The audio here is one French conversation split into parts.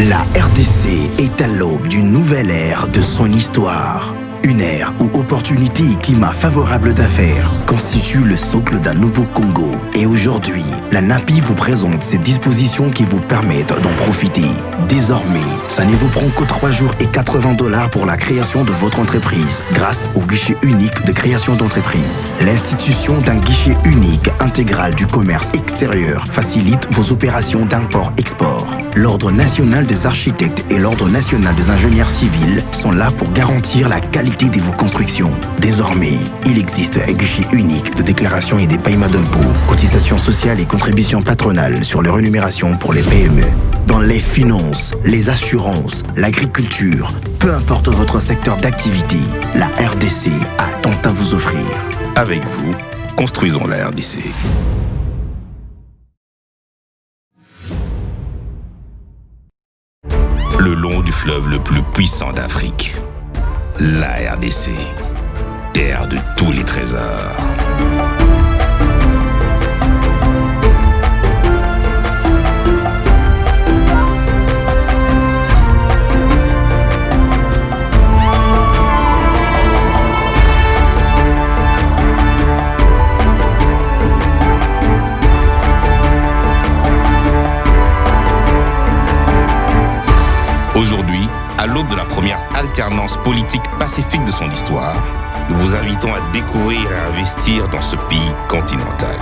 La RDC est à l'aube d'une nouvelle ère de son histoire. Une ère où opportunités et climat favorable d'affaires constituent le socle d'un nouveau Congo. Et aujourd'hui, la NAPI vous présente ces dispositions qui vous permettent d'en profiter. Désormais, ça ne vous prend que 3 jours et $80 pour la création de votre entreprise grâce au guichet unique de création d'entreprise. L'institution d'un guichet unique intégral du commerce extérieur facilite vos opérations d'import-export. L'Ordre national des architectes et l'Ordre national des ingénieurs civils sont là pour garantir la qualité de vos constructions. Désormais, il existe un guichet unique de déclaration et des paiements d'impôts, cotisations sociales et contributions patronales sur les rémunérations pour les PME. Dans les finances, les assurances, l'agriculture, peu importe votre secteur d'activité, la RDC a tant à vous offrir. Avec vous, construisons la RDC. Le long du fleuve le plus puissant d'Afrique, la RDC, terre de tous les trésors. Aujourd'hui, à l'aube de la première alternance politique pacifique de son histoire, nous vous invitons à découvrir et à investir dans ce pays continental.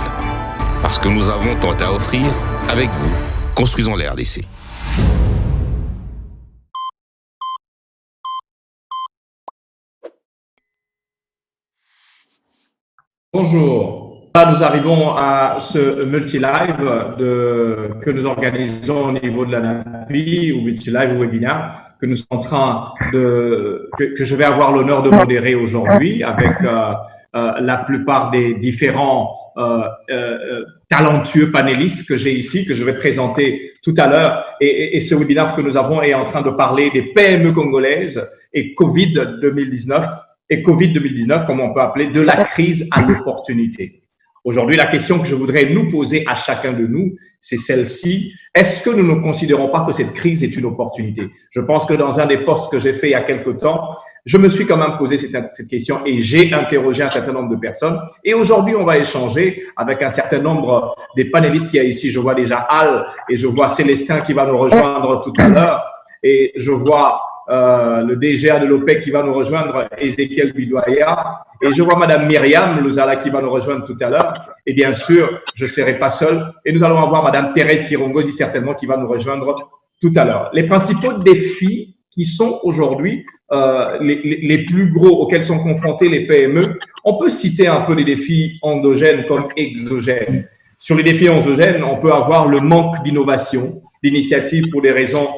Parce que nous avons tant à offrir, avec vous, construisons la RDC. Bonjour. Là, nous arrivons à ce multi-live que nous organisons au niveau de la NAPI, ou multi-live ou webinaire, que nous sommes en train que je vais avoir l'honneur de modérer aujourd'hui avec la plupart des différents talentueux panélistes que j'ai ici, que je vais présenter tout à l'heure. Et ce webinaire que nous avons est en train de parler des PME congolaises et Covid 2019, comme on peut appeler, de la crise à l'opportunité. Aujourd'hui, la question que je voudrais nous poser à chacun de nous, c'est celle-ci. Est-ce que nous ne considérons pas que cette crise est une opportunité? Je pense que dans un des posts que j'ai fait il y a quelque temps, je me suis quand même posé cette question et j'ai interrogé un certain nombre de personnes. Et aujourd'hui, on va échanger avec un certain nombre des panélistes qu'il y a ici. Je vois déjà Al et je vois Célestin qui va nous rejoindre tout à l'heure. Et je vois le DGA de l'OPEC qui va nous rejoindre, Ezekiel Bidoya, et je vois Madame Myriam Luzala qui va nous rejoindre tout à l'heure, et bien sûr, je ne serai pas seul, et nous allons avoir Madame Thérèse Kirongozi certainement qui va nous rejoindre tout à l'heure. Les principaux défis qui sont aujourd'hui les plus gros auxquels sont confrontés les PME, on peut citer un peu les défis endogènes comme exogènes. Sur les défis endogènes, on peut avoir le manque d'innovation, d'initiative pour des raisons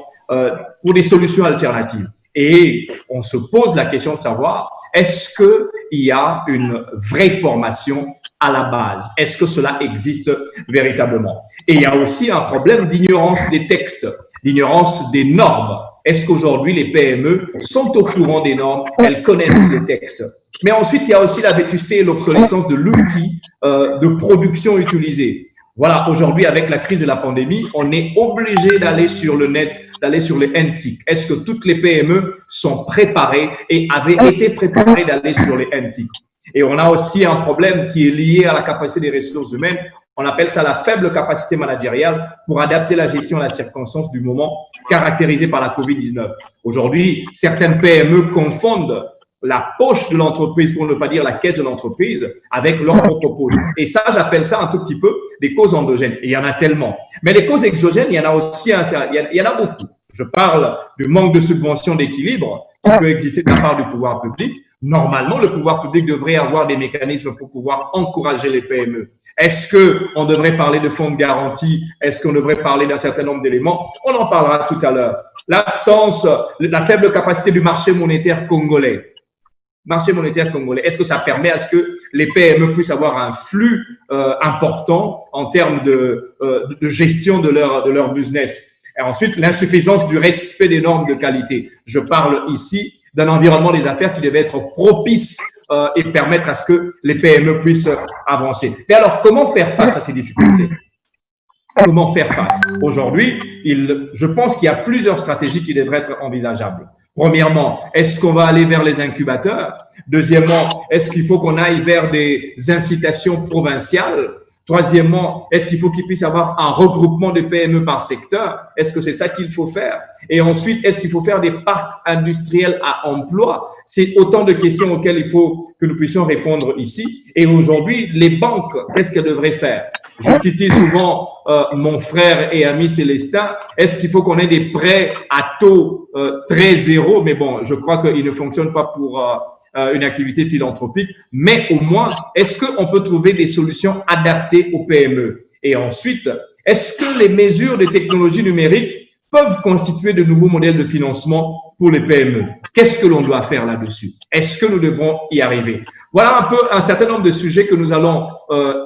pour des solutions alternatives. Et on se pose la question de savoir, est-ce qu'il y a une vraie formation à la base? Est-ce que cela existe véritablement? Et il y a aussi un problème d'ignorance des textes, d'ignorance des normes. Est-ce qu'aujourd'hui, les PME sont au courant des normes? Elles connaissent les textes. Mais ensuite, il y a aussi la vétusté et l'obsolescence de l'outil de production utilisé. Voilà, aujourd'hui, avec la crise de la pandémie, on est obligé d'aller sur le net, d'aller sur les NTIC. Est-ce que toutes les PME sont préparées et avaient été préparées d'aller sur les NTIC? Et on a aussi un problème qui est lié à la capacité des ressources humaines. On appelle ça la faible capacité managériale pour adapter la gestion à la circonstance du moment caractérisée par la COVID-19. Aujourd'hui, certaines PME confondent la poche de l'entreprise, pour ne pas dire la caisse de l'entreprise, avec leur propre poche. Et ça, j'appelle ça un tout petit peu des causes endogènes. Et il y en a tellement. Mais les causes exogènes, il y en a aussi, il y en a beaucoup. Je parle du manque de subvention d'équilibre qui peut exister de la part du pouvoir public. Normalement, le pouvoir public devrait avoir des mécanismes pour pouvoir encourager les PME. Est-ce qu'on devrait parler de fonds de garantie? Est-ce qu'on devrait parler d'un certain nombre d'éléments? On en parlera tout à l'heure. L'absence, la faible capacité du marché monétaire congolais. Marché monétaire congolais, est-ce que ça permet à ce que les PME puissent avoir un flux important en termes de gestion de leur business? Et ensuite, l'insuffisance du respect des normes de qualité. Je parle ici d'un environnement des affaires qui devait être propice et permettre à ce que les PME puissent avancer. Mais alors, comment faire face à ces difficultés? Comment faire face? Aujourd'hui, je pense qu'il y a plusieurs stratégies qui devraient être envisageables. Premièrement, est-ce qu'on va aller vers les incubateurs? Deuxièmement, est-ce qu'il faut qu'on aille vers des incitations provinciales? Troisièmement, est-ce qu'il faut qu'il puisse y avoir un regroupement de PME par secteur? Est-ce que c'est ça qu'il faut faire? Et ensuite, est-ce qu'il faut faire des parcs industriels à emploi? C'est autant de questions auxquelles il faut que nous puissions répondre ici. Et aujourd'hui, les banques, qu'est-ce qu'elles devraient faire? Je titille souvent mon frère et ami Célestin. Est-ce qu'il faut qu'on ait des prêts à taux très zéro? Mais bon, je crois qu'il ne fonctionne pas pour une activité philanthropique. Mais au moins, est-ce qu'on peut trouver des solutions adaptées aux PME? Et ensuite, est-ce que les mesures de technologie numérique peuvent constituer de nouveaux modèles de financement pour les PME? Qu'est-ce que l'on doit faire là-dessus? Est-ce que nous devrons y arriver? Voilà un peu un certain nombre de sujets que nous allons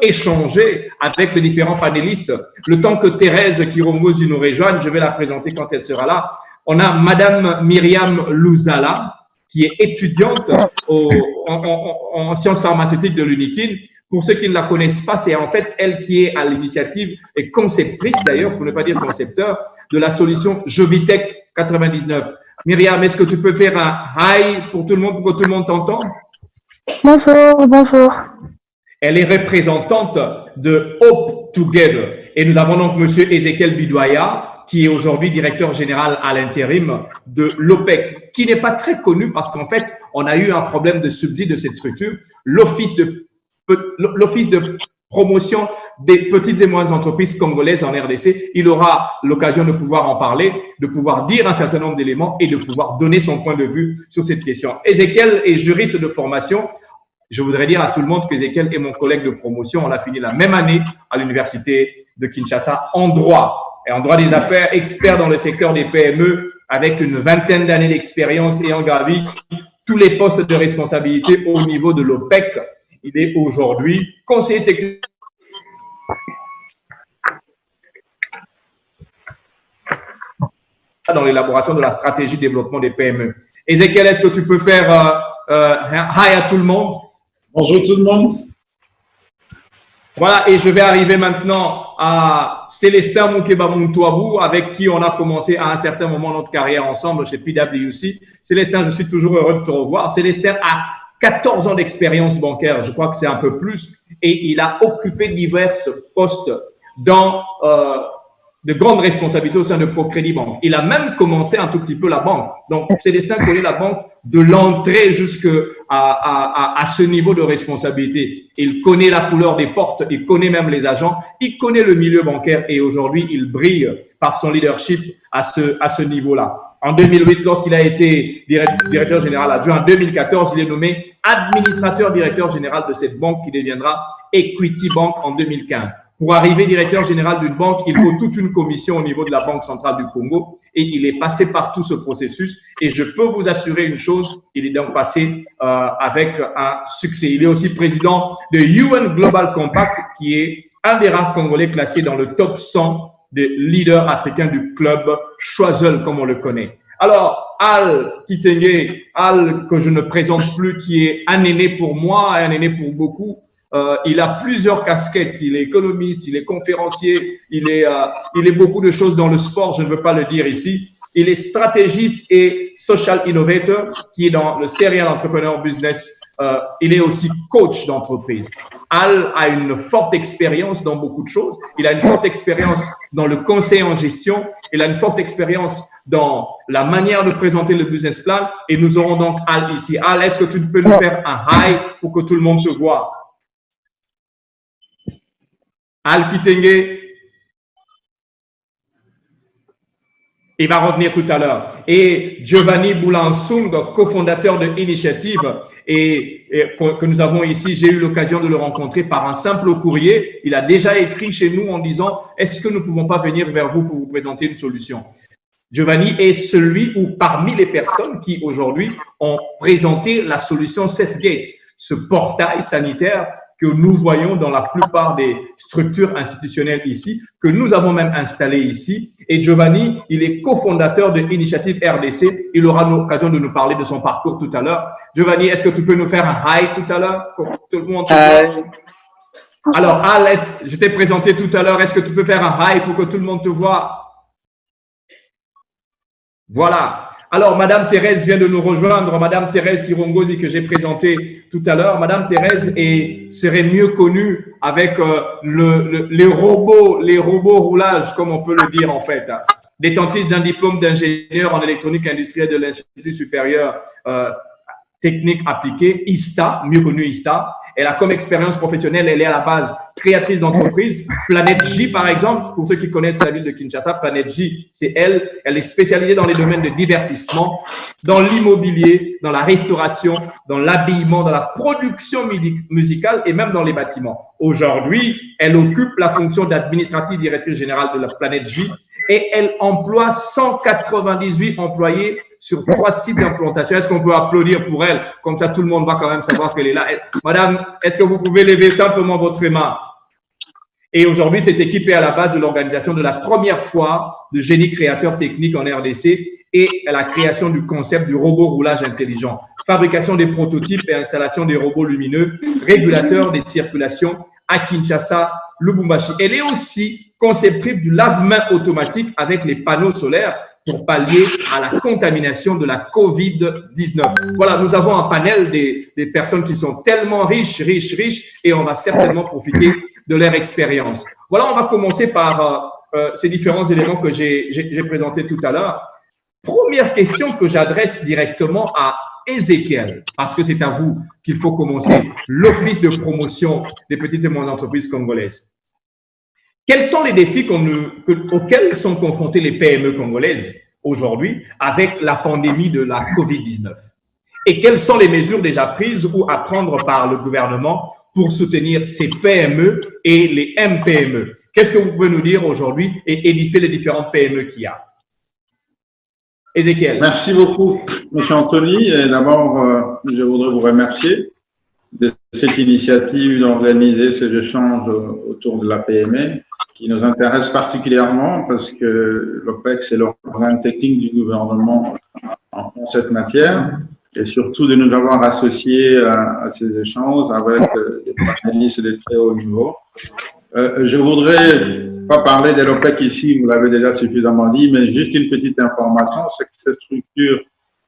échanger avec les différents panélistes. Le temps que Thérèse Kirongozi nous rejoigne, je vais la présenter quand elle sera là. On a Madame Myriam Louzala, qui est étudiante en sciences pharmaceutiques de l'UNIKIN. Pour ceux qui ne la connaissent pas, c'est en fait elle qui est à l'initiative et conceptrice d'ailleurs, pour ne pas dire concepteur, de la solution Jovitech 99. Myriam, est-ce que tu peux faire un hi pour tout le monde, pour que tout le monde t'entende? Bonjour, bonjour. Elle est représentante de Hope Together. Et nous avons donc Monsieur Ezekiel Bidoya, qui est aujourd'hui directeur général à l'intérim de l'OPEC, qui n'est pas très connu parce qu'en fait, on a eu un problème de subside de cette structure. L'Office de promotion des petites et moyennes entreprises congolaises en RDC, il aura l'occasion de pouvoir en parler, de pouvoir dire un certain nombre d'éléments et de pouvoir donner son point de vue sur cette question. Ezekiel est juriste de formation. Je voudrais dire à tout le monde qu'Ezekiel est mon collègue de promotion. On a fini la même année à l'université de Kinshasa en droit. Et en droit des affaires, expert dans le secteur des PME, avec une vingtaine d'années d'expérience ayant gravi tous les postes de responsabilité au niveau de l'OPEC. Il est aujourd'hui conseiller technique dans l'élaboration de la stratégie de développement des PME. Ezekiel, est-ce que tu peux faire hi à tout le monde? Bonjour tout le monde. Voilà, et je vais arriver maintenant à Célestin Moukeba-Moutouabou, avec qui on a commencé à un certain moment notre carrière ensemble chez PwC. Célestin, je suis toujours heureux de te revoir. Célestin a 14 ans d'expérience bancaire, je crois que c'est un peu plus, et il a occupé divers postes dans de grandes responsabilités au sein de ProCrédit Banque. Il a même commencé un tout petit peu la banque. Donc, Célestin connaît la banque de l'entrée jusqu'à ce niveau de responsabilité. Il connaît la couleur des portes, il connaît même les agents, il connaît le milieu bancaire et aujourd'hui, il brille par son leadership à ce niveau-là. En 2008, lorsqu'il a été directeur général adjoint, en 2014, il est nommé administrateur directeur général de cette banque qui deviendra Equity Bank en 2015. Pour arriver directeur général d'une banque, il faut toute une commission au niveau de la Banque centrale du Congo et il est passé par tout ce processus. Et je peux vous assurer une chose, il est donc passé avec un succès. Il est aussi président de UN Global Compact, qui est un des rares Congolais classés dans le top 100 des leaders africains du club Choiseul, comme on le connaît. Alors, Al Kitenge, Al que je ne présente plus, qui est un aîné pour moi, un aîné pour beaucoup. Il a plusieurs casquettes. Il est économiste, il est conférencier, il est beaucoup de choses dans le sport. Je ne veux pas le dire ici. Il est stratégiste et social innovator, qui est dans le serial entrepreneur business. Il est aussi coach d'entreprise. Al a une forte expérience dans beaucoup de choses. Il a une forte expérience dans le conseil en gestion. Il a une forte expérience dans la manière de présenter le business plan. Et nous aurons donc Al ici. Al, est-ce que tu peux nous faire un hi pour que tout le monde te voit? Al Kitenge, il va revenir tout à l'heure. Et Giovanni Boulansung, cofondateur de Initiative, et que nous avons ici, j'ai eu l'occasion de le rencontrer par un simple courrier. Il a déjà écrit chez nous en disant « Est-ce que nous ne pouvons pas venir vers vous pour vous présenter une solution ?» Giovanni est celui ou parmi les personnes qui aujourd'hui ont présenté la solution SafeGate, ce portail sanitaire que nous voyons dans la plupart des structures institutionnelles ici, que nous avons même installé ici. Et Giovanni, il est cofondateur de Initiative RDC. Il aura l'occasion de nous parler de son parcours tout à l'heure. Giovanni, est-ce que tu peux nous faire un hi tout à l'heure? Tout le monde. Alors, Al, je t'ai présenté tout à l'heure. Est-ce que tu peux faire un hi pour que tout le monde te voit? Voilà. Alors, Madame Thérèse vient de nous rejoindre. Madame Thérèse Kirongozi, que j'ai présentée tout à l'heure. Madame Thérèse serait mieux connue avec les robots roulage, comme on peut le dire en fait. Détentrice d'un diplôme d'ingénieur en électronique industrielle de l'Institut supérieur technique appliquée, ISTA, mieux connu ISTA. Elle a comme expérience professionnelle, elle est à la base créatrice d'entreprise. Planète J, par exemple, pour ceux qui connaissent la ville de Kinshasa, Planète J, c'est elle. Elle est spécialisée dans les domaines de divertissement, dans l'immobilier, dans la restauration, dans l'habillement, dans la production musicale et même dans les bâtiments. Aujourd'hui, elle occupe la fonction d'administrative directrice générale de la Planète J et elle emploie 198 employés sur 3 sites d'implantation. Est-ce qu'on peut applaudir pour elle? Comme ça, tout le monde va quand même savoir qu'elle est là. Madame, est-ce que vous pouvez lever simplement votre main? Et aujourd'hui, cette équipe est à la base de l'organisation de la première foire de génie créateur technique en RDC et à la création du concept du robot roulage intelligent, fabrication des prototypes et installation des robots lumineux, régulateur des circulations à Kinshasa, Lubumbashi. Elle est aussi conceptrice du lave-main automatique avec les panneaux solaires pour pallier à la contamination de la COVID-19. Voilà, nous avons un panel des personnes qui sont tellement riches, et on va certainement profiter de leur expérience. Voilà, on va commencer par ces différents éléments que j'ai présentés tout à l'heure. Première question que j'adresse directement à Ézéchiel, parce que c'est à vous qu'il faut commencer, l'Office de promotion des petites et moyennes entreprises congolaises. Quels sont les défis auxquels sont confrontées les PME congolaises aujourd'hui avec la pandémie de la COVID-19? Et quelles sont les mesures déjà prises ou à prendre par le gouvernement pour soutenir ces PME et les MPME? Qu'est-ce que vous pouvez nous dire aujourd'hui et édifier les différentes PME qu'il y a? Ézéchiel. Merci beaucoup, M. Anthony. D'abord, je voudrais vous remercier de cette initiative d'organiser ces échanges autour de la PME qui nous intéresse particulièrement parce que l'OPEC, c'est l'organe technique du gouvernement en cette matière et surtout de nous avoir associés à ces échanges avec des panélistes de très haut niveau. Je voudrais pas parler de l'OPEC ici, vous l'avez déjà suffisamment dit, mais juste une petite information, c'est que cette structure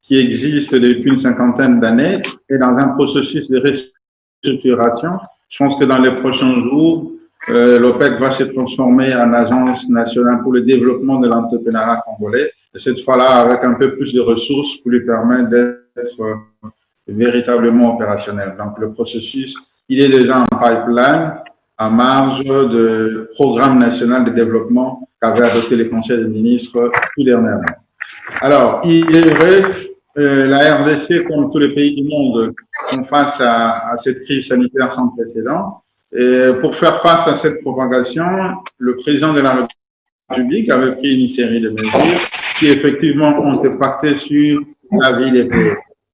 qui existe depuis une cinquantaine d'années est dans un processus de restructuration. Je pense que dans les prochains jours, l'OPEC va se transformer en Agence nationale pour le développement de l'entrepreneuriat congolais, et cette fois-là avec un peu plus de ressources pour lui permettre d'être véritablement opérationnel. Donc le processus, il est déjà en pipeline, en marge de programme national de développement qu'avait adopté le Conseil des ministres tout dernièrement. Alors, il est vrai que la RDC, comme tous les pays du monde, font face à cette crise sanitaire sans précédent. Et pour faire face à cette propagation, le président de la République avait pris une série de mesures qui effectivement ont impacté sur la vie des pays.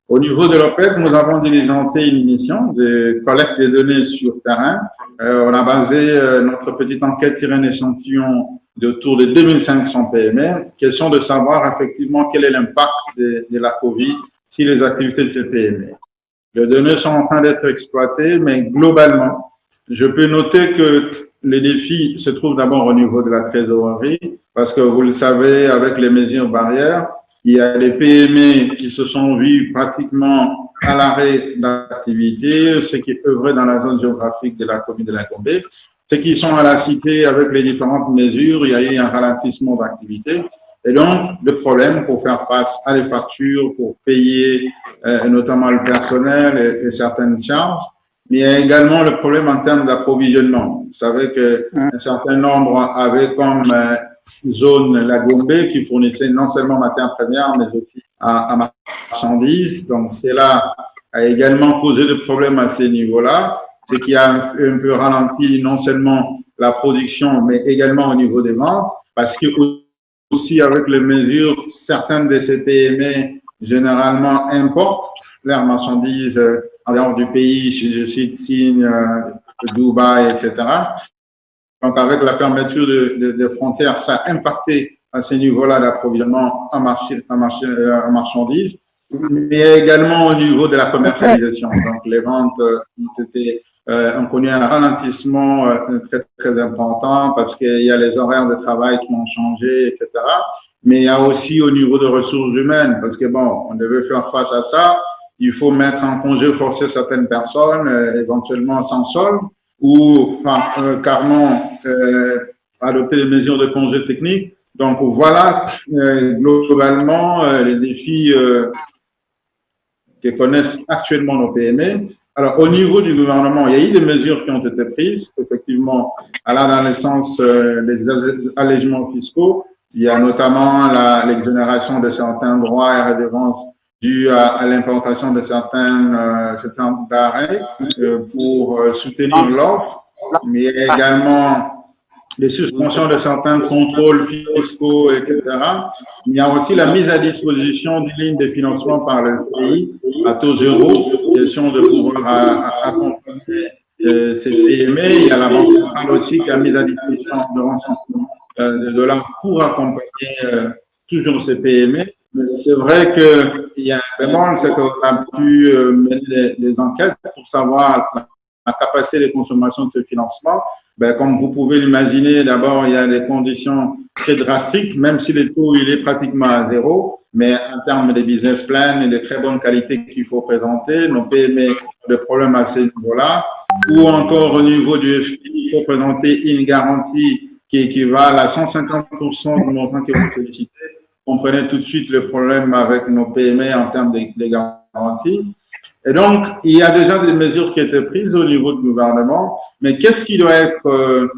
Au niveau de l'OPEC, nous avons diligenté une mission de collecte des données sur terrain. On a basé notre petite enquête sur un échantillon d'autour de 2500 PME. Question de savoir effectivement quel est l'impact de la COVID sur les activités de ces PME. Les données sont en train d'être exploitées, mais globalement, je peux noter que les défis se trouvent d'abord au niveau de la trésorerie, parce que vous le savez, avec les mesures barrières, il y a les PME qui se sont vus pratiquement à l'arrêt d'activité, ceux qui œuvraient dans la zone géographique de la commune de Lingombé, ceux qui sont à la cité avec les différentes mesures, il y a eu un ralentissement d'activité. Et donc, le problème pour faire face à les factures, pour payer notamment le personnel et certaines charges, mais il y a également le problème en termes d'approvisionnement. Vous savez qu'un certain nombre avaient comme zone la Gombe qui fournissait non seulement matières premières, mais aussi à marchandises. Donc, cela a également posé des problèmes à ces niveaux-là, ce qui a un peu ralenti non seulement la production, mais également au niveau des ventes, parce que aussi avec les mesures, certaines de ces PME généralement importent leurs marchandises en dehors du pays, je cite Signe, Dubaï, etc. Donc, avec la fermeture des frontières, ça a impacté à ces niveaux-là d'approvisionnement en marchandises, mais également au niveau de la commercialisation. Donc, les ventes ont été ont connu un ralentissement très, très important parce qu'il y a les horaires de travail qui ont changé, etc. Mais il y a aussi au niveau de ressources humaines, parce que bon, on devait faire face à ça. Il faut mettre en congé forcé certaines personnes, éventuellement sans solde, ou carrément adopter des mesures de congé technique. Donc voilà globalement les défis que connaissent actuellement nos PME. Alors au niveau du gouvernement, il y a eu des mesures qui ont été prises, effectivement, allant dans le sens des allègements fiscaux. Il y a notamment l'exonération de certains droits et redevances dus à l'importation de certains denrées pour soutenir l'offre, mais il y a également les suspensions de certains contrôles fiscaux, etc. Il y a aussi la mise à disposition d'une ligne de financement par le pays à taux zéro, question de pouvoir accompagner ces PME. Il y a la Banque centrale aussi qui a mis à disposition environ 100 de dollars pour accompagner toujours ces PME. Mais c'est vrai qu'il y a un bémol, c'est qu'on a pu mener des enquêtes pour savoir la capacité de consommation de ce financement. Ben, comme vous pouvez l'imaginer, d'abord, il y a des conditions très drastiques, même si le taux il est pratiquement à zéro, mais en termes de business plan et de très bonne qualité qu'il faut présenter, nos PME ont des problèmes à ce niveau-là, ou encore au niveau du FPI, il faut présenter une garantie qui équivalent à 150% du montant que vous sollicitez. Comprenez tout de suite le problème avec nos PME en termes de garantie. Et donc, il y a déjà des mesures qui étaient prises au niveau du gouvernement, mais qu'est-ce qui doit être,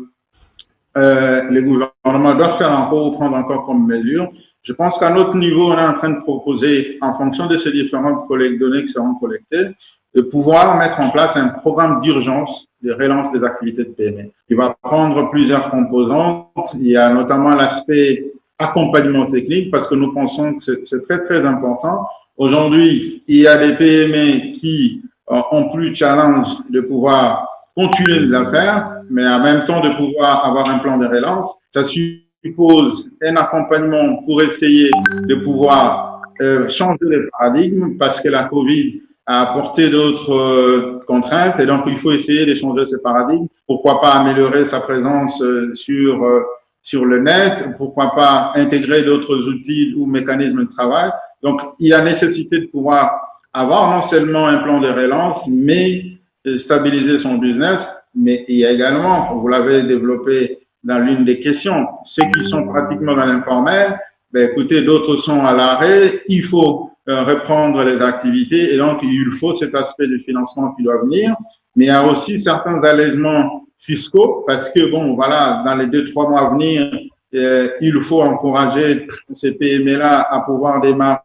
le gouvernement doit faire encore ou prendre encore comme mesure? Je pense qu'à notre niveau, on est en train de proposer, en fonction de ces différentes données qui seront collectées, de pouvoir mettre en place un programme d'urgence de relance des activités de PME. Il va prendre plusieurs composantes. Il y a notamment l'aspect accompagnement technique, parce que nous pensons que c'est très, très important. Aujourd'hui, il y a des PME qui ont plus challenge de pouvoir continuer les affaires, mais en même temps de pouvoir avoir un plan de relance. Ça suppose un accompagnement pour essayer de pouvoir changer le paradigme, parce que la COVID a apporté d'autres contraintes, et donc il faut essayer de changer ce paradigme. Pourquoi pas améliorer sa présence sur le net, pourquoi pas intégrer d'autres outils ou mécanismes de travail. Donc, il y a nécessité de pouvoir avoir non seulement un plan de relance, mais stabiliser son business, mais il y a également, vous l'avez développé dans l'une des questions, ceux qui sont pratiquement dans l'informel, ben écoutez, d'autres sont à l'arrêt, il faut reprendre les activités, et donc il faut cet aspect du financement qui doit venir, mais il y a aussi certains allègements fiscaux, parce que bon, voilà, dans les 2-3 mois à venir, il faut encourager ces PME-là à pouvoir démarrer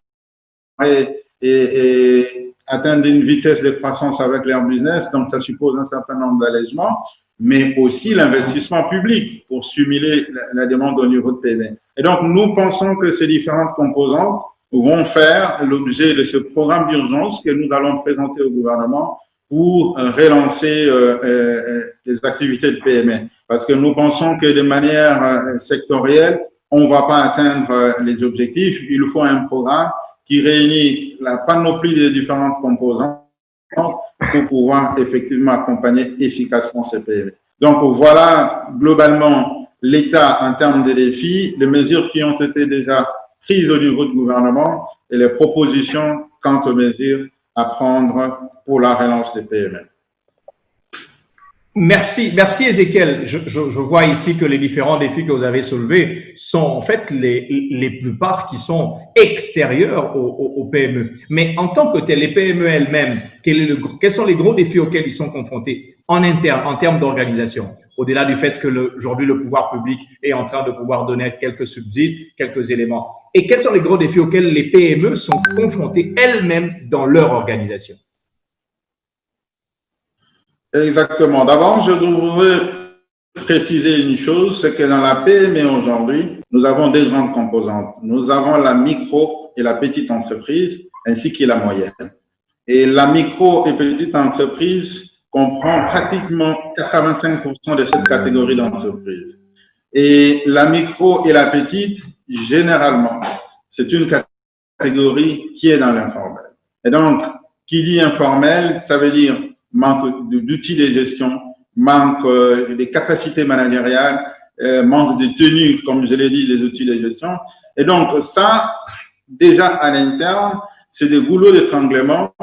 et atteindre une vitesse de croissance avec leur business, donc ça suppose un certain nombre d'allègements, mais aussi l'investissement public pour stimuler la demande au niveau de PME. Et donc, nous pensons que ces différentes composantes vont faire l'objet de ce programme d'urgence que nous allons présenter au gouvernement pour relancer les activités de PME. Parce que nous pensons que de manière sectorielle, on ne va pas atteindre les objectifs. Il faut un programme qui réunit la panoplie des différentes composantes pour pouvoir effectivement accompagner efficacement ces PME. Donc voilà globalement l'état en termes de défis, les mesures qui ont été déjà prises au niveau du gouvernement et les propositions quant aux mesures à prendre pour la relance des PME. Merci Ezekiel. Je vois ici que les différents défis que vous avez soulevés sont en fait les plupart qui sont extérieurs aux PME. Mais en tant que tel, les PME elles-mêmes, quels sont les gros défis auxquels ils sont confrontés en interne, en termes d'organisation, au-delà du fait que aujourd'hui le pouvoir public est en train de pouvoir donner quelques subsides, quelques éléments. Et quels sont les gros défis auxquels les PME sont confrontées elles-mêmes dans leur organisation? Exactement. D'abord, je voudrais préciser une chose, c'est que dans la PME aujourd'hui, nous avons deux grandes composantes. Nous avons la micro et la petite entreprise, ainsi que la moyenne. Et la micro et petite entreprise comprend pratiquement 85% de cette catégorie d'entreprises. Et la micro et la petite, généralement, c'est une catégorie qui est dans l'informel. Et donc, qui dit informel, ça veut dire manque d'outils de gestion, manque des capacités managériales, manque de tenue, comme je l'ai dit, des outils de gestion. Et donc, ça, déjà à l'interne, c'est des goulots d'étranglement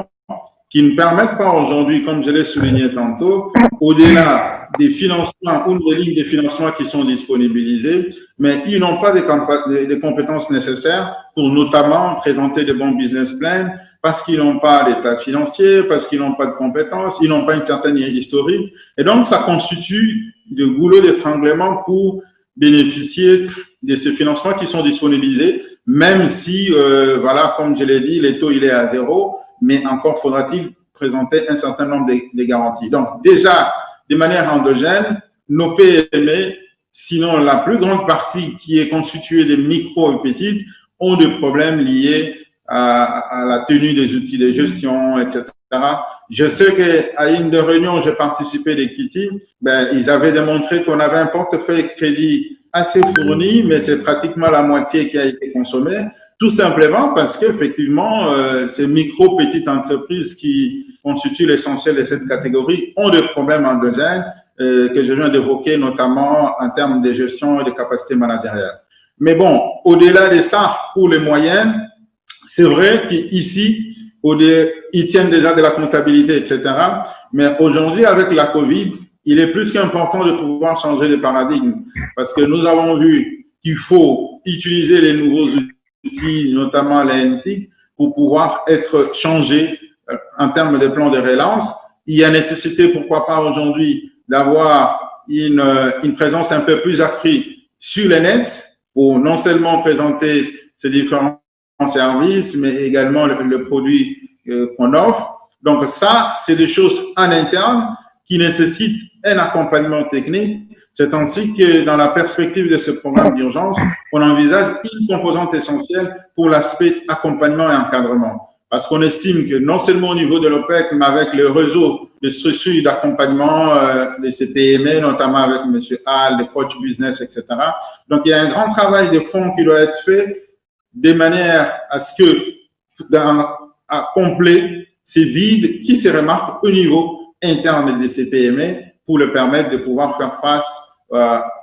qui ne permettent pas aujourd'hui, comme je l'ai souligné tantôt, au-delà des financements ou des lignes de financement qui sont disponibilisées, mais ils n'ont pas les compétences nécessaires pour notamment présenter de bons business plans, parce qu'ils n'ont pas l'état financier, parce qu'ils n'ont pas de compétences, ils n'ont pas une certaine historique. Et donc, ça constitue des goulots d'étranglement pour bénéficier de ces financements qui sont disponibilisés, même si, voilà, comme je l'ai dit, les taux, il est à 0, mais encore faudra-t-il présenter un certain nombre de garanties. Donc, déjà, de manière endogène, nos PME, sinon la plus grande partie qui est constituée de micro et petites, ont des problèmes liés à la tenue des outils de gestion, etc. Je sais qu'à une des réunions où j'ai participé d'Equity, ils avaient démontré qu'on avait un portefeuille crédit assez fourni, mais c'est pratiquement la moitié qui a été consommée. Tout simplement parce qu'effectivement, ces micro-petites entreprises qui constituent l'essentiel de cette catégorie ont des problèmes endogènes que je viens d'évoquer, notamment en termes de gestion et de capacité managériale. Mais bon, au-delà de ça, pour les moyennes, c'est vrai qu'ici, ils tiennent déjà de la comptabilité, etc. Mais aujourd'hui, avec la COVID, il est plus qu'important de pouvoir changer de paradigme parce que nous avons vu qu'il faut utiliser les nouveaux outils, notamment les NTIC, pour pouvoir être changés en termes de plan de relance. Il y a nécessité, pourquoi pas aujourd'hui, d'avoir une présence un peu plus accrue sur le net pour non seulement présenter ces différents services, mais également le produit qu'on offre. Donc ça, c'est des choses en interne qui nécessitent un accompagnement technique. C'est ainsi que dans la perspective de ce programme d'urgence, on envisage une composante essentielle pour l'aspect accompagnement et encadrement. Parce qu'on estime que non seulement au niveau de l'OPEC, mais avec le réseau de structures d'accompagnement des CPME, notamment avec M. Hall, les coach business, etc. Donc, il y a un grand travail de fond qui doit être fait de manière à ce que, à combler ces vides qui se remarquent au niveau interne des CPME pour le permettre de pouvoir faire face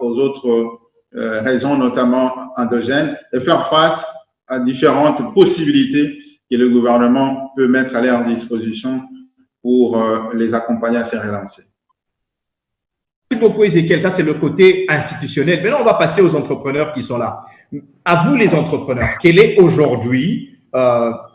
aux autres raisons, notamment endogènes, et faire face à différentes possibilités que le gouvernement peut mettre à leur disposition pour les accompagner à se relancer. Merci beaucoup, Ezekiel. Ça, c'est le côté institutionnel. Maintenant, on va passer aux entrepreneurs qui sont là. À vous, les entrepreneurs, quel est aujourd'hui, par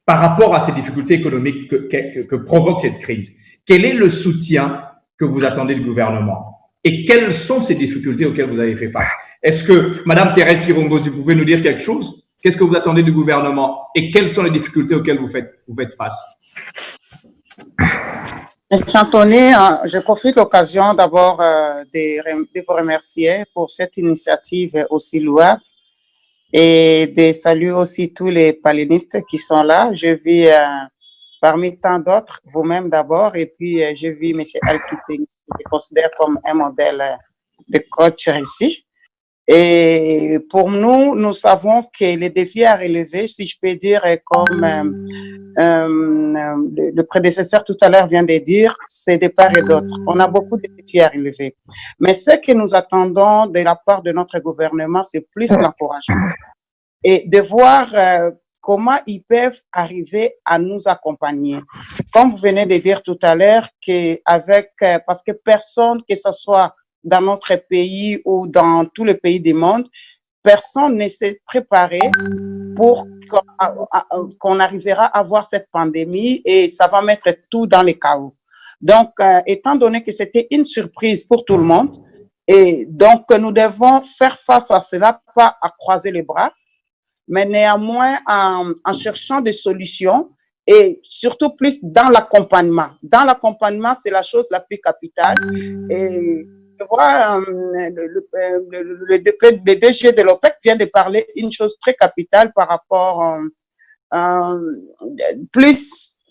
rapport à ces difficultés économiques que provoque cette crise, quel est le soutien que vous attendez du gouvernement? Et quelles sont ces difficultés auxquelles vous avez fait face? Est-ce que, Madame Thérèse Kirongozi, vous pouvez nous dire quelque chose? Qu'est-ce que vous attendez du gouvernement? Et quelles sont les difficultés auxquelles vous faites face? Monsieur Anthony, je profite de l'occasion d'abord de vous remercier pour cette initiative aussi louable et de saluer aussi tous les panélistes qui sont là. Je vis parmi tant d'autres, vous-même d'abord, et puis je vis M. Alkiteng, que je considère comme un modèle de coach ici. Et pour nous, nous savons que les défis à relever, si je peux dire, comme le prédécesseur tout à l'heure vient de dire, c'est de part et d'autre. On a beaucoup de défis à relever. Mais ce que nous attendons de la part de notre gouvernement, c'est plus l'encouragement. Et de voir comment ils peuvent arriver à nous accompagner. Comme vous venez de dire tout à l'heure, parce que personne, que ce soit dans notre pays ou dans tous les pays du monde, personne ne s'est préparé pour qu'on arrivera à voir cette pandémie et ça va mettre tout dans le chaos. Donc, étant donné que c'était une surprise pour tout le monde, et donc nous devons faire face à cela, pas à croiser les bras, mais néanmoins en cherchant des solutions et surtout plus dans l'accompagnement. Dans l'accompagnement, c'est la chose la plus capitale. Et je vois, le DG de l'OPEC vient de parler une chose très capitale par rapport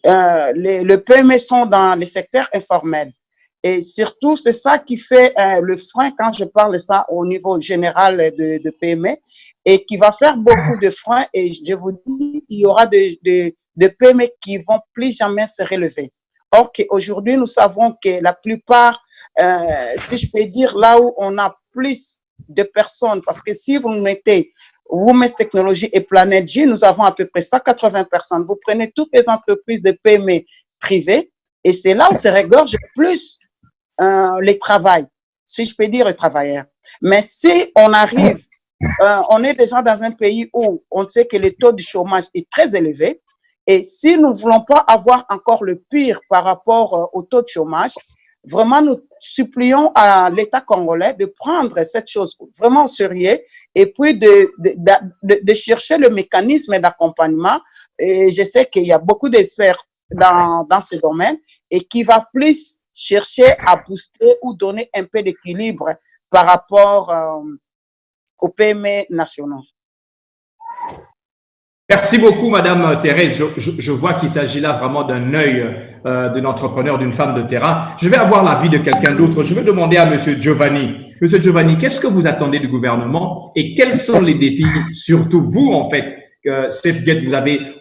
les PME sont dans les secteurs informels. Et surtout, c'est ça qui fait le frein quand je parle de ça au niveau général de PME et qui va faire beaucoup de freins. Et je vous dis, il y aura de PME qui vont plus jamais se relever. Or qu'aujourd'hui, nous savons que la plupart, si je peux dire, là où on a plus de personnes, parce que si vous mettez Women's Technology et Planète J, nous avons à peu près 180 personnes. Vous prenez toutes les entreprises de PME privées et c'est là où se regorge plus les travail, si je peux dire les travailleurs. Mais si on arrive, on est déjà dans un pays où on sait que le taux de chômage est très élevé et si nous ne voulons pas avoir encore le pire par rapport au taux de chômage, vraiment, nous supplions à l'État congolais de prendre cette chose vraiment au sérieux et puis de chercher le mécanisme d'accompagnement. Et je sais qu'il y a beaucoup d'experts dans ce domaine et qui va plus chercher à booster ou donner un peu d'équilibre par rapport aux PME nationaux. Merci beaucoup, Madame Thérèse. Je vois qu'il s'agit là vraiment d'un œil d'un entrepreneur, d'une femme de terrain. Je vais avoir l'avis de quelqu'un d'autre. Je vais demander à Monsieur Giovanni. Monsieur Giovanni, qu'est-ce que vous attendez du gouvernement et quels sont les défis, surtout vous, en fait, Safegate,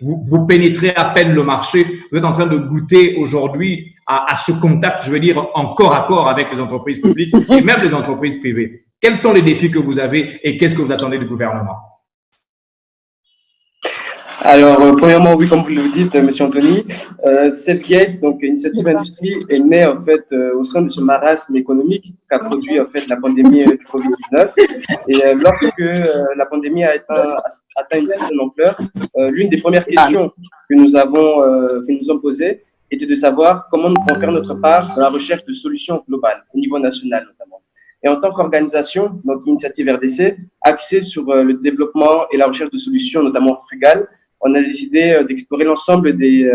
vous pénétrez à peine le marché. Vous êtes en train de goûter aujourd'hui à ce contact, je veux dire, en corps à corps avec les entreprises publiques et même les entreprises privées. Quels sont les défis que vous avez et qu'est-ce que vous attendez du gouvernement? Alors, premièrement, oui, comme vous le dites, M. Anthony, Safegate, donc Initiative Industrie, est née en fait au sein de ce marasme économique qu'a produit en fait la pandémie du Covid-19. Et lorsque la pandémie a atteint une certaine ampleur, l'une des premières questions que nous avons posées était de savoir comment nous pouvons faire notre part dans la recherche de solutions globales, au niveau national notamment. Et en tant qu'organisation, donc Initiative RDC, axée sur le développement et la recherche de solutions, notamment frugales, on a décidé d'explorer l'ensemble des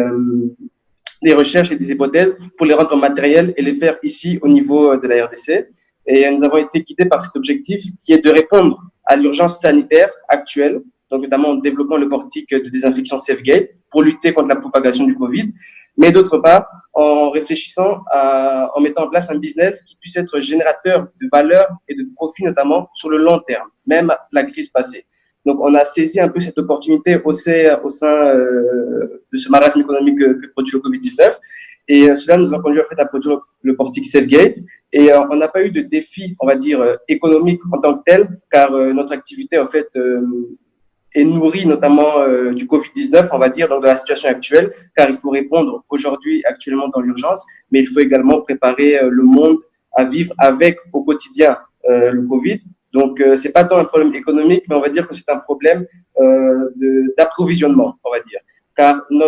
recherches et des hypothèses pour les rendre matérielles et les faire ici au niveau de la RDC. Et nous avons été guidés par cet objectif qui est de répondre à l'urgence sanitaire actuelle, donc notamment en développant le portique de désinfection Safegate pour lutter contre la propagation du Covid, mais d'autre part en réfléchissant en mettant en place un business qui puisse être générateur de valeur et de profit notamment sur le long terme, même la crise passée. Donc, on a saisi un peu cette opportunité au sein de ce marasme économique que produit le Covid-19. Et cela nous a conduit en fait à produire le portique Safegate. Et on n'a pas eu de défi, on va dire, économique en tant que tel, car notre activité, en fait, est nourrie notamment du Covid-19, on va dire, dans la situation actuelle, car il faut répondre aujourd'hui, actuellement, dans l'urgence, mais il faut également préparer le monde à vivre avec au quotidien le Covid. Donc, c'est pas tant un problème économique, mais on va dire que c'est un problème d'approvisionnement, on va dire. Car dans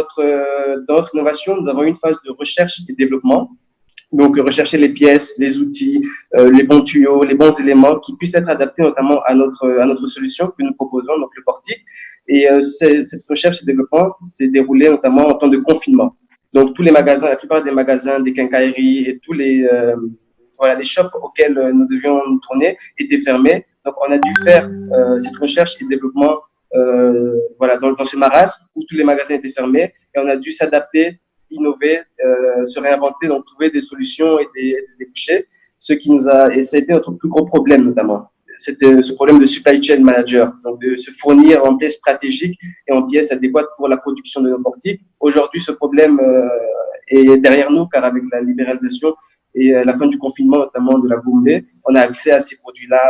notre innovation, nous avons une phase de recherche et développement. Donc, rechercher les pièces, les outils, les bons tuyaux, les bons éléments qui puissent être adaptés notamment à notre solution que nous proposons, donc le portique. Et cette recherche et développement s'est déroulée notamment en temps de confinement. Donc, tous les magasins, la plupart des magasins, des quincailleries et tous les shops auxquels nous devions nous tourner étaient fermés. Donc, on a dû faire cette recherche et développement dans ce marasme où tous les magasins étaient fermés et on a dû s'adapter, innover, se réinventer, donc trouver des solutions et des débouchés, et ça a été notre plus gros problème notamment. C'était ce problème de supply chain manager, donc de se fournir en pièces stratégiques et en pièces adéquates pour la production de nos portiques. Aujourd'hui, ce problème est derrière nous car avec la libéralisation et la fin du confinement, notamment de la Goumbé, on a accès à ces produits-là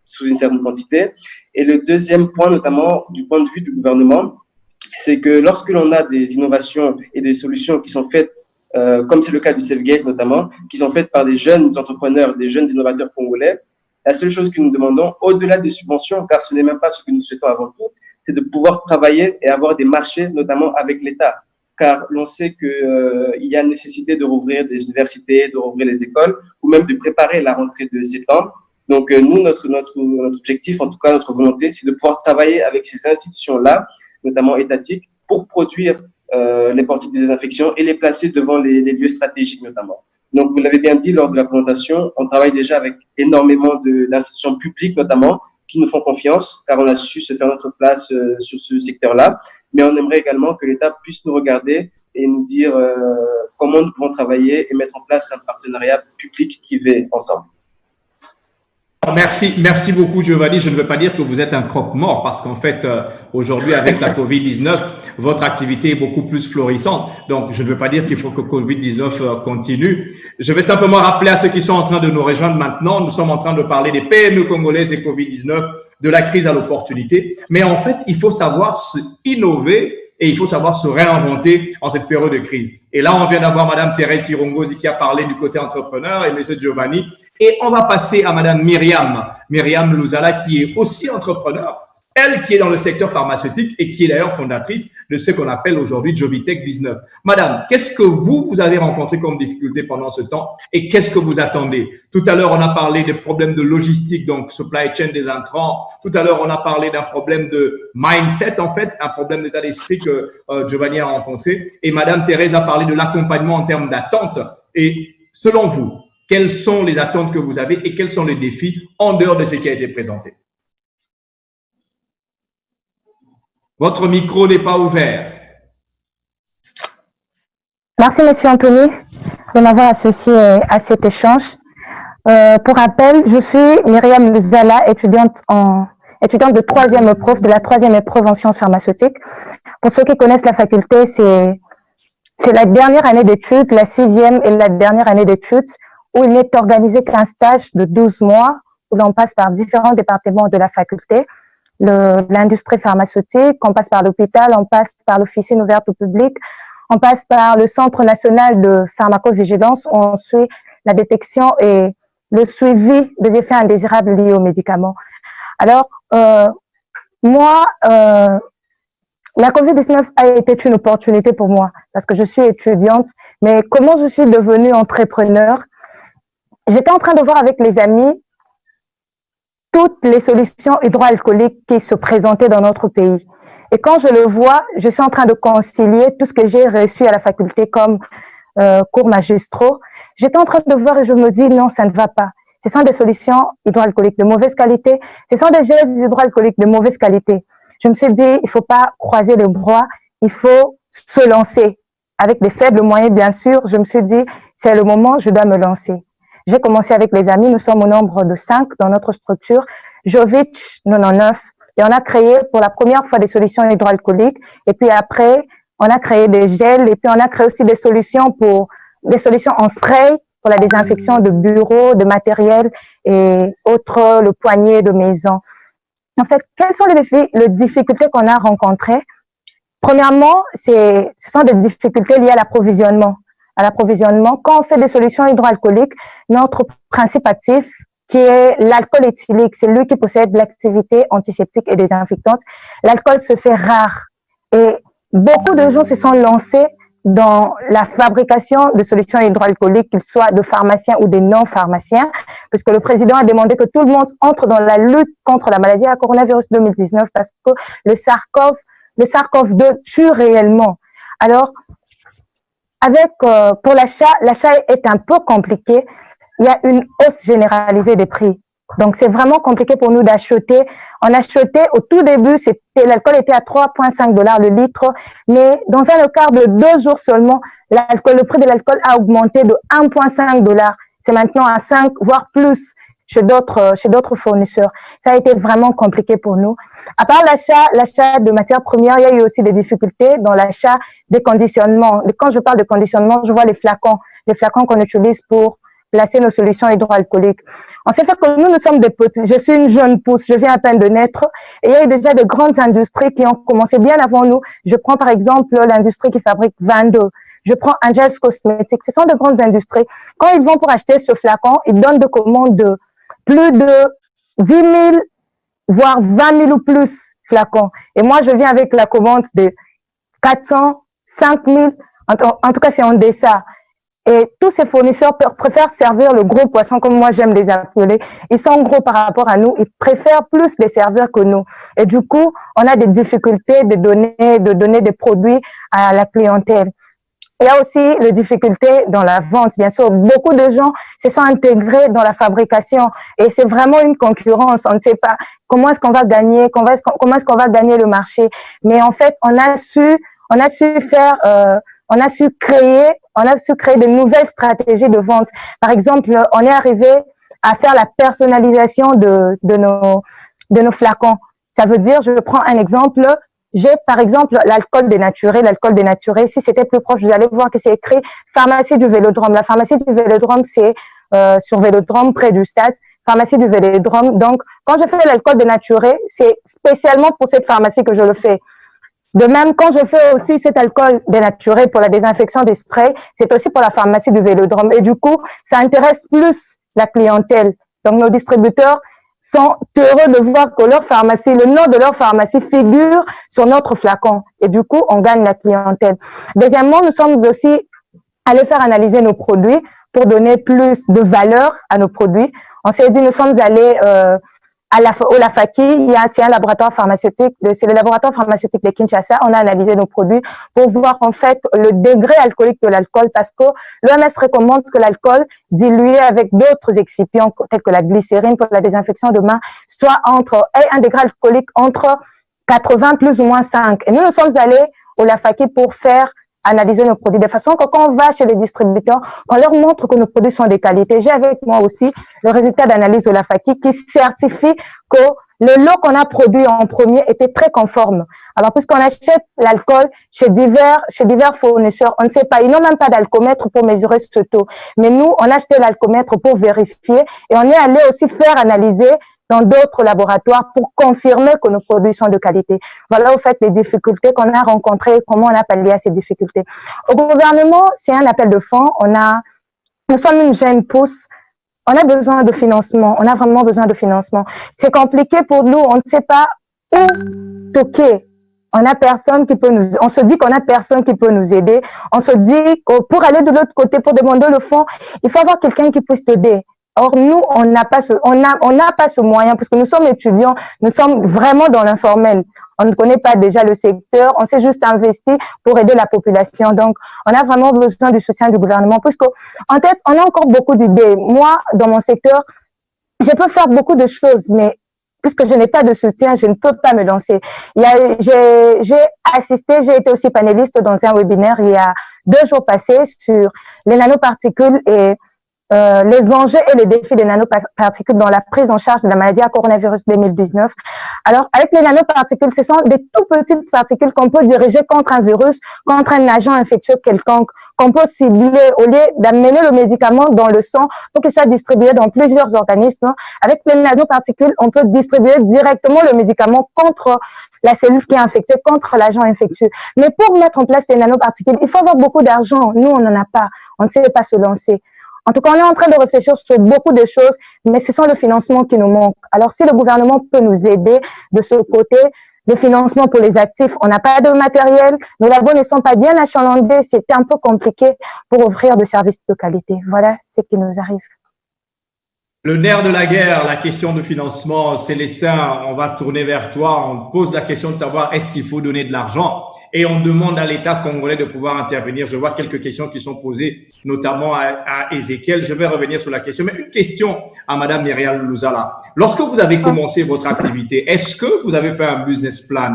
sous une certaine quantité. Et le deuxième point, notamment du point de vue du gouvernement, c'est que lorsque l'on a des innovations et des solutions qui sont faites, comme c'est le cas du Safegate notamment, qui sont faites par des jeunes entrepreneurs, des jeunes innovateurs congolais, la seule chose que nous demandons, au-delà des subventions, car ce n'est même pas ce que nous souhaitons avant tout, c'est de pouvoir travailler et avoir des marchés, notamment avec l'État. Car l'on sait qu'il y a nécessité de rouvrir des universités, de rouvrir les écoles, ou même de préparer la rentrée de septembre. Donc, nous, notre objectif, en tout cas notre volonté, c'est de pouvoir travailler avec ces institutions-là, notamment étatiques, pour produire les portiques de désinfection et les placer devant les lieux stratégiques notamment. Donc, vous l'avez bien dit lors de la présentation, on travaille déjà avec énormément d'institutions publiques notamment, qui nous font confiance, car on a su se faire notre place sur ce secteur-là. Mais on aimerait également que l'État puisse nous regarder et nous dire comment nous pouvons travailler et mettre en place un partenariat public-privé ensemble. Alors, merci beaucoup, Giovanni. Je ne veux pas dire que vous êtes un croque-mort parce qu'en fait, aujourd'hui, avec la COVID-19, votre activité est beaucoup plus florissante. Donc, je ne veux pas dire qu'il faut que COVID-19 continue. Je vais simplement rappeler à ceux qui sont en train de nous rejoindre maintenant, nous sommes en train de parler des PME congolaises et COVID-19, de la crise à l'opportunité. Mais en fait, il faut savoir se innover et il faut savoir se réinventer en cette période de crise. Et là, on vient d'avoir Madame Thérèse Kirongozi qui a parlé du côté entrepreneur et Monsieur Giovanni. Et on va passer à Madame Myriam Louzala, qui est aussi entrepreneur, elle qui est dans le secteur pharmaceutique et qui est d'ailleurs fondatrice de ce qu'on appelle aujourd'hui Jobitech 19. Madame, qu'est-ce que vous avez rencontré comme difficulté pendant ce temps et qu'est-ce que vous attendez? Tout à l'heure, on a parlé des problèmes de logistique, donc supply chain des intrants. Tout à l'heure, on a parlé d'un problème de mindset, en fait, un problème d'état d'esprit que Giovanni a rencontré. Et Madame Thérèse a parlé de l'accompagnement en termes d'attente. Et selon vous, quelles sont les attentes que vous avez et quels sont les défis en dehors de ce qui a été présenté? Votre micro n'est pas ouvert. Merci, Monsieur Anthony, de m'avoir associé à cet échange. Pour rappel, je suis Myriam Louzala, étudiante de troisième épreuve, de la troisième épreuve en sciences pharmaceutiques. Pour ceux qui connaissent la faculté, c'est la dernière année d'études, la 6e et la dernière année d'études, où il n'est organisé qu'un stage de 12 mois, où l'on passe par différents départements de la faculté, l'industrie pharmaceutique, on passe par l'hôpital, on passe par l'officine ouverte au public, on passe par le Centre national de pharmacovigilance, où on suit la détection et le suivi des effets indésirables liés aux médicaments. Alors, moi, la COVID-19 a été une opportunité pour moi, parce que je suis étudiante, mais comment je suis devenue entrepreneur? J'étais en train de voir avec les amis toutes les solutions hydroalcooliques qui se présentaient dans notre pays. Et quand je le vois, je suis en train de concilier tout ce que j'ai reçu à la faculté comme cours magistraux. J'étais en train de voir et je me dis non, ça ne va pas. Ce sont des solutions hydroalcooliques de mauvaise qualité. Ce sont des gels hydroalcooliques de mauvaise qualité. Je me suis dit, il ne faut pas croiser les bras, il faut se lancer. Avec des faibles moyens, bien sûr, je me suis dit, c'est le moment, je dois me lancer. J'ai commencé avec les amis, nous sommes au nombre de 5 dans notre structure, Jovitch 99, et on a créé pour la première fois des solutions hydroalcooliques, et puis après, on a créé des gels, et puis on a créé aussi des solutions en spray pour la désinfection de bureaux, de matériel et autres, le poignet de maison. En fait, quelles sont les difficultés qu'on a rencontrées? Premièrement, ce sont des difficultés liées à l'approvisionnement. Quand on fait des solutions hydroalcooliques, notre principe actif, qui est l'alcool éthylique, c'est lui qui possède l'activité antiseptique et désinfectante. L'alcool se fait rare. Et beaucoup de gens se sont lancés dans la fabrication de solutions hydroalcooliques, qu'ils soient de pharmaciens ou des non-pharmaciens, puisque le président a demandé que tout le monde entre dans la lutte contre la maladie à coronavirus 2019 parce que le SARS-CoV-2 tue réellement. Alors, pour l'achat est un peu compliqué. Il y a une hausse généralisée des prix. Donc, c'est vraiment compliqué pour nous d'acheter. On achetait au tout début, l'alcool était à 3,5 $ le litre, mais dans un écart de 2 jours seulement, le prix de l'alcool a augmenté de 1,5 $. C'est maintenant à 5, voire plus chez d'autres fournisseurs. Ça a été vraiment compliqué pour nous. À part l'achat de matières premières, il y a eu aussi des difficultés dans l'achat des conditionnements. Et quand je parle de conditionnement, je vois les flacons qu'on utilise pour placer nos solutions hydroalcooliques. On s'est fait que nous sommes des petits. Je suis une jeune pousse, je viens à peine de naître. Et il y a eu déjà de grandes industries qui ont commencé bien avant nous. Je prends par exemple l'industrie qui fabrique 22. Je prends Angels Cosmetics. Ce sont de grandes industries. Quand ils vont pour acheter ce flacon, ils donnent de commandes de plus de 10 000, voire 20 000 ou plus flacons. Et moi, je viens avec la commande de 400, 5 000. En tout cas, c'est en dessin. Et tous ces fournisseurs préfèrent servir le gros poisson, comme moi j'aime les appeler. Ils sont gros par rapport à nous. Ils préfèrent plus les servir que nous. Et du coup, on a des difficultés de donner des produits à la clientèle. Il y a aussi les difficultés dans la vente. Bien sûr, beaucoup de gens se sont intégrés dans la fabrication et c'est vraiment une concurrence. On ne sait pas comment est-ce qu'on va gagner, comment est-ce qu'on va gagner le marché. Mais en fait, on a su créer de nouvelles stratégies de vente. Par exemple, on est arrivé à faire la personnalisation de nos flacons. Ça veut dire, je prends un exemple, j'ai par exemple l'alcool dénaturé. L'alcool dénaturé, si c'était plus proche, vous allez voir que c'est écrit pharmacie du Vélodrome. La pharmacie du Vélodrome, c'est sur Vélodrome, près du stade, pharmacie du Vélodrome. Donc, quand je fais l'alcool dénaturé, c'est spécialement pour cette pharmacie que je le fais. De même, quand je fais aussi cet alcool dénaturé pour la désinfection des sprays, c'est aussi pour la pharmacie du Vélodrome. Et du coup, ça intéresse plus la clientèle. Donc, nos distributeurs sont heureux de voir que leur pharmacie, le nom de leur pharmacie figure sur notre flacon. Et du coup, on gagne la clientèle. Deuxièmement, nous sommes aussi allés faire analyser nos produits pour donner plus de valeur à nos produits. On s'est dit, nous sommes allés au Lafaki, c'est un laboratoire pharmaceutique, c'est le laboratoire pharmaceutique de Kinshasa. On a analysé nos produits pour voir en fait le degré alcoolique de l'alcool, parce que l'OMS recommande que l'alcool dilué avec d'autres excipients tels que la glycérine pour la désinfection de mains soit ait un degré alcoolique entre 80 plus ou moins 5. Et nous sommes allés au Lafaki pour faire analyser nos produits de façon que quand on va chez les distributeurs, on leur montre que nos produits sont de qualité. J'ai avec moi aussi le résultat d'analyse de la FACI qui certifie que le lot qu'on a produit en premier était très conforme. Alors, puisqu'on achète l'alcool chez divers fournisseurs, on ne sait pas, ils n'ont même pas d'alcomètre pour mesurer ce taux. Mais nous, on a acheté l'alcomètre pour vérifier et on est allé aussi faire analyser dans d'autres laboratoires pour confirmer que nos produits sont de qualité. Voilà, au fait, les difficultés qu'on a rencontrées, comment on a pallié à ces difficultés. Au gouvernement, c'est un appel de fonds. Nous sommes une jeune pousse. On a besoin de financement. On a vraiment besoin de financement. C'est compliqué pour nous. On ne sait pas où toquer. On se dit qu'on a personne qui peut nous aider. On se dit que pour aller de l'autre côté, pour demander le fonds, il faut avoir quelqu'un qui puisse t'aider. Or, nous, on n'a pas ce moyen parce que nous sommes étudiants, nous sommes vraiment dans l'informel. On ne connaît pas déjà le secteur, on s'est juste investi pour aider la population. Donc, on a vraiment besoin du soutien du gouvernement puisque, en tête, on a encore beaucoup d'idées. Moi, dans mon secteur, je peux faire beaucoup de choses, mais puisque je n'ai pas de soutien, je ne peux pas me lancer. J'ai été aussi panéliste dans un webinaire il y a 2 jours passés sur les nanoparticules et les enjeux et les défis des nanoparticules dans la prise en charge de la maladie à coronavirus 2019. Alors, avec les nanoparticules, ce sont des tout petites particules qu'on peut diriger contre un virus, contre un agent infectieux quelconque, qu'on peut cibler au lieu d'amener le médicament dans le sang pour qu'il soit distribué dans plusieurs organismes. Avec les nanoparticules, on peut distribuer directement le médicament contre la cellule qui est infectée, contre l'agent infectieux. Mais pour mettre en place les nanoparticules, il faut avoir beaucoup d'argent. Nous, on n'en a pas. On ne sait pas se lancer. En tout cas, on est en train de réfléchir sur beaucoup de choses, mais ce sont le financement qui nous manque. Alors, si le gouvernement peut nous aider de ce côté, le financement pour les actifs, on n'a pas de matériel, nos labos ne sont pas bien achalandés, c'est un peu compliqué pour offrir des services de qualité. Voilà ce qui nous arrive. Le nerf de la guerre, la question de financement. Célestin, on va tourner vers toi. On pose la question de savoir est-ce qu'il faut donner de l'argent et on demande à l'État congolais de pouvoir intervenir. Je vois quelques questions qui sont posées, notamment à Ézéchiel. Je vais revenir sur la question, mais une question à Madame Myriam Louzala. Lorsque vous avez commencé votre activité, est-ce que vous avez fait un business plan?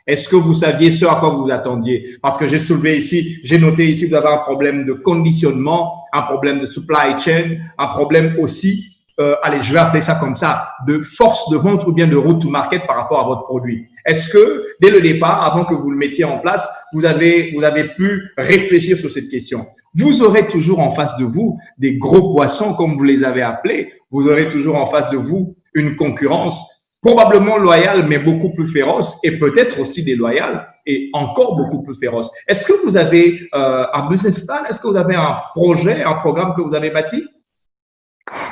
Est-ce que vous saviez ce à quoi vous vous attendiez? Parce que j'ai noté ici, vous avez un problème de conditionnement, un problème de supply chain, un problème aussi je vais appeler ça comme ça, de force de vente ou bien de route to market par rapport à votre produit. Est-ce que, dès le départ, avant que vous le mettiez en place, vous avez pu réfléchir sur cette question? Vous aurez toujours en face de vous des gros poissons, comme vous les avez appelés. Vous aurez toujours en face de vous une concurrence probablement loyale, mais beaucoup plus féroce et peut-être aussi déloyale et encore beaucoup plus féroce. Est-ce que vous avez un business plan? Est-ce que vous avez un projet, un programme que vous avez bâti?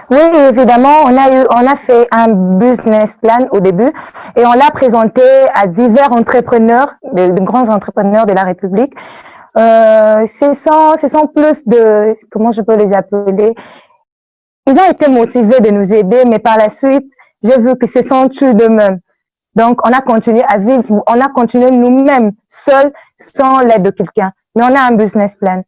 Oui, évidemment, on a fait un business plan au début et on l'a présenté à divers entrepreneurs, de grands entrepreneurs de la République. Ce sont plus de, comment je peux les appeler? Ils ont été motivés de nous aider, mais par la suite, j'ai vu que ce sont tués d'eux-mêmes. Donc, on a continué à vivre, on a continué nous-mêmes, seuls, sans l'aide de quelqu'un. Mais on a un business plan.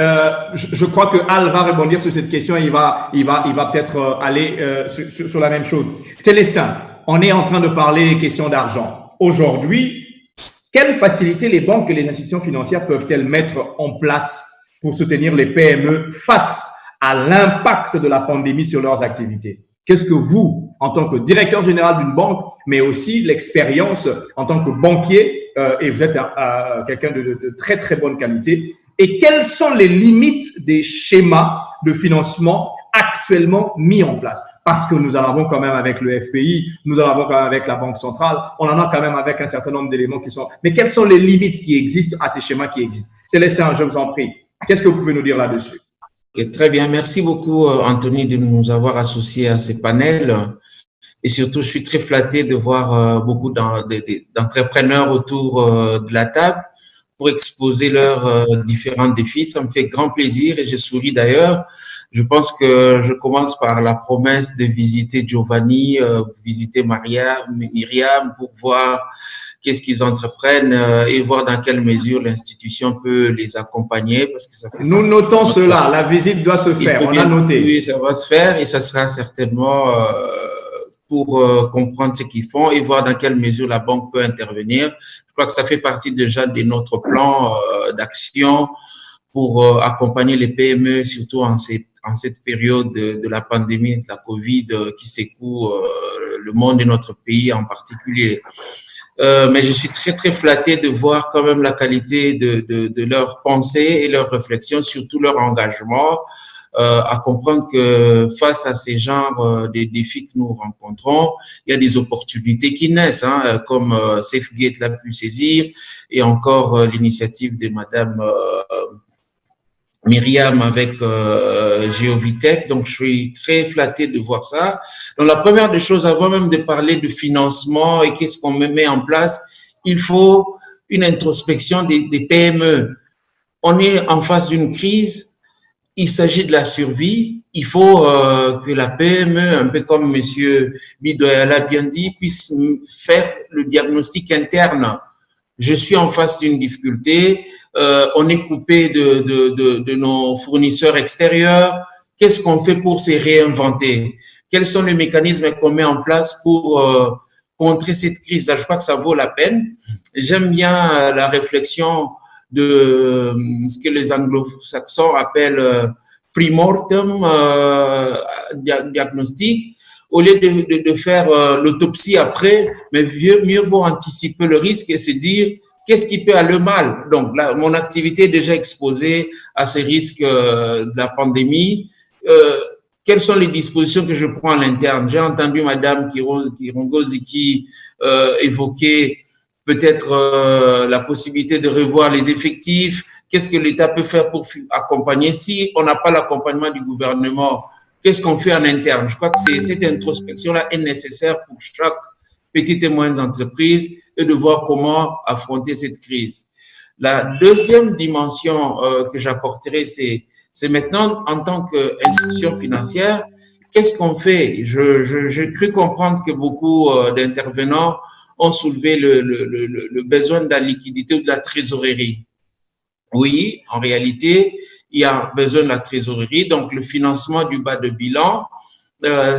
Je crois que Al va rebondir sur cette question et il va peut-être aller sur la même chose. Célestin, on est en train de parler des questions d'argent. Aujourd'hui, quelles facilités les banques et les institutions financières peuvent-elles mettre en place pour soutenir les PME face à l'impact de la pandémie sur leurs activités. Qu'est-ce que vous, en tant que directeur général d'une banque, mais aussi l'expérience en tant que banquier, et vous êtes quelqu'un de très, très bonne qualité, et quelles sont les limites des schémas de financement actuellement mis en place? Parce que nous en avons quand même avec le FPI, nous en avons quand même avec la Banque centrale, on en a quand même avec un certain nombre d'éléments qui sont… Mais quelles sont les limites qui existent à ces schémas qui existent? Célestin, je vous en prie, qu'est-ce que vous pouvez nous dire là-dessus? Okay, très bien, merci beaucoup Anthony de nous avoir associés à ces panels. Et surtout, je suis très flatté de voir beaucoup d'entrepreneurs autour de la table pour exposer leurs différents défis. Ça me fait grand plaisir et je souris d'ailleurs. Je pense que je commence par la promesse de visiter Giovanni, visiter Myriam pour voir qu'est-ce qu'ils entreprennent et voir dans quelle mesure l'institution peut les accompagner. Parce que ça fait Nous notons cela, la visite doit se faire, on a noté. Oui, ça va se faire et ça sera certainement pour comprendre ce qu'ils font et voir dans quelle mesure la banque peut intervenir. Je crois que ça fait partie déjà de notre plan d'action pour accompagner les PME, surtout en cette période de la pandémie, de la Covid qui secoue le monde et notre pays en particulier. Mais je suis très, très flatté de voir quand même la qualité de leurs pensées et leurs réflexions, surtout leur engagement, à comprendre que face à ces genres de défis que nous rencontrons, il y a des opportunités qui naissent, hein, comme SafeGate l'a pu saisir, et encore l'initiative de Madame Myriam avec Geovitech. Donc, je suis très flatté de voir ça. Donc, la première des choses, avant même de parler de financement et qu'est-ce qu'on met en place, il faut une introspection des PME. On est en face d'une crise. Il s'agit de la survie. Il faut que la PME, un peu comme Monsieur Bidoya l'a bien dit, puisse faire le diagnostic interne. Je suis en face d'une difficulté, on est coupé de nos fournisseurs extérieurs. Qu'est-ce qu'on fait pour se réinventer? Quels sont les mécanismes qu'on met en place pour contrer cette crise? Je crois que ça vaut la peine. J'aime bien la réflexion de ce que les anglo-saxons appellent pre-mortem diagnostic. Au lieu de faire l'autopsie après, mais mieux vaut anticiper le risque et se dire qu'est-ce qui peut aller mal. Donc là, mon activité est déjà exposée à ces risques de la pandémie. Quelles sont les dispositions que je prends à l'interne? J'ai entendu Madame Kirongoziki évoquer peut-être la possibilité de revoir les effectifs. Qu'est-ce que l'État peut faire pour accompagner? Si on n'a pas l'accompagnement du gouvernement, qu'est-ce qu'on fait en interne? Je crois que cette introspection-là est nécessaire pour chaque petite et moyenne entreprise et de voir comment affronter cette crise. La deuxième dimension que j'apporterai, c'est maintenant en tant qu'institution financière, qu'est-ce qu'on fait? J'ai cru comprendre que beaucoup d'intervenants ont soulevé le besoin de la liquidité ou de la trésorerie. Oui, en réalité, il y a besoin de la trésorerie. Donc, le financement du bas de bilan,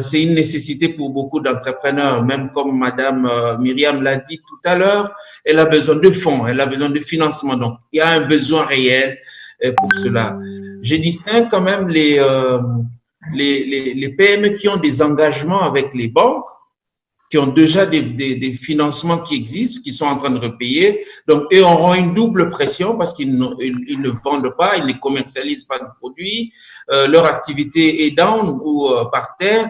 c'est une nécessité pour beaucoup d'entrepreneurs. Même comme Madame Myriam l'a dit tout à l'heure, elle a besoin de fonds, elle a besoin de financement. Donc, il y a un besoin réel pour cela. Je distingue quand même les PME qui ont des engagements avec les banques, qui ont déjà des financements qui existent, qui sont en train de repayer. Donc, eux auront une double pression parce qu'ils ne vendent pas, ils ne commercialisent pas de produits, leur activité est down ou par terre,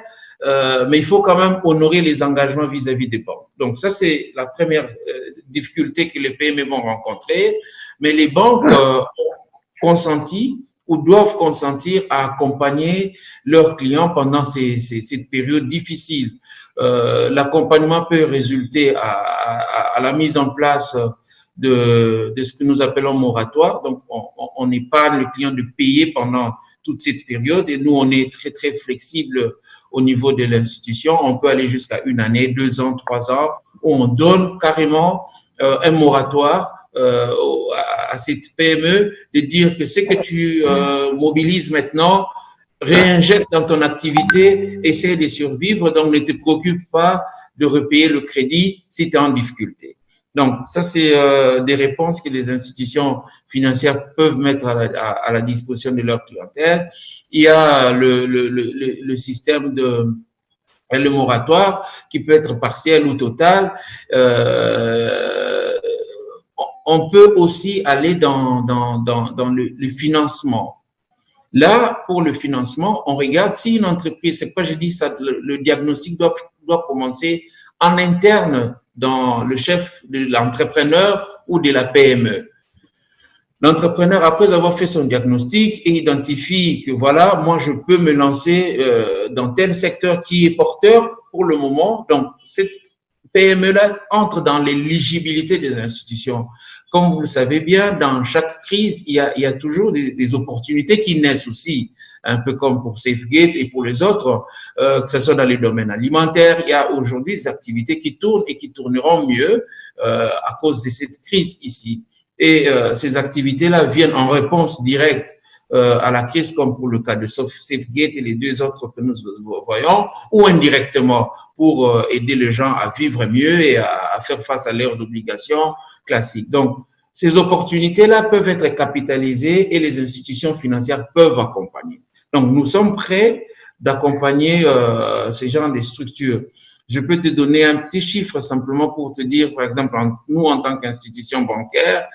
mais il faut quand même honorer les engagements vis-à-vis des banques. Donc, ça, c'est la première difficulté que les PME vont rencontrer. Mais les banques ont consenti ou doivent consentir à accompagner leurs clients pendant cette période difficile. L'accompagnement peut résulter à la mise en place de ce que nous appelons moratoire. Donc, on épargne le client de payer pendant toute cette période et nous, on est très, très flexible au niveau de l'institution. On peut aller jusqu'à 1 année, 2 ans, 3 ans, où on donne carrément un moratoire à cette PME de dire que ce que tu mobilises maintenant, réinjecte dans ton activité, essaie de survivre, donc ne te préoccupe pas de repayer le crédit si tu es en difficulté. Donc, ça, c'est des réponses que les institutions financières peuvent mettre à la disposition de leur clientèle. Il y a le système le moratoire qui peut être partiel ou total. On peut aussi aller dans le financement. Là, pour le financement, on regarde si une entreprise, c'est quoi j'ai dit ça, le diagnostic doit commencer en interne dans le chef de l'entrepreneur ou de la PME. L'entrepreneur, après avoir fait son diagnostic et identifie que voilà, moi je peux me lancer dans tel secteur qui est porteur pour le moment. Donc, cette PME-là entre dans l'éligibilité des institutions. Comme vous le savez bien, dans chaque crise, il y a toujours des opportunités qui naissent aussi, un peu comme pour SafeGate et pour les autres, que ce soit dans les domaines alimentaires. Il y a aujourd'hui des activités qui tournent et qui tourneront mieux à cause de cette crise ici. Et ces activités-là viennent en réponse directe à la crise, comme pour le cas de SafeGate et les deux autres que nous voyons, ou indirectement pour aider les gens à vivre mieux et à faire face à leurs obligations classiques. Donc, ces opportunités-là peuvent être capitalisées et les institutions financières peuvent accompagner. Donc, nous sommes prêts d'accompagner ces genres de structures. Je peux te donner un petit chiffre simplement pour te dire, par exemple, nous, en tant qu'institution bancaire,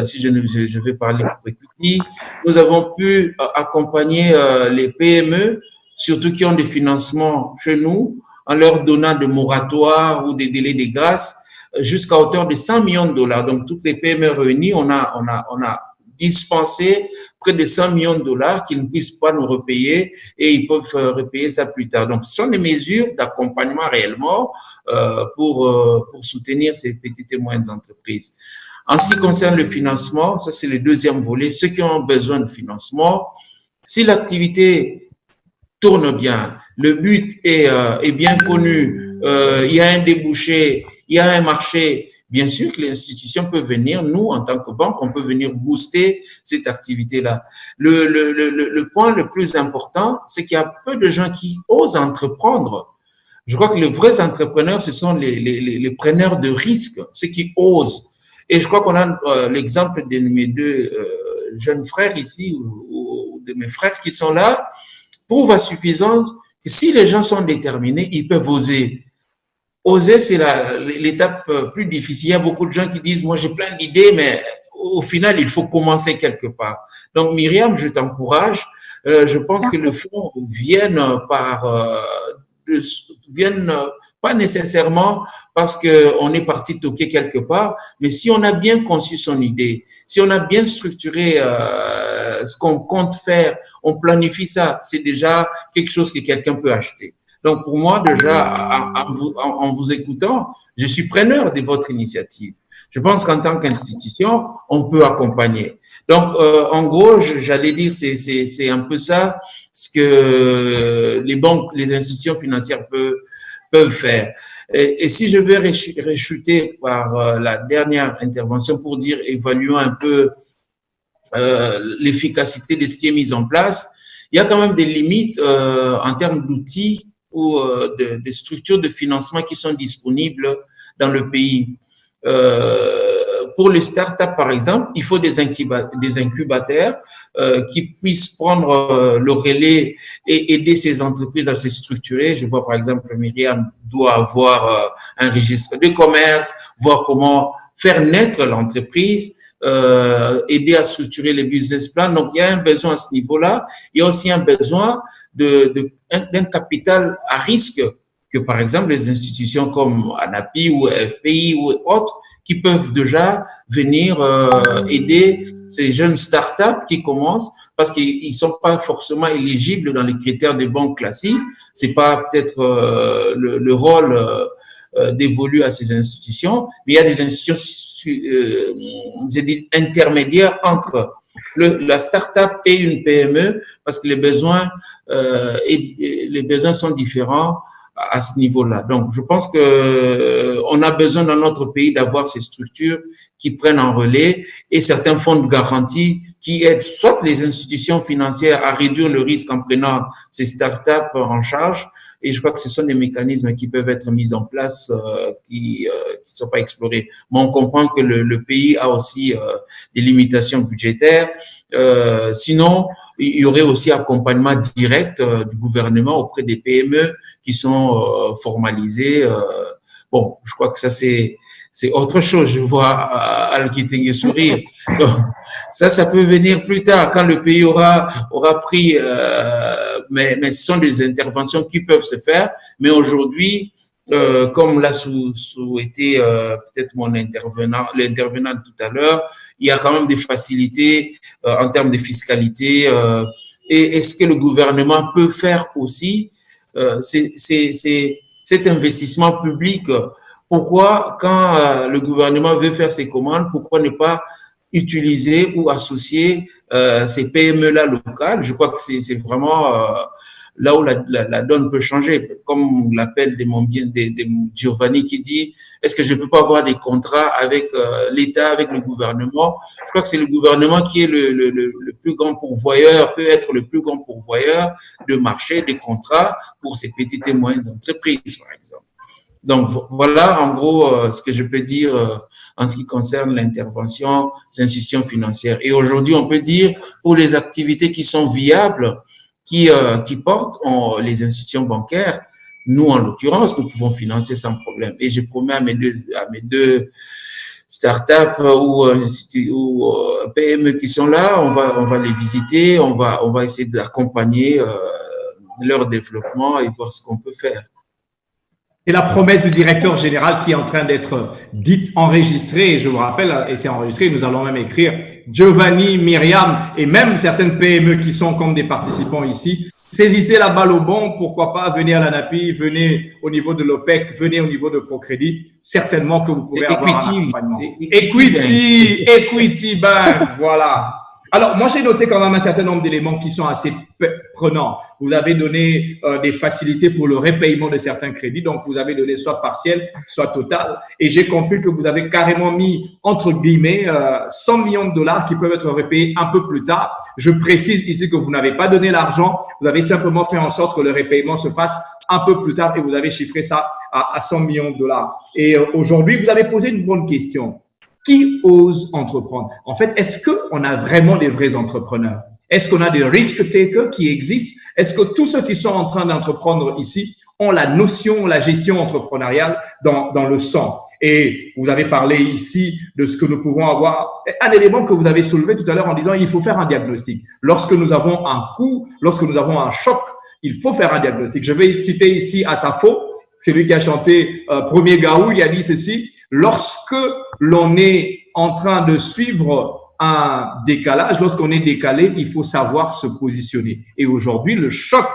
si je vais parler pour Equity, nous avons pu accompagner les PME, surtout qui ont des financements chez nous, en leur donnant des moratoires ou des délais de grâce jusqu'à hauteur de 100 millions de dollars. Donc, toutes les PME réunies, on a dispensé près de 100 millions de dollars qu'ils ne puissent pas nous repayer et ils peuvent repayer ça plus tard. Donc, ce sont des mesures d'accompagnement réellement pour soutenir ces petites et moyennes entreprises. En ce qui concerne le financement, ça c'est le deuxième volet. Ceux qui ont besoin de financement, si l'activité tourne bien, le but est bien connu, il y a un débouché, il y a un marché, bien sûr que l'institution peut venir, nous, en tant que banque, on peut venir booster cette activité-là. Le point le plus important, c'est qu'il y a peu de gens qui osent entreprendre. Je crois que les vrais entrepreneurs, ce sont les preneurs de risques, ceux qui osent. Et je crois qu'on a l'exemple de mes deux jeunes frères ici, ou de mes frères qui sont là, prouve à suffisance que si les gens sont déterminés, ils peuvent oser. Oser, c'est l'étape plus difficile. Il y a beaucoup de gens qui disent, moi j'ai plein d'idées, mais au final, il faut commencer quelque part. Donc Myriam, je t'encourage. Je pense que le fonds viennent pas nécessairement parce qu'on est parti toquer quelque part, mais si on a bien conçu son idée, si on a bien structuré ce qu'on compte faire, on planifie ça, c'est déjà quelque chose que quelqu'un peut acheter. Donc, pour moi, déjà, en vous écoutant, je suis preneur de votre initiative. Je pense qu'en tant qu'institution, on peut accompagner. Donc, en gros, j'allais dire, c'est un peu ça, ce que les banques, les institutions financières peuvent faire. Et si je vais réchuter par la dernière intervention pour dire, évaluons un peu l'efficacité de ce qui est mis en place, il y a quand même des limites en termes d'outils ou de structures de financement qui sont disponibles dans le pays. Pour les startups, par exemple, il faut des incubateurs qui puissent prendre le relais et aider ces entreprises à se structurer. Je vois, par exemple, Myriam doit avoir un registre de commerce, voir comment faire naître l'entreprise, aider à structurer les business plans. Donc, il y a un besoin à ce niveau-là. Il y a aussi un besoin d'un capital à risque que, par exemple, les institutions comme ANAPI ou FPI ou autres qui peuvent déjà venir aider ces jeunes startups qui commencent parce qu'ils ne sont pas forcément éligibles dans les critères des banques classiques. C'est pas peut-être le rôle dévolu à ces institutions, mais il y a des institutions intermédiaires entre la start-up et une PME parce que les besoins sont différents à ce niveau-là. Donc, je pense que on a besoin dans notre pays d'avoir ces structures qui prennent en relais et certains fonds de garantie qui aident soit les institutions financières à réduire le risque en prenant ces startups en charge. Et je crois que ce sont des mécanismes qui peuvent être mis en place, qui sont pas explorés. Mais on comprend que le pays a aussi des limitations budgétaires. Sinon, il y aurait aussi accompagnement direct du gouvernement auprès des PME qui sont formalisées. Bon, je crois que ça c'est autre chose. Je vois Al-Kitenge sourire. Donc, ça peut venir plus tard quand le pays aura pris. Mais ce sont des interventions qui peuvent se faire. Mais aujourd'hui, comme l'a souhaité peut-être l'intervenant tout à l'heure, il y a quand même des facilités en termes de fiscalité. Et est-ce que le gouvernement peut faire aussi cet investissement public? Pourquoi, quand le gouvernement veut faire ses commandes, pourquoi ne pas utiliser ou associer ces PME-là locales? Je crois que c'est vraiment là où la donne peut changer. Comme l'appel de Giovanni qui dit, est-ce que je peux pas avoir des contrats avec l'État, avec le gouvernement? Je crois que c'est le gouvernement qui est le plus grand pourvoyeur, peut être le plus grand pourvoyeur de marché, des contrats pour ces petites et moyennes entreprises, par exemple. Donc, voilà en gros ce que je peux dire en ce qui concerne l'intervention des institutions financières. Et aujourd'hui, on peut dire pour les activités qui sont viables, qui portent les institutions bancaires, nous, en l'occurrence, nous pouvons financer sans problème. Et je promets à mes deux startups ou PME qui sont là, on va les visiter, on va essayer d'accompagner leur développement et voir ce qu'on peut faire. C'est la promesse du directeur général qui est en train d'être dite, enregistrée. Et je vous rappelle, et c'est enregistré, nous allons même écrire Giovanni, Myriam et même certaines PME qui sont comme des participants ici. Saisissez la balle au bon, pourquoi pas, venez à l'ANAPI, venez au niveau de l'OPEC, venez au niveau de Procrédit. Certainement que vous pouvez avoir un accompagnement. Equity Bank, voilà. Alors, moi, j'ai noté quand même un certain nombre d'éléments qui sont assez prenants. Vous avez donné des facilités pour le repaiement de certains crédits. Donc, vous avez donné soit partiel, soit total. Et j'ai compris que vous avez carrément mis, entre guillemets, 100 millions de dollars qui peuvent être repayés un peu plus tard. Je précise ici que vous n'avez pas donné l'argent. Vous avez simplement fait en sorte que le repaiement se fasse un peu plus tard et vous avez chiffré ça à 100 millions de dollars. Et aujourd'hui, vous avez posé une bonne question. Qui ose entreprendre? En fait, est-ce qu'on a vraiment des vrais entrepreneurs? Est-ce qu'on a des risk takers qui existent? Est-ce que tous ceux qui sont en train d'entreprendre ici ont la notion, la gestion entrepreneuriale dans le sang? Et vous avez parlé ici de ce que nous pouvons avoir. Un élément que vous avez soulevé tout à l'heure en disant il faut faire un diagnostic. Lorsque nous avons un coup, lorsque nous avons un choc, il faut faire un diagnostic. Je vais citer ici Asafo, c'est lui qui a chanté Premier Garou, il a dit ceci. Lorsque l'on est en train de suivre un décalage, lorsqu'on est décalé, il faut savoir se positionner. Et aujourd'hui, le choc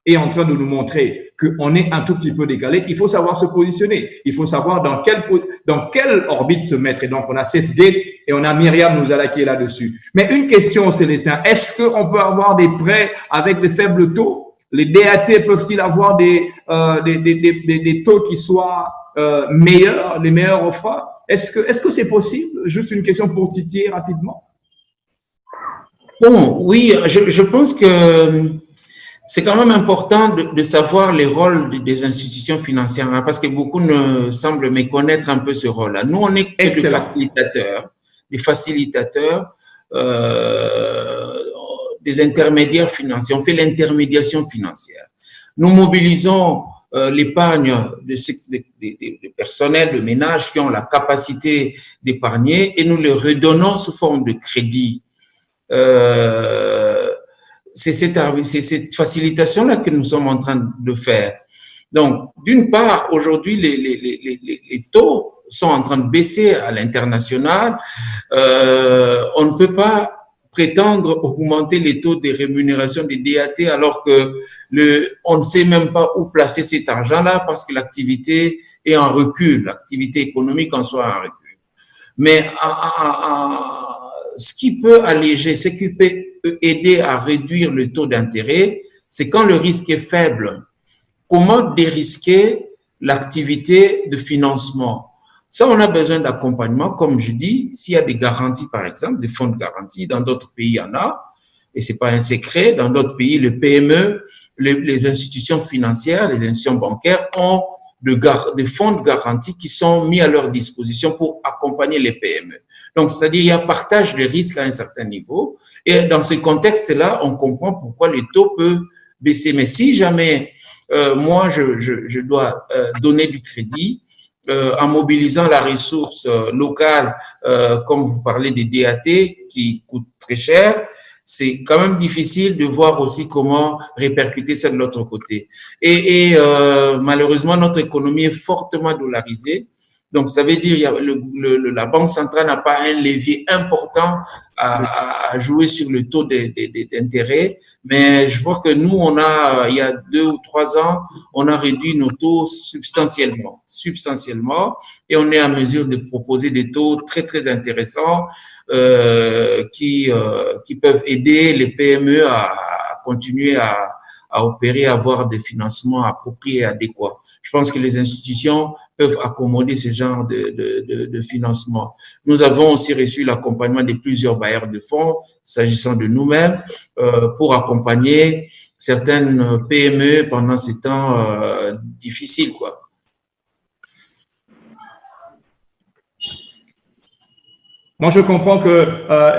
est en train de nous montrer qu'on est un tout petit peu décalé. Il faut savoir se positionner. Il faut savoir dans quelle orbite se mettre. Et donc, on a Seth Gate et on a Myriam Nouzala qui est là-dessus. Mais une question, Célestin, est-ce qu'on peut avoir des prêts avec des faibles taux? Les DAT peuvent-ils avoir des taux qui soient meilleurs, les meilleurs offres? Est-ce que c'est possible? Juste une question pour titiller rapidement. Bon, oui, je pense que c'est quand même important de savoir les rôles des institutions financières, hein, parce que beaucoup ne semblent méconnaître un peu ce rôle-là. Nous, on est que des facilitateurs, des intermédiaires financiers. On fait l'intermédiation financière. Nous mobilisons l'épargne des personnels, de ménages qui ont la capacité d'épargner et nous le redonnons sous forme de crédit. C'est cette facilitation-là que nous sommes en train de faire. Donc, d'une part, aujourd'hui, les taux sont en train de baisser à l'international. On ne peut pas prétendre augmenter les taux de rémunération des DAT alors que on ne sait même pas où placer cet argent-là parce que l'activité est en recul, l'activité économique en soi est en recul. Mais ce qui peut alléger, ce qui peut aider à réduire le taux d'intérêt, c'est quand le risque est faible. Comment dérisquer l'activité de financement? Ça, on a besoin d'accompagnement, comme je dis, s'il y a des garanties, par exemple, des fonds de garantie, dans d'autres pays, il y en a, et c'est pas un secret, dans d'autres pays, le PME, les institutions financières, les institutions bancaires ont des fonds de garantie qui sont mis à leur disposition pour accompagner les PME. Donc, c'est-à-dire, il y a partage de risques à un certain niveau, et dans ce contexte-là, on comprend pourquoi les taux peuvent baisser. Mais si jamais, moi, je dois donner du crédit, en mobilisant la ressource locale, comme vous parlez des DAT, qui coûtent très cher, c'est quand même difficile de voir aussi comment répercuter ça de l'autre côté. Et malheureusement, notre économie est fortement dollarisée. Donc, ça veut dire la Banque centrale n'a pas un levier important à jouer sur le taux d'intérêt. Mais je vois que nous, il y a 2 ou 3 ans, on a réduit nos taux substantiellement. Et on est à mesure de proposer des taux très, très intéressants qui peuvent aider les PME à continuer à opérer, à avoir des financements appropriés et adéquats. Je pense que les institutions peuvent accommoder ce genre de financement. Nous avons aussi reçu l'accompagnement de plusieurs bailleurs de fonds, s'agissant de nous-mêmes, pour accompagner certaines PME pendant ces temps difficiles, quoi. Moi, je comprends que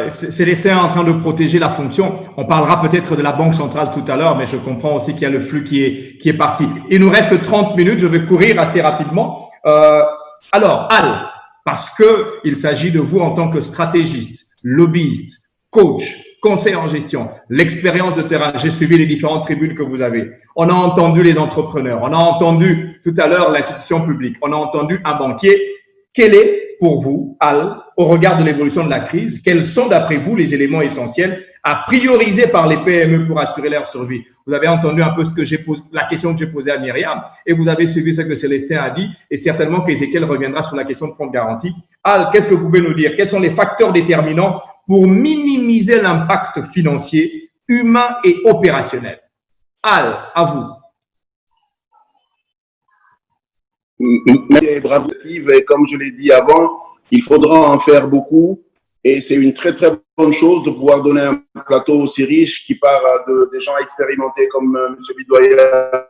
Célestin est en train de protéger la fonction. On parlera peut-être de la Banque centrale tout à l'heure, mais je comprends aussi qu'il y a le flux qui est parti. Il nous reste 30 minutes. Je vais courir assez rapidement. Alors, Al, parce que il s'agit de vous en tant que stratégiste, lobbyiste, coach, conseiller en gestion, l'expérience de terrain. J'ai suivi les différentes tribunes que vous avez. On a entendu les entrepreneurs. On a entendu tout à l'heure l'institution publique. On a entendu un banquier. Quel est pour vous, Al, au regard de l'évolution de la crise, quels sont d'après vous les éléments essentiels à prioriser par les PME pour assurer leur survie? Vous avez entendu un peu la question que j'ai posée à Myriam et vous avez suivi ce que Célestin a dit et certainement qu'Ézéchiel reviendra sur la question de fonds de garantie. Al, qu'est-ce que vous pouvez nous dire? Quels sont les facteurs déterminants pour minimiser l'impact financier, humain et opérationnel? Al, à vous. Bravo. Et comme je l'ai dit avant, il faudra en faire beaucoup et c'est une très très bonne chose de pouvoir donner un plateau aussi riche qui part des gens expérimentés comme M. Bidoya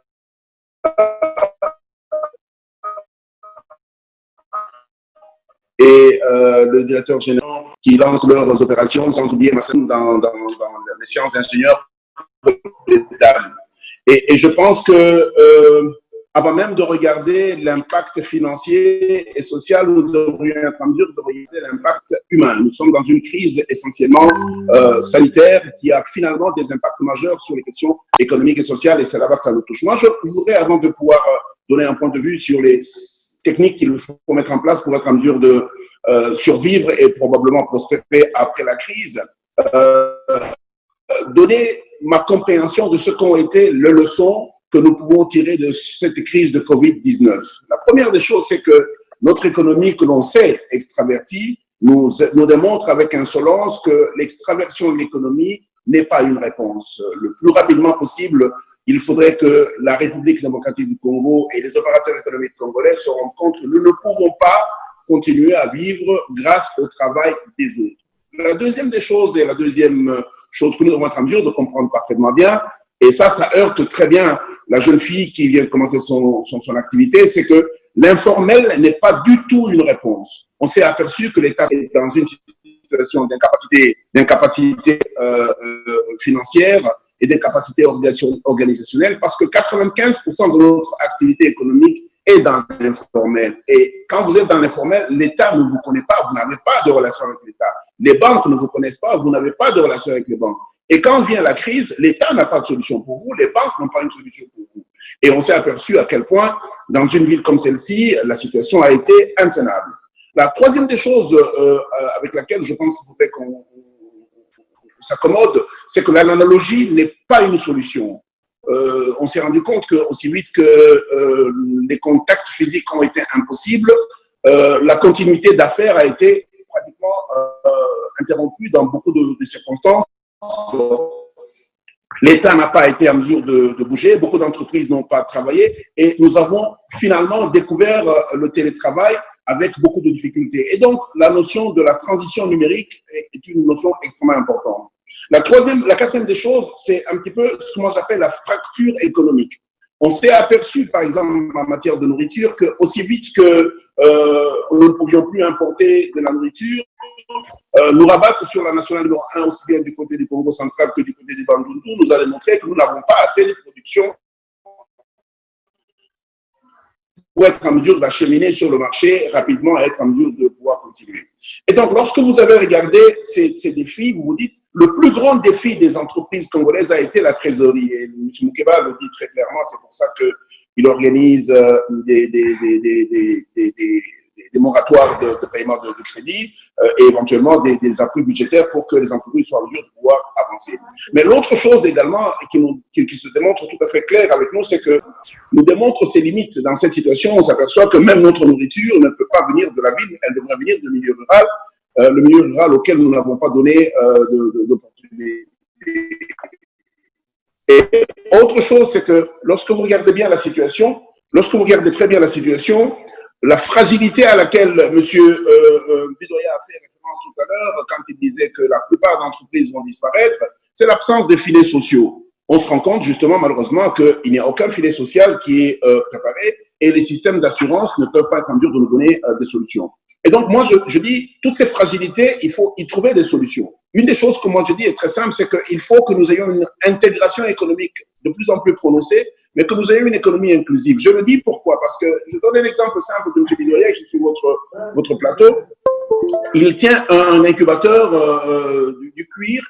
et le directeur général qui lance leurs opérations, sans oublier Massem dans les sciences d'ingénieurs. Et je pense que avant même de regarder l'impact financier et social, nous devrions être en mesure de regarder l'impact humain. Nous sommes dans une crise essentiellement sanitaire qui a finalement des impacts majeurs sur les questions économiques et sociales et c'est là-bas que ça nous touche. Moi, je voudrais, avant de pouvoir donner un point de vue sur les techniques qu'il faut mettre en place pour être en mesure de survivre et probablement prospérer après la crise, donner ma compréhension de ce qu'ont été les leçons que nous pouvons tirer de cette crise de Covid-19. La première des choses, c'est que notre économie, que l'on sait extravertie, nous démontre avec insolence que l'extraversion de l'économie n'est pas une réponse. Le plus rapidement possible, il faudrait que la République démocratique du Congo et les opérateurs économiques congolais se rendent compte que nous ne pouvons pas continuer à vivre grâce au travail des autres. La deuxième des choses, et la deuxième chose que nous devons être en mesure de comprendre parfaitement bien, et ça heurte très bien la jeune fille qui vient de commencer son activité, c'est que l'informel n'est pas du tout une réponse. On s'est aperçu que l'État est dans une situation d'incapacité financière et d'incapacité organisationnelle parce que 95% de notre activité économique est dans l'informel. Et quand vous êtes dans l'informel, l'État ne vous connaît pas, vous n'avez pas de relation avec l'État. Les banques ne vous connaissent pas, vous n'avez pas de relation avec les banques. Et quand vient la crise, l'État n'a pas de solution pour vous, les banques n'ont pas une solution pour vous. Et on s'est aperçu à quel point, dans une ville comme celle-ci, la situation a été intenable. La troisième des choses avec laquelle je pense qu'il faudrait qu'on s'accommode, c'est que l'analogie n'est pas une solution. On s'est rendu compte que aussi vite que les contacts physiques ont été impossibles, la continuité d'affaires a été pratiquement interrompue dans beaucoup de circonstances. L'État n'a pas été en mesure de bouger, beaucoup d'entreprises n'ont pas travaillé et nous avons finalement découvert le télétravail avec beaucoup de difficultés. Et donc, la notion de la transition numérique est une notion extrêmement importante. La quatrième des choses, c'est un petit peu ce que moi j'appelle la fracture économique. On s'est aperçu, par exemple, en matière de nourriture, que aussi vite que nous ne pouvions plus importer de la nourriture, nous rabattre sur la nationale numéro 1, aussi bien du côté du Congo central que du côté du Bandundu, nous a démontré que nous n'avons pas assez de production pour être en mesure d'acheminer sur le marché rapidement et être en mesure de pouvoir continuer. Et donc, lorsque vous avez regardé ces défis, vous vous dites, le plus grand défi des entreprises congolaises a été la trésorerie. Et M. Moukeba le dit très clairement, c'est pour ça qu'il organise des moratoires de paiement de crédit et éventuellement des appuis budgétaires pour que les entreprises soient en mesure de pouvoir avancer. Mais l'autre chose également qui se démontre tout à fait clair avec nous, c'est que nous démontre ses limites. Dans cette situation, on s'aperçoit que même notre nourriture ne peut pas venir de la ville, elle devrait venir du milieu rural, le milieu rural auquel nous n'avons pas donné d'opportunité. Et autre chose, c'est que lorsque vous regardez bien la situation, lorsque vous regardez très bien la situation, la fragilité à laquelle M. Bidoya a fait référence tout à l'heure, quand il disait que la plupart d'entreprises vont disparaître, c'est l'absence des filets sociaux. On se rend compte justement, malheureusement, qu'il n'y a aucun filet social qui est préparé et les systèmes d'assurance ne peuvent pas être en mesure de nous donner des solutions. Et donc, moi, je dis, toutes ces fragilités, il faut y trouver des solutions. Une des choses que moi je dis est très simple, c'est qu'il faut que nous ayons une intégration économique de plus en plus prononcée, mais que nous ayons une économie inclusive. Je le dis pourquoi? Parce que je donne un exemple simple de M. Bidoya qui est sur votre plateau. Il tient un incubateur du cuir,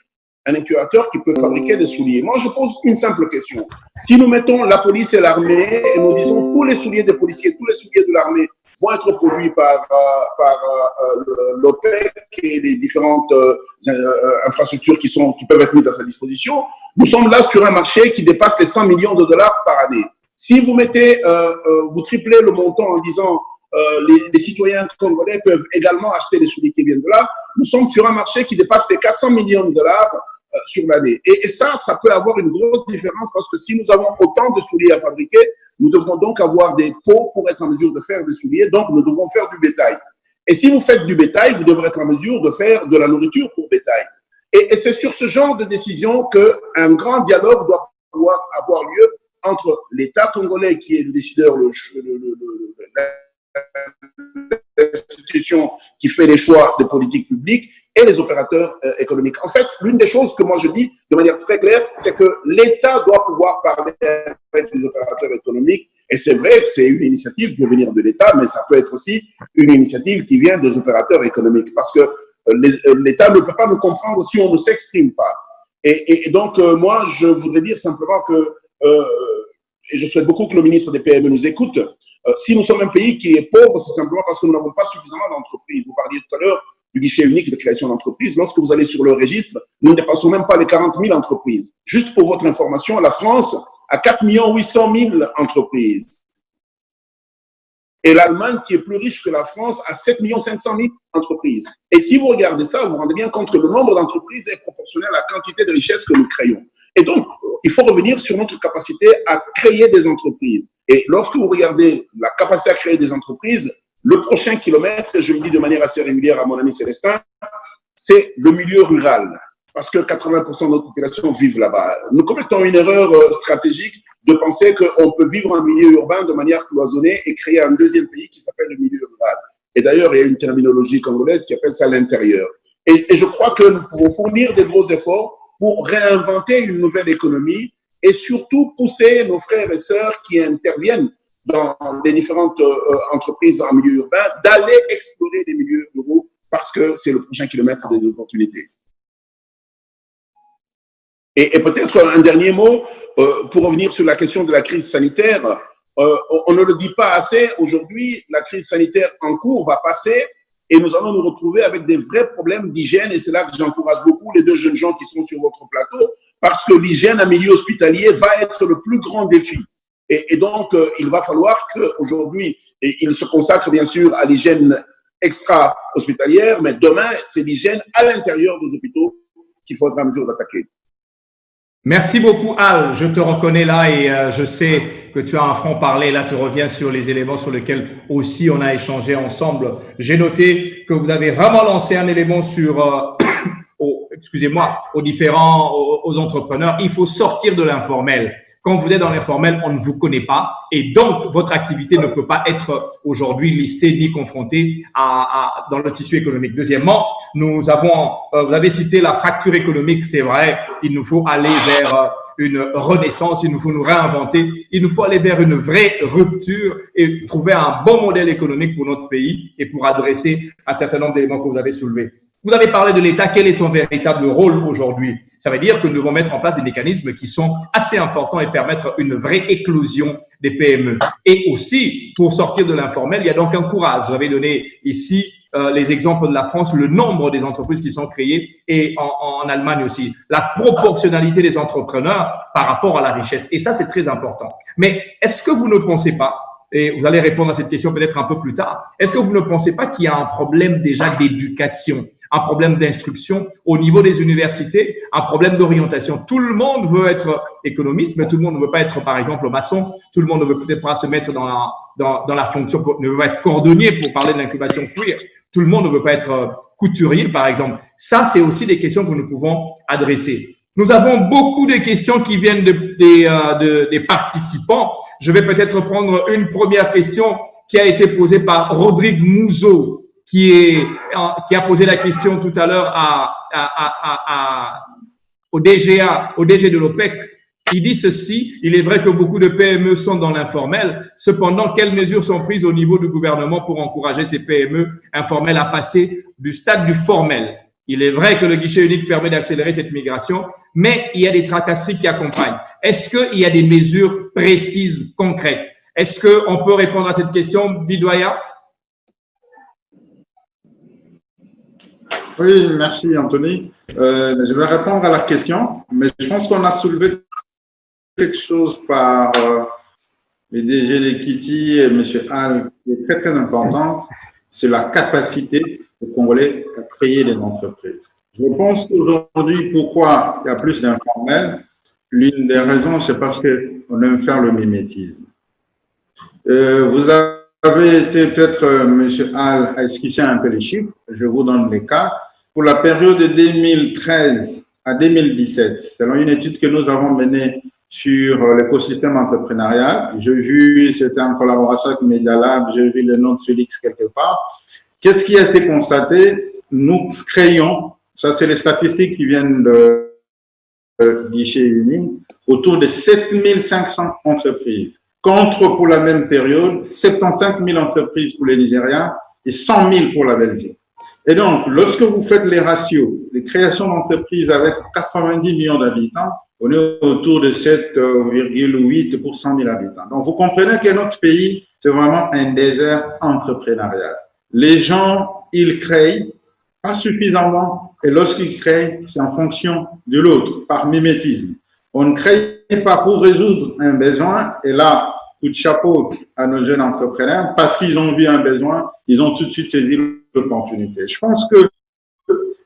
un incubateur qui peut fabriquer des souliers. Moi, je pose une simple question. Si nous mettons la police et l'armée et nous disons tous les souliers des policiers, tous les souliers de l'armée vont être produits par l'OPEC et les différentes infrastructures qui peuvent être mises à sa disposition, nous sommes là sur un marché qui dépasse les 100 millions de dollars par année. Si vous mettez, vous triplez le montant en disant les citoyens congolais peuvent également acheter des souliers qui viennent de là, nous sommes sur un marché qui dépasse les 400 millions de dollars sur l'année. Et ça peut avoir une grosse différence parce que si nous avons autant de souliers à fabriquer, nous devrons donc avoir des pots pour être en mesure de faire des souliers, donc nous devrons faire du bétail. Et si vous faites du bétail, vous devrez être en mesure de faire de la nourriture pour bétail. Et c'est sur ce genre de décision qu'un grand dialogue doit pouvoir avoir lieu entre l'État congolais qui est le décideur, l'institution qui fait les choix des politiques publiques et les opérateurs économiques. En fait, l'une des choses que moi je dis de manière très claire, c'est que l'État doit pouvoir parler avec les opérateurs économiques. Et c'est vrai que c'est une initiative qui peut venir de l'État, mais ça peut être aussi une initiative qui vient des opérateurs économiques. Parce que l'État ne peut pas nous comprendre si on ne s'exprime pas. Et donc, moi, je voudrais dire simplement que, et je souhaite beaucoup que le ministre des PME nous écoute, si nous sommes un pays qui est pauvre, c'est simplement parce que nous n'avons pas suffisamment d'entreprises. Vous parliez tout à l'heure du guichet unique de création d'entreprises. Lorsque vous allez sur le registre, nous ne dépassons même pas les 40 000 entreprises. Juste pour votre information, la France a 4 800 000 entreprises. Et l'Allemagne, qui est plus riche que la France, a 7 500 000 entreprises. Et si vous regardez ça, vous vous rendez bien compte que le nombre d'entreprises est proportionnel à la quantité de richesses que nous créons. Et donc, il faut revenir sur notre capacité à créer des entreprises. Et lorsque vous regardez la capacité à créer des entreprises, le prochain kilomètre, et je le dis de manière assez régulière à mon ami Célestin, c'est le milieu rural. Parce que 80% de notre population vivent là-bas. Nous commettons une erreur stratégique de penser qu'on peut vivre en milieu urbain de manière cloisonnée et créer un deuxième pays qui s'appelle le milieu rural. Et d'ailleurs, il y a une terminologie congolaise qui appelle ça l'intérieur. Et je crois que nous pouvons fournir des gros efforts pour réinventer une nouvelle économie et surtout pousser nos frères et sœurs qui interviennent dans les différentes entreprises en milieu urbain d'aller explorer les milieux ruraux parce que c'est le prochain kilomètre des opportunités. Et peut-être un dernier mot pour revenir sur la question de la crise sanitaire. On ne le dit pas assez. Aujourd'hui, la crise sanitaire en cours va passer et nous allons nous retrouver avec des vrais problèmes d'hygiène. Et c'est là que j'encourage beaucoup les deux jeunes gens qui sont sur votre plateau parce que l'hygiène en milieu hospitalier va être le plus grand défi. Et donc, il va falloir qu'aujourd'hui, ils se consacrent bien sûr à l'hygiène extra-hospitalière, mais demain, c'est l'hygiène à l'intérieur des hôpitaux qu'il faudra à mesure d'attaquer. Merci beaucoup, Al. Je te reconnais là et je sais que tu as un franc-parler. Là, tu reviens sur les éléments sur lesquels aussi on a échangé ensemble. J'ai noté que vous avez vraiment lancé un élément sur, aux entrepreneurs. Il faut sortir de l'informel. Quand vous êtes dans l'informel, on ne vous connaît pas et donc votre activité ne peut pas être aujourd'hui listée ni confrontée dans le tissu économique. Deuxièmement, vous avez cité la fracture économique, c'est vrai, il nous faut aller vers une renaissance, il nous faut nous réinventer, il nous faut aller vers une vraie rupture et trouver un bon modèle économique pour notre pays et pour adresser un certain nombre d'éléments que vous avez soulevés. Vous avez parlé de l'État. Quel est son véritable rôle aujourd'hui? Ça veut dire que nous devons mettre en place des mécanismes qui sont assez importants et permettre une vraie éclosion des PME. Et aussi, pour sortir de l'informel, il y a donc un courage. Vous avez donné ici les exemples de la France, le nombre des entreprises qui sont créées et en Allemagne aussi. La proportionnalité des entrepreneurs par rapport à la richesse. Et ça, c'est très important. Mais est-ce que vous ne pensez pas, et vous allez répondre à cette question peut-être un peu plus tard, est-ce que vous ne pensez pas qu'il y a un problème déjà d'éducation, un problème d'instruction au niveau des universités, un problème d'orientation? Tout le monde veut être économiste, mais tout le monde ne veut pas être, par exemple, maçon. Tout le monde ne veut peut-être pas se mettre dans la fonction, ne veut pas être cordonnier pour parler de l'incubation queer. Tout le monde ne veut pas être couturier, par exemple. Ça, c'est aussi des questions que nous pouvons adresser. Nous avons beaucoup de questions qui viennent des participants. Je vais peut-être prendre une première question qui a été posée par Rodrigue Mouzeau, qui a posé la question tout à l'heure au DG de l'OPEC. Il dit ceci: il est vrai que beaucoup de PME sont dans l'informel. Cependant, quelles mesures sont prises au niveau du gouvernement pour encourager ces PME informelles à passer du stade du formel? Il est vrai que le guichet unique permet d'accélérer cette migration, mais il y a des tracasseries qui accompagnent. Est-ce qu'il y a des mesures précises, concrètes? Est-ce qu'on peut répondre à cette question, Bidoya? Oui, merci Anthony. Je vais répondre à la question, mais je pense qu'on a soulevé quelque chose par les DG d'Equity et M. Hall qui est très très important, c'est la capacité des Congolais à créer des entreprises. Je pense qu'aujourd'hui, pourquoi il y a plus d'informels, l'une des raisons, c'est parce qu'on aime faire le mimétisme. Vous avez été peut-être, M. Hall, à esquisser un peu les chiffres, je vous donne les cas. Pour la période de 2013 à 2017, selon une étude que nous avons menée sur l'écosystème entrepreneurial, j'ai vu, c'était en collaboration avec Media Lab, j'ai vu le nom de Félix quelque part. Qu'est-ce qui a été constaté? Nous créons, ça c'est les statistiques qui viennent de guichet unique, autour de 7500 entreprises, contre pour la même période 75 000 entreprises pour les Nigériens et 100 000 pour la Belgique. Et donc, lorsque vous faites les ratios, les créations d'entreprises avec 90 millions d'habitants, on est autour de 7,8 pour 100 000 habitants. Donc, vous comprenez que notre pays, c'est vraiment un désert entrepreneurial. Les gens, ils créent pas suffisamment, et lorsqu'ils créent, c'est en fonction de l'autre, par mimétisme. On ne crée pas pour résoudre un besoin, et là, coup de chapeau à nos jeunes entrepreneurs, parce qu'ils ont vu un besoin, ils ont tout de suite saisi l'opportunité. Je pense que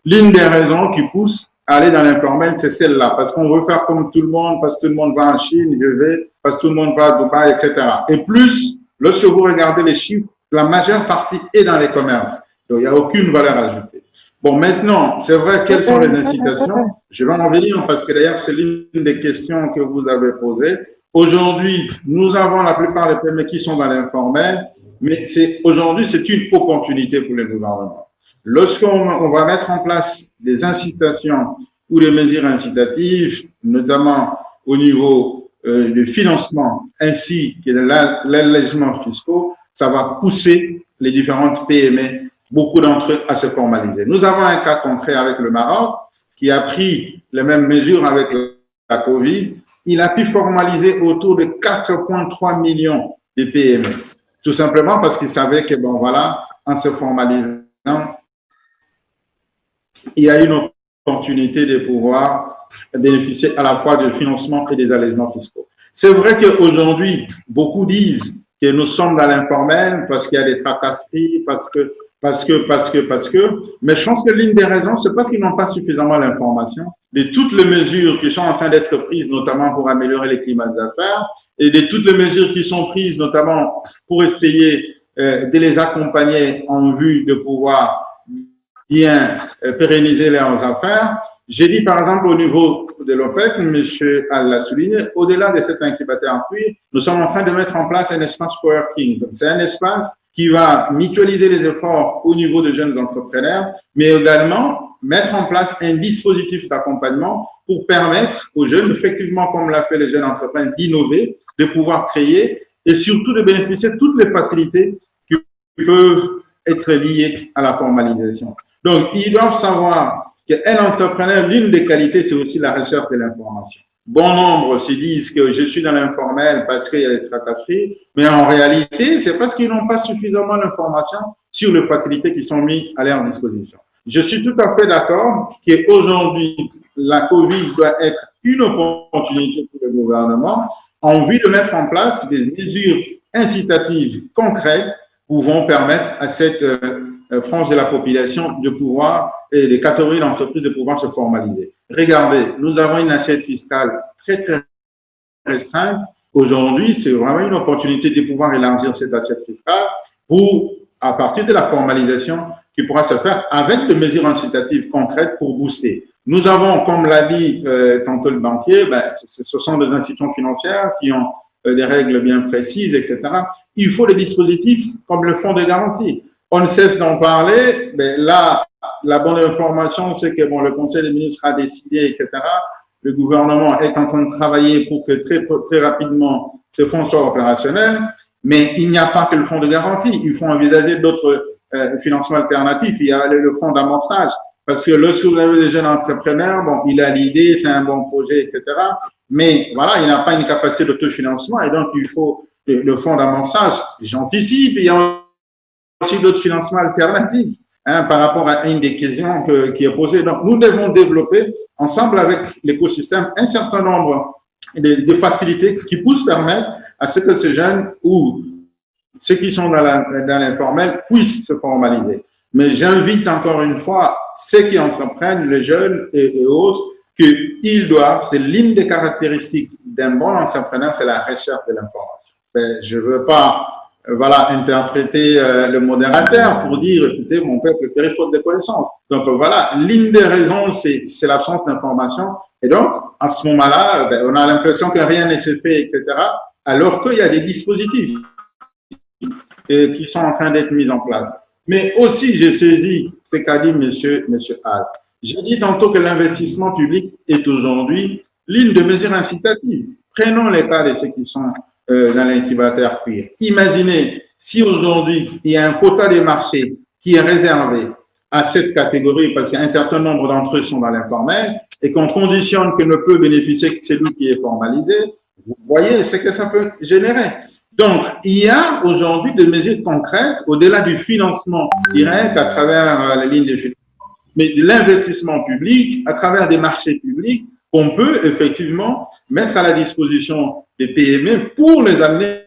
l'une des raisons qui pousse à aller dans l'informel, c'est celle-là, parce qu'on veut faire comme tout le monde, parce que tout le monde va en Chine, je vais, parce que tout le monde va à Dubaï, etc. Et plus, lorsque vous regardez les chiffres, la majeure partie est dans les commerces. Donc, il n'y a aucune valeur ajoutée. Bon, maintenant, c'est vrai, quelles sont les incitations? Je vais en venir parce que d'ailleurs, c'est l'une des questions que vous avez posées. Aujourd'hui, nous avons la plupart des PME qui sont dans l'informel, mais aujourd'hui, c'est une opportunité pour les gouvernements. Lorsqu'on va mettre en place des incitations ou des mesures incitatives, notamment au niveau du financement ainsi que de l'allègement fiscaux, ça va pousser les différentes PME, beaucoup d'entre eux, à se formaliser. Nous avons un cas concret avec le Maroc qui a pris les mêmes mesures avec la Covid. Il a pu formaliser autour de 4,3 millions de PME. Tout simplement parce qu'il savait que, bon, voilà, en se formalisant, il y a une opportunité de pouvoir bénéficier à la fois du financement et des allègements fiscaux. C'est vrai qu'aujourd'hui, beaucoup disent que nous sommes dans l'informel parce qu'il y a des tracasseries, parce que parce que, mais je pense que l'une des raisons, c'est parce qu'ils n'ont pas suffisamment l'information de toutes les mesures qui sont en train d'être prises, notamment pour améliorer les climats d'affaires, et de toutes les mesures qui sont prises, notamment pour essayer de les accompagner en vue de pouvoir bien pérenniser leurs affaires. J'ai dit, par exemple, au niveau de l'OPEC, M. Al l'a souligné, au-delà de cet incubateur en cuir, nous sommes en train de mettre en place un espace coworking. C'est un espace qui va mutualiser les efforts au niveau de jeunes entrepreneurs, mais également mettre en place un dispositif d'accompagnement pour permettre aux jeunes, effectivement, comme l'a fait les jeunes entrepreneurs, d'innover, de pouvoir créer et surtout de bénéficier de toutes les facilités qui peuvent être liées à la formalisation. Donc, ils doivent savoir qu'un entrepreneur, l'une des qualités, c'est aussi la recherche de l'information. Bon nombre se disent que je suis dans l'informel parce qu'il y a des tracasseries, mais en réalité, c'est parce qu'ils n'ont pas suffisamment d'informations sur les facilités qui sont mises à leur disposition. Je suis tout à fait d'accord qu'aujourd'hui, la COVID doit être une opportunité pour le gouvernement en vue de mettre en place des mesures incitatives concrètes pouvant permettre à cette frange de la population de pouvoir, et des catégories d'entreprises de pouvoir se formaliser. Regardez, nous avons une assiette fiscale très restreinte. Aujourd'hui, c'est vraiment une opportunité de pouvoir élargir cette assiette fiscale pour, à partir de la formalisation, qui pourra se faire avec des mesures incitatives concrètes pour booster. Nous avons, comme l'a dit tantôt le banquier, ce sont des institutions financières qui ont des règles bien précises, etc. Il faut des dispositifs comme le fonds de garantie. On ne cesse d'en parler, mais là, la bonne information, c'est que bon, le Conseil des ministres a décidé, etc. Le gouvernement est en train de travailler pour que très rapidement ce fonds soit opérationnel, mais il n'y a pas que le fonds de garantie. Il faut envisager d'autres financements alternatifs. Il y a le fonds d'amorçage, parce que lorsque vous avez des jeunes entrepreneurs, bon, il a l'idée, c'est un bon projet, etc. Mais voilà, il n'a pas une capacité d'autofinancement et donc il faut le fonds d'amorçage. J'anticipe, il y a aussi d'autres financements alternatifs par rapport à une des questions qui est posée. Donc, nous devons développer ensemble avec l'écosystème un certain nombre de facilités qui puissent permettre à ce que ces jeunes ou ceux qui sont dans l'informel puissent se formaliser. Mais j'invite encore une fois ceux qui entreprennent, les jeunes et autres, qu'ils doivent, c'est l'une des caractéristiques d'un bon entrepreneur, c'est la recherche de l'information. Je ne veux pas interpréter le modérateur pour dire, écoutez, mon peuple périt faute de connaissances. Donc voilà, l'une des raisons, c'est l'absence d'information. Et donc, à ce moment-là, on a l'impression que rien ne s'est fait, etc. Alors qu'il y a des dispositifs qui sont en train d'être mis en place. Mais aussi, j'ai saisi ce qu'a dit monsieur Hall. J'ai dit tantôt que l'investissement public est aujourd'hui l'une des mesures incitatives. Prenons les cas de ceux qui sont dans l'incubateur cuir. Imaginez si aujourd'hui, il y a un quota des marchés qui est réservé à cette catégorie parce qu'un certain nombre d'entre eux sont dans l'informel et qu'on conditionne que ne peut bénéficier que celui qui est formalisé, vous voyez ce que ça peut générer. Donc, il y a aujourd'hui des mesures concrètes au-delà du financement direct à travers les lignes de financement, mais de l'investissement public à travers des marchés publics qu'on peut effectivement mettre à la disposition des PME pour les amener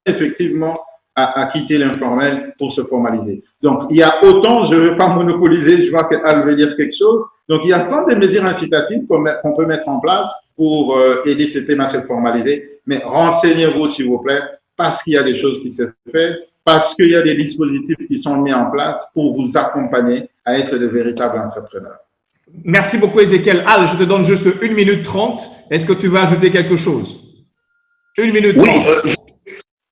effectivement à quitter l'informel pour se formaliser. Donc, il y a autant, je ne veux pas monopoliser, je vois qu'Al veut dire quelque chose. Donc, il y a tant de mesures incitatives qu'on peut mettre en place pour aider ces PME à se formaliser. Mais renseignez-vous, s'il vous plaît, parce qu'il y a des choses qui se font, parce qu'il y a des dispositifs qui sont mis en place pour vous accompagner à être de véritables entrepreneurs. Merci beaucoup, Ézéchiel. Al, je te donne juste 1 minute 30. Est-ce que tu veux ajouter quelque chose? 1 minute 30. Oui,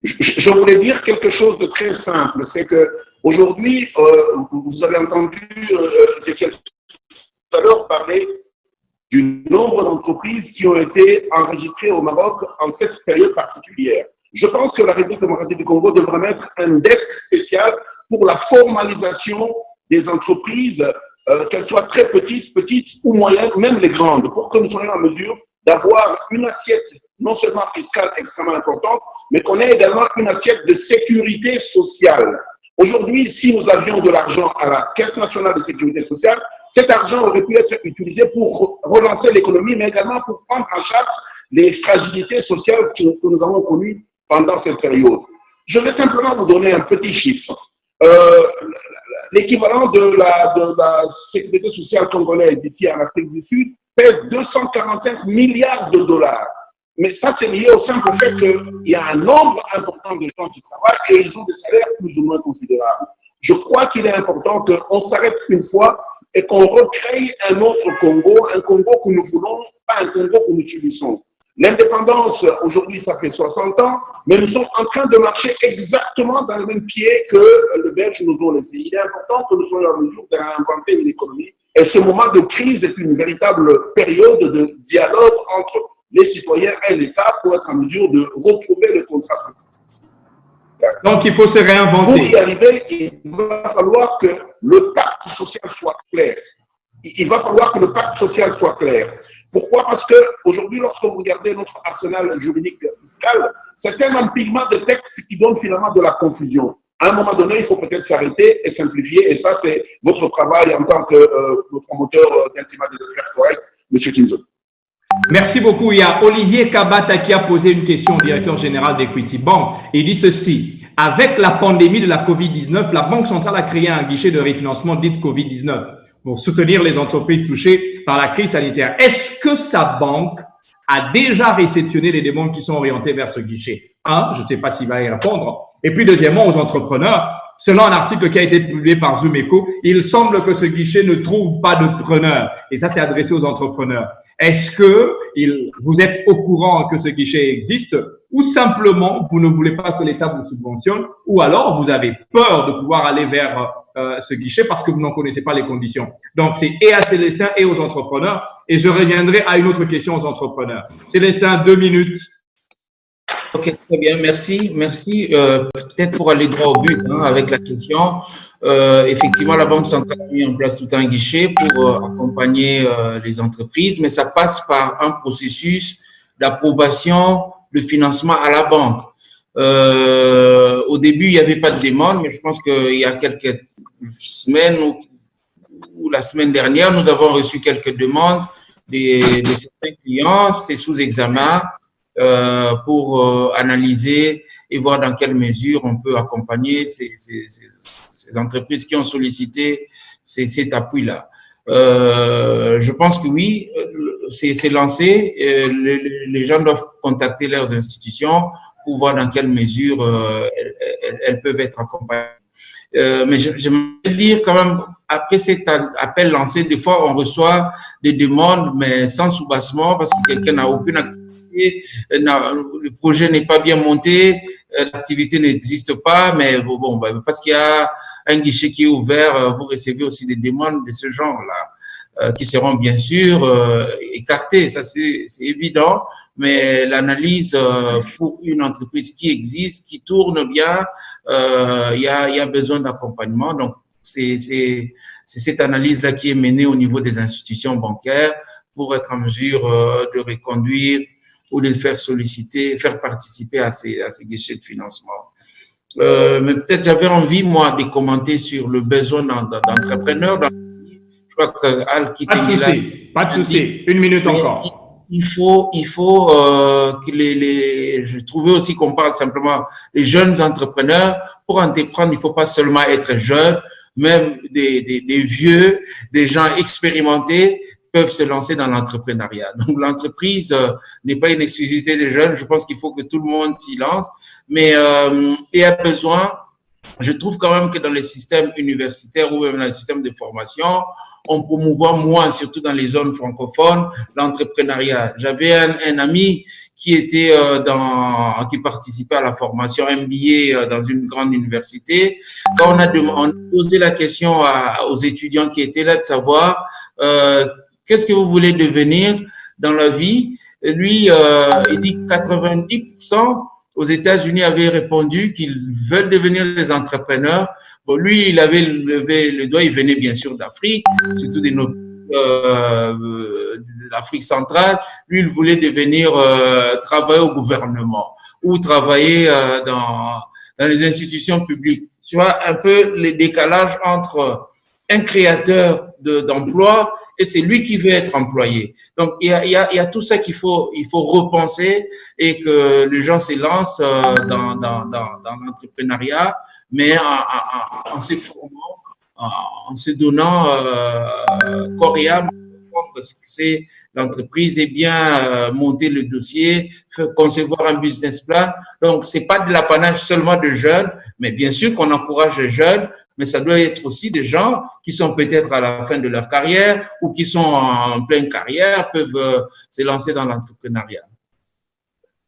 je voulais dire quelque chose de très simple. C'est que aujourd'hui, vous avez entendu Ézéchiel tout à l'heure parler du nombre d'entreprises qui ont été enregistrées au Maroc en cette période particulière. Je pense que la République démocratique du Congo devrait mettre un desk spécial pour la formalisation des entreprises, qu'elles soient très petites ou moyennes, même les grandes, pour que nous soyons en mesure d'avoir une assiette non seulement fiscale extrêmement importante, mais qu'on ait également une assiette de sécurité sociale. Aujourd'hui, si nous avions de l'argent à la Caisse nationale de sécurité sociale, cet argent aurait pu être utilisé pour relancer l'économie, mais également pour prendre en charge les fragilités sociales que nous avons connues pendant cette période. Je vais simplement vous donner un petit chiffre. l'équivalent de la sécurité sociale congolaise ici en Afrique du Sud pèse 245 milliards de dollars. Mais ça, c'est lié au simple fait qu'il y a un nombre important de gens qui travaillent et ils ont des salaires plus ou moins considérables. Je crois qu'il est important qu'on s'arrête une fois et qu'on recrée un autre Congo, un Congo que nous voulons, pas un Congo que nous subissons. L'indépendance, aujourd'hui, ça fait 60 ans, mais nous sommes en train de marcher exactement dans le même pied que les Belges nous ont laissé. Il est important que nous soyons en mesure d'inventer une économie. Et ce moment de crise est une véritable période de dialogue entre les citoyens et l'État pour être en mesure de retrouver le contrat social. Donc, il faut se réinventer. Pour y arriver, il va falloir que le pacte social soit clair. Il va falloir que le pacte social soit clair. Pourquoi? Parce qu'aujourd'hui, lorsque vous regardez notre arsenal juridique fiscal, c'est un empilement de textes qui donne finalement de la confusion. À un moment donné, il faut peut-être s'arrêter et simplifier. Et ça, c'est votre travail en tant que promoteur d'un climat des affaires correct, M. Kinzo. Merci beaucoup. Il y a Olivier Kabata qui a posé une question au directeur général d'Equity Bank. Il dit ceci: avec la pandémie de la COVID-19, la Banque centrale a créé un guichet de refinancement dit COVID-19 pour soutenir les entreprises touchées par la crise sanitaire. Est-ce que sa banque a déjà réceptionné les demandes qui sont orientées vers ce guichet? Je ne sais pas s'il va y répondre. Et puis, deuxièmement, aux entrepreneurs, selon un article qui a été publié par Zoom Eco, il semble que ce guichet ne trouve pas de preneurs. Et ça, c'est adressé aux entrepreneurs. Est-ce que vous êtes au courant que ce guichet existe ou simplement vous ne voulez pas que l'État vous subventionne ou alors vous avez peur de pouvoir aller vers ce guichet parce que vous n'en connaissez pas les conditions? Donc, c'est et à Célestin et aux entrepreneurs. Et je reviendrai à une autre question aux entrepreneurs. Célestin, 2 minutes. Ok, très bien, merci. Peut-être pour aller droit au but avec la question, effectivement, la Banque centrale a mis en place tout un guichet pour accompagner les entreprises, mais ça passe par un processus d'approbation de financement à la banque. Au début, il n'y avait pas de demande, mais je pense qu'il y a quelques semaines ou la semaine dernière, nous avons reçu quelques demandes de certains clients, c'est sous examen. Pour analyser et voir dans quelle mesure on peut accompagner ces entreprises qui ont sollicité cet appui-là. Je pense que oui, c'est lancé. Les gens doivent contacter leurs institutions pour voir dans quelle mesure elles peuvent être accompagnées. Mais j'aimerais dire quand même, après cet appel lancé, des fois on reçoit des demandes, mais sans soubassement parce que quelqu'un n'a aucune activité. Le projet n'est pas bien monté, l'activité n'existe pas, mais bon, parce qu'il y a un guichet qui est ouvert, vous recevez aussi des demandes de ce genre-là, qui seront bien sûr écartées, ça c'est évident, mais l'analyse pour une entreprise qui existe, qui tourne bien, il y a besoin d'accompagnement, donc c'est cette analyse-là qui est menée au niveau des institutions bancaires pour être en mesure de reconduire ou de faire solliciter, faire participer à ces guichets de financement. Mais peut-être j'avais envie, moi, de commenter sur le besoin d'entrepreneurs. Je crois que Al qui était là. Pas de souci. 1 minute encore. Il faut que je trouvais aussi qu'on parle simplement des jeunes entrepreneurs. Pour entreprendre, il ne faut pas seulement être jeune, même des vieux, des gens expérimentés peuvent se lancer dans l'entrepreneuriat. Donc, l'entreprise n'est pas une exclusivité des jeunes. Je pense qu'il faut que tout le monde s'y lance. Mais il y a besoin, je trouve quand même que dans les systèmes universitaires ou même dans les systèmes de formation, on promouvoit moins, surtout dans les zones francophones, l'entrepreneuriat. J'avais un ami qui était qui participait à la formation MBA dans une grande université. Quand on a posé la question aux étudiants qui étaient là de savoir qu'est-ce que vous voulez devenir dans la vie? Lui, il dit 90% aux États-Unis avaient répondu qu'ils veulent devenir des entrepreneurs. Bon, lui, il avait levé le doigt, il venait bien sûr d'Afrique, surtout de l'Afrique centrale. Lui, il voulait devenir, travailler au gouvernement ou travailler dans les institutions publiques. Tu vois, un peu les décalages entre un créateur d'emplois et c'est lui qui veut être employé. Donc, il y a tout ça il faut repenser et que les gens se lancent dans l'entrepreneuriat, mais en se formant, en se donnant corps et âme, parce que c'est l'entreprise et bien monter le dossier, concevoir un business plan. Donc, c'est pas de l'apanage seulement de jeunes, mais bien sûr qu'on encourage les jeunes, mais ça doit être aussi des gens qui sont peut-être à la fin de leur carrière ou qui sont en pleine carrière, peuvent se lancer dans l'entrepreneuriat.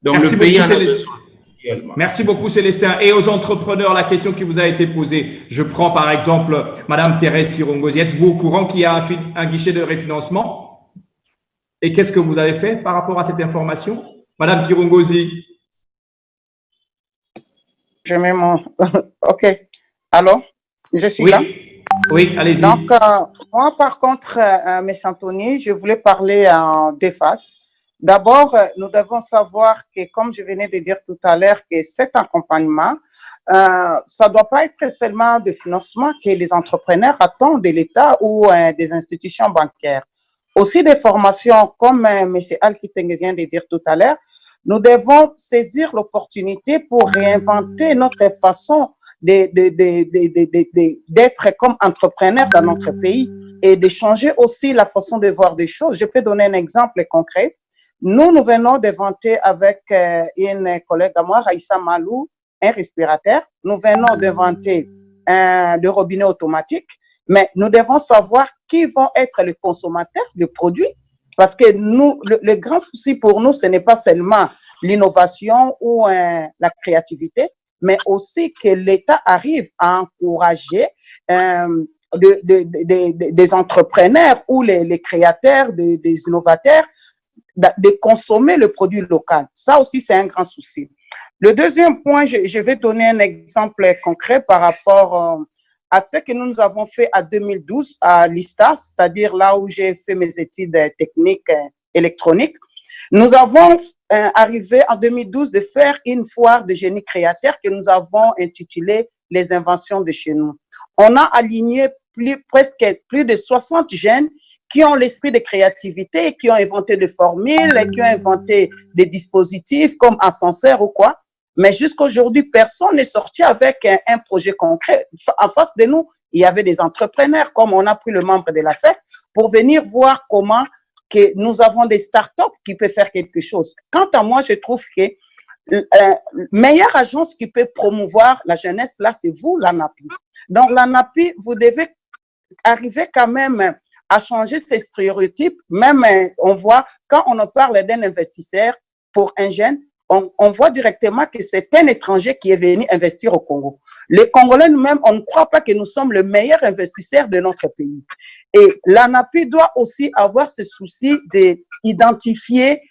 Donc, Merci le pays en a beaucoup, besoin. Merci beaucoup, Célestin. Et aux entrepreneurs, la question qui vous a été posée. Je prends par exemple Madame Thérèse Kirongozi. Êtes-vous au courant qu'il y a un guichet de refinancement? Et qu'est-ce que vous avez fait par rapport à cette information? Madame Kirongozi. Je mets mon… OK. Allô? Je suis là? Oui, allez-y. Donc, moi, par contre, M. Anthony, je voulais parler en deux phases. D'abord, nous devons savoir que, comme je venais de dire tout à l'heure, que cet accompagnement, ça ne doit pas être seulement de financement que les entrepreneurs attendent de l'État ou des institutions bancaires. Aussi des formations, comme M. Alkiteng vient de dire tout à l'heure, nous devons saisir l'opportunité pour réinventer notre façon d'être comme entrepreneur dans notre pays et de changer aussi la façon de voir des choses. Je peux donner un exemple concret. Nous venons de vanter avec une collègue à moi, Raïssa Malou, un respirateur. Nous venons de vanter le robinet automatique, mais nous devons savoir qui vont être les consommateurs de produits, parce que nous, le grand souci pour nous, ce n'est pas seulement l'innovation ou la créativité, mais aussi que l'État arrive à encourager des entrepreneurs ou les créateurs, des innovateurs, de consommer le produit local. Ça aussi, c'est un grand souci. Le deuxième point, je vais donner un exemple concret par rapport à ce que nous avons fait en 2012 à l'ISTA, c'est-à-dire là où j'ai fait mes études techniques électroniques. Nous avons arrivé en 2012 de faire une foire de génie créateur que nous avons intitulée Les inventions de chez nous. On a aligné presque plus de 60 jeunes qui ont l'esprit de créativité, qui ont inventé des formules, qui ont inventé des dispositifs comme ascenseur ou quoi. Mais jusqu'à aujourd'hui, personne n'est sorti avec un projet concret. En face de nous, il y avait des entrepreneurs, comme on a pris le membre de la fête, pour venir voir comment que nous avons des startups qui peuvent faire quelque chose. Quant à moi, je trouve que la meilleure agence qui peut promouvoir la jeunesse, là, c'est vous, l'ANAPI. Donc, l'ANAPI, vous devez arriver quand même à changer ces stéréotypes. Même, on voit, quand on parle d'un investisseur pour un jeune, on voit directement que c'est un étranger qui est venu investir au Congo. Les Congolais nous-mêmes, on ne croit pas que nous sommes le meilleur investisseur de notre pays. Et l'ANAPI doit aussi avoir ce souci d'identifier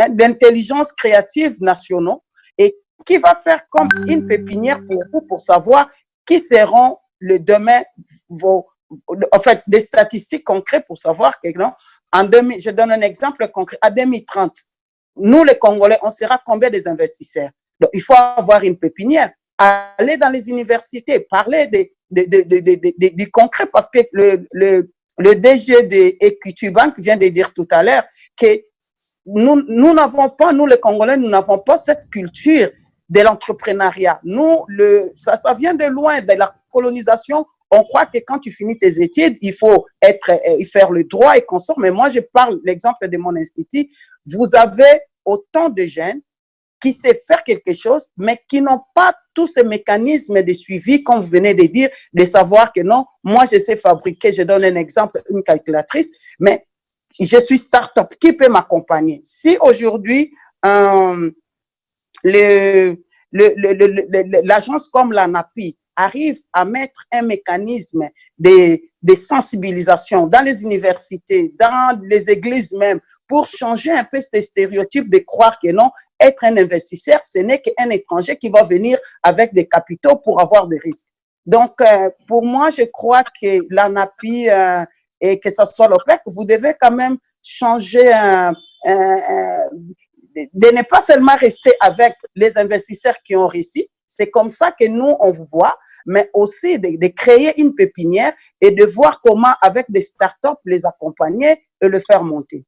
d'intelligence créative nationaux et qui va faire comme une pépinière pour vous pour savoir qui seront le demain en fait, des statistiques concrètes pour savoir que non, je donne un exemple concret, à 2030, nous les Congolais, on sera combien des investisseurs? Donc, il faut avoir une pépinière, aller dans les universités, parler du concret, parce que le DG de Equity Bank vient de dire tout à l'heure que nous n'avons pas, nous les Congolais, nous n'avons pas cette culture de l'entrepreneuriat. Nous, ça vient de loin, de la colonisation. On croit que quand tu finis tes études, il faut faire le droit et consort. Mais moi, je parle l'exemple de mon institut. Vous avez autant de jeunes qui savent faire quelque chose, mais qui n'ont pas tous ces mécanismes de suivi, comme vous venez de dire, de savoir que non, moi, je sais fabriquer, je donne un exemple, une calculatrice, mais je suis start-up, qui peut m'accompagner? Si aujourd'hui, l'agence comme l'ANAPI arrive à mettre un mécanisme de sensibilisation dans les universités, dans les églises même, pour changer un peu ces stéréotypes de croire que non, être un investisseur, ce n'est qu'un étranger qui va venir avec des capitaux pour avoir des risques. Donc, pour moi, je crois que l'ANAPI et que ce soit l'OPEC, vous devez quand même changer, de ne pas seulement rester avec les investisseurs qui ont réussi, C'est comme ça que nous, on vous voit, mais aussi de créer une pépinière et de voir comment, avec des startups, les accompagner et le faire monter.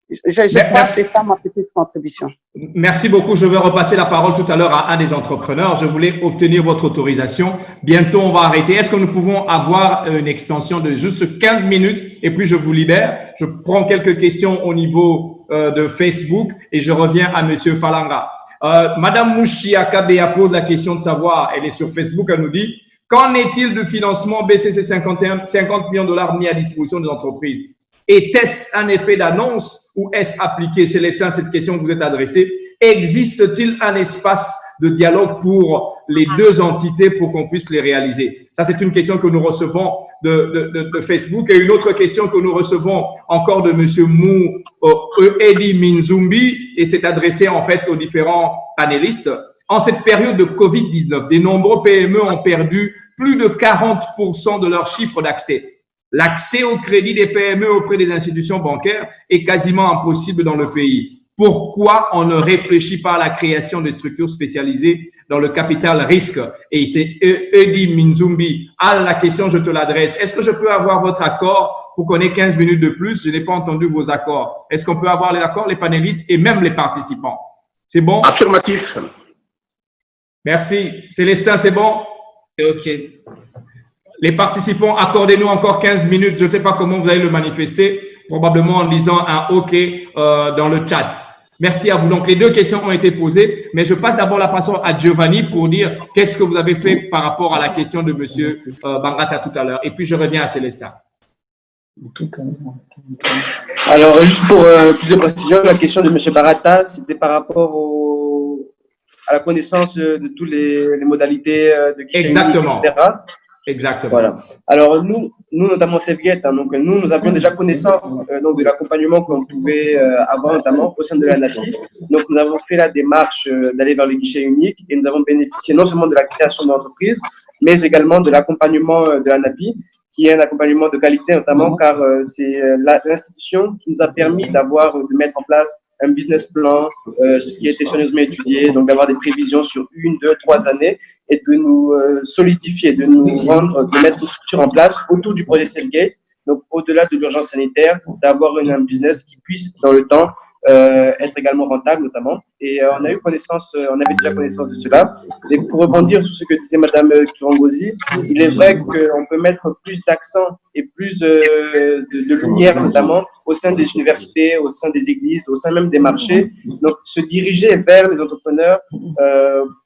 Je crois que c'est ça ma petite contribution. Merci beaucoup. Je vais repasser la parole tout à l'heure à un des entrepreneurs. Je voulais obtenir votre autorisation. Bientôt, on va arrêter. Est-ce que nous pouvons avoir une extension de juste 15 minutes et puis je vous libère? Je prends quelques questions au niveau de Facebook et je reviens à Monsieur Falanga. Madame Mouchia Kabea pose la question de savoir, elle est sur Facebook, elle nous dit, qu'en est-il du financement BCC 50 millions de dollars mis à disposition des entreprises? Était-ce un effet d'annonce ou est-ce appliqué? Célestin, cette question que vous êtes adressée. Existe-t-il un espace de dialogue pour les deux entités pour qu'on puisse les réaliser? Ça, c'est une question que nous recevons de Facebook. Et une autre question que nous recevons encore de Monsieur Mou Edi Minzumbi, et c'est adressé en fait aux différents panélistes. En cette période de Covid-19, de nombreux PME ont perdu plus de 40% de leur chiffre d'accès. L'accès au crédit des PME auprès des institutions bancaires est quasiment impossible dans le pays. Pourquoi on ne réfléchit pas à la création de structures spécialisées dans le capital risque? Et c'est Edi Minzumbi. La question, je te l'adresse. Est-ce que je peux avoir votre accord pour qu'on ait 15 minutes de plus? Je n'ai pas entendu vos accords. Est-ce qu'on peut avoir les accords, les panélistes et même les participants? C'est bon? Affirmatif. Merci. Célestin, c'est bon? OK. Les participants, accordez-nous encore 15 minutes. Je ne sais pas comment vous allez le manifester, probablement en lisant un OK dans le chat. Merci à vous. Donc, les deux questions ont été posées, mais je passe d'abord la parole à Giovanni pour dire qu'est-ce que vous avez fait par rapport à la question de M. Bangata tout à l'heure. Et puis, je reviens à Célestin. Alors, juste pour plus de précision, la question de M. Barata, c'était par rapport à la connaissance de toutes les modalités de guichet unique, etc. Exactement. Voilà. Alors nous notamment Sevguet, donc nous avions déjà connaissance donc de l'accompagnement qu'on pouvait avoir notamment au sein de la NAPI. Donc nous avons fait la démarche d'aller vers le guichet unique et nous avons bénéficié non seulement de la création de l'entreprise, mais également de l'accompagnement de la NAPI, qui est un accompagnement de qualité notamment car c'est l'institution qui nous a permis de mettre en place un business plan, ce qui a été soigneusement étudié, donc d'avoir des prévisions sur 1, 2, 3 années et de nous solidifier, de nous rendre, de mettre une structure en place autour du projet Cellgate, donc au-delà de l'urgence sanitaire, d'avoir un business qui puisse dans le temps être également rentable notamment. Et on a eu connaissance, on avait déjà connaissance de cela. Et pour rebondir sur ce que disait Madame Kirongozi, il est vrai qu'on peut mettre plus d'accent et plus de lumière notamment au sein des universités, au sein des églises, au sein même des marchés. Donc se diriger vers les entrepreneurs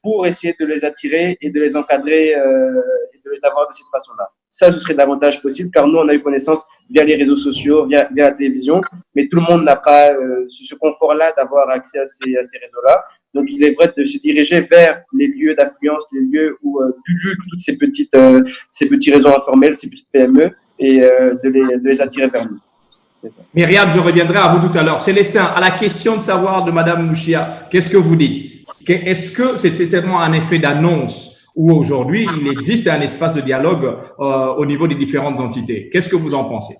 pour essayer de les attirer et de les encadrer et de les avoir de cette façon-là. Ça, ce serait davantage possible car nous, on a eu connaissance via les réseaux sociaux, via la télévision, mais tout le monde n'a pas ce confort-là d'avoir accès à ces réseaux-là. Donc, il est vrai de se diriger vers les lieux d'affluence, les lieux où pullulent toutes ces petits réseaux informels, ces petites PME, et de les attirer vers nous. Myriam, je reviendrai à vous tout à l'heure. Célestin, à la question de savoir de Madame Mouchia, qu'est-ce que vous dites? Est-ce que c'est seulement un effet d'annonce où aujourd'hui, il existe un espace de dialogue au niveau des différentes entités? Qu'est-ce que vous en pensez?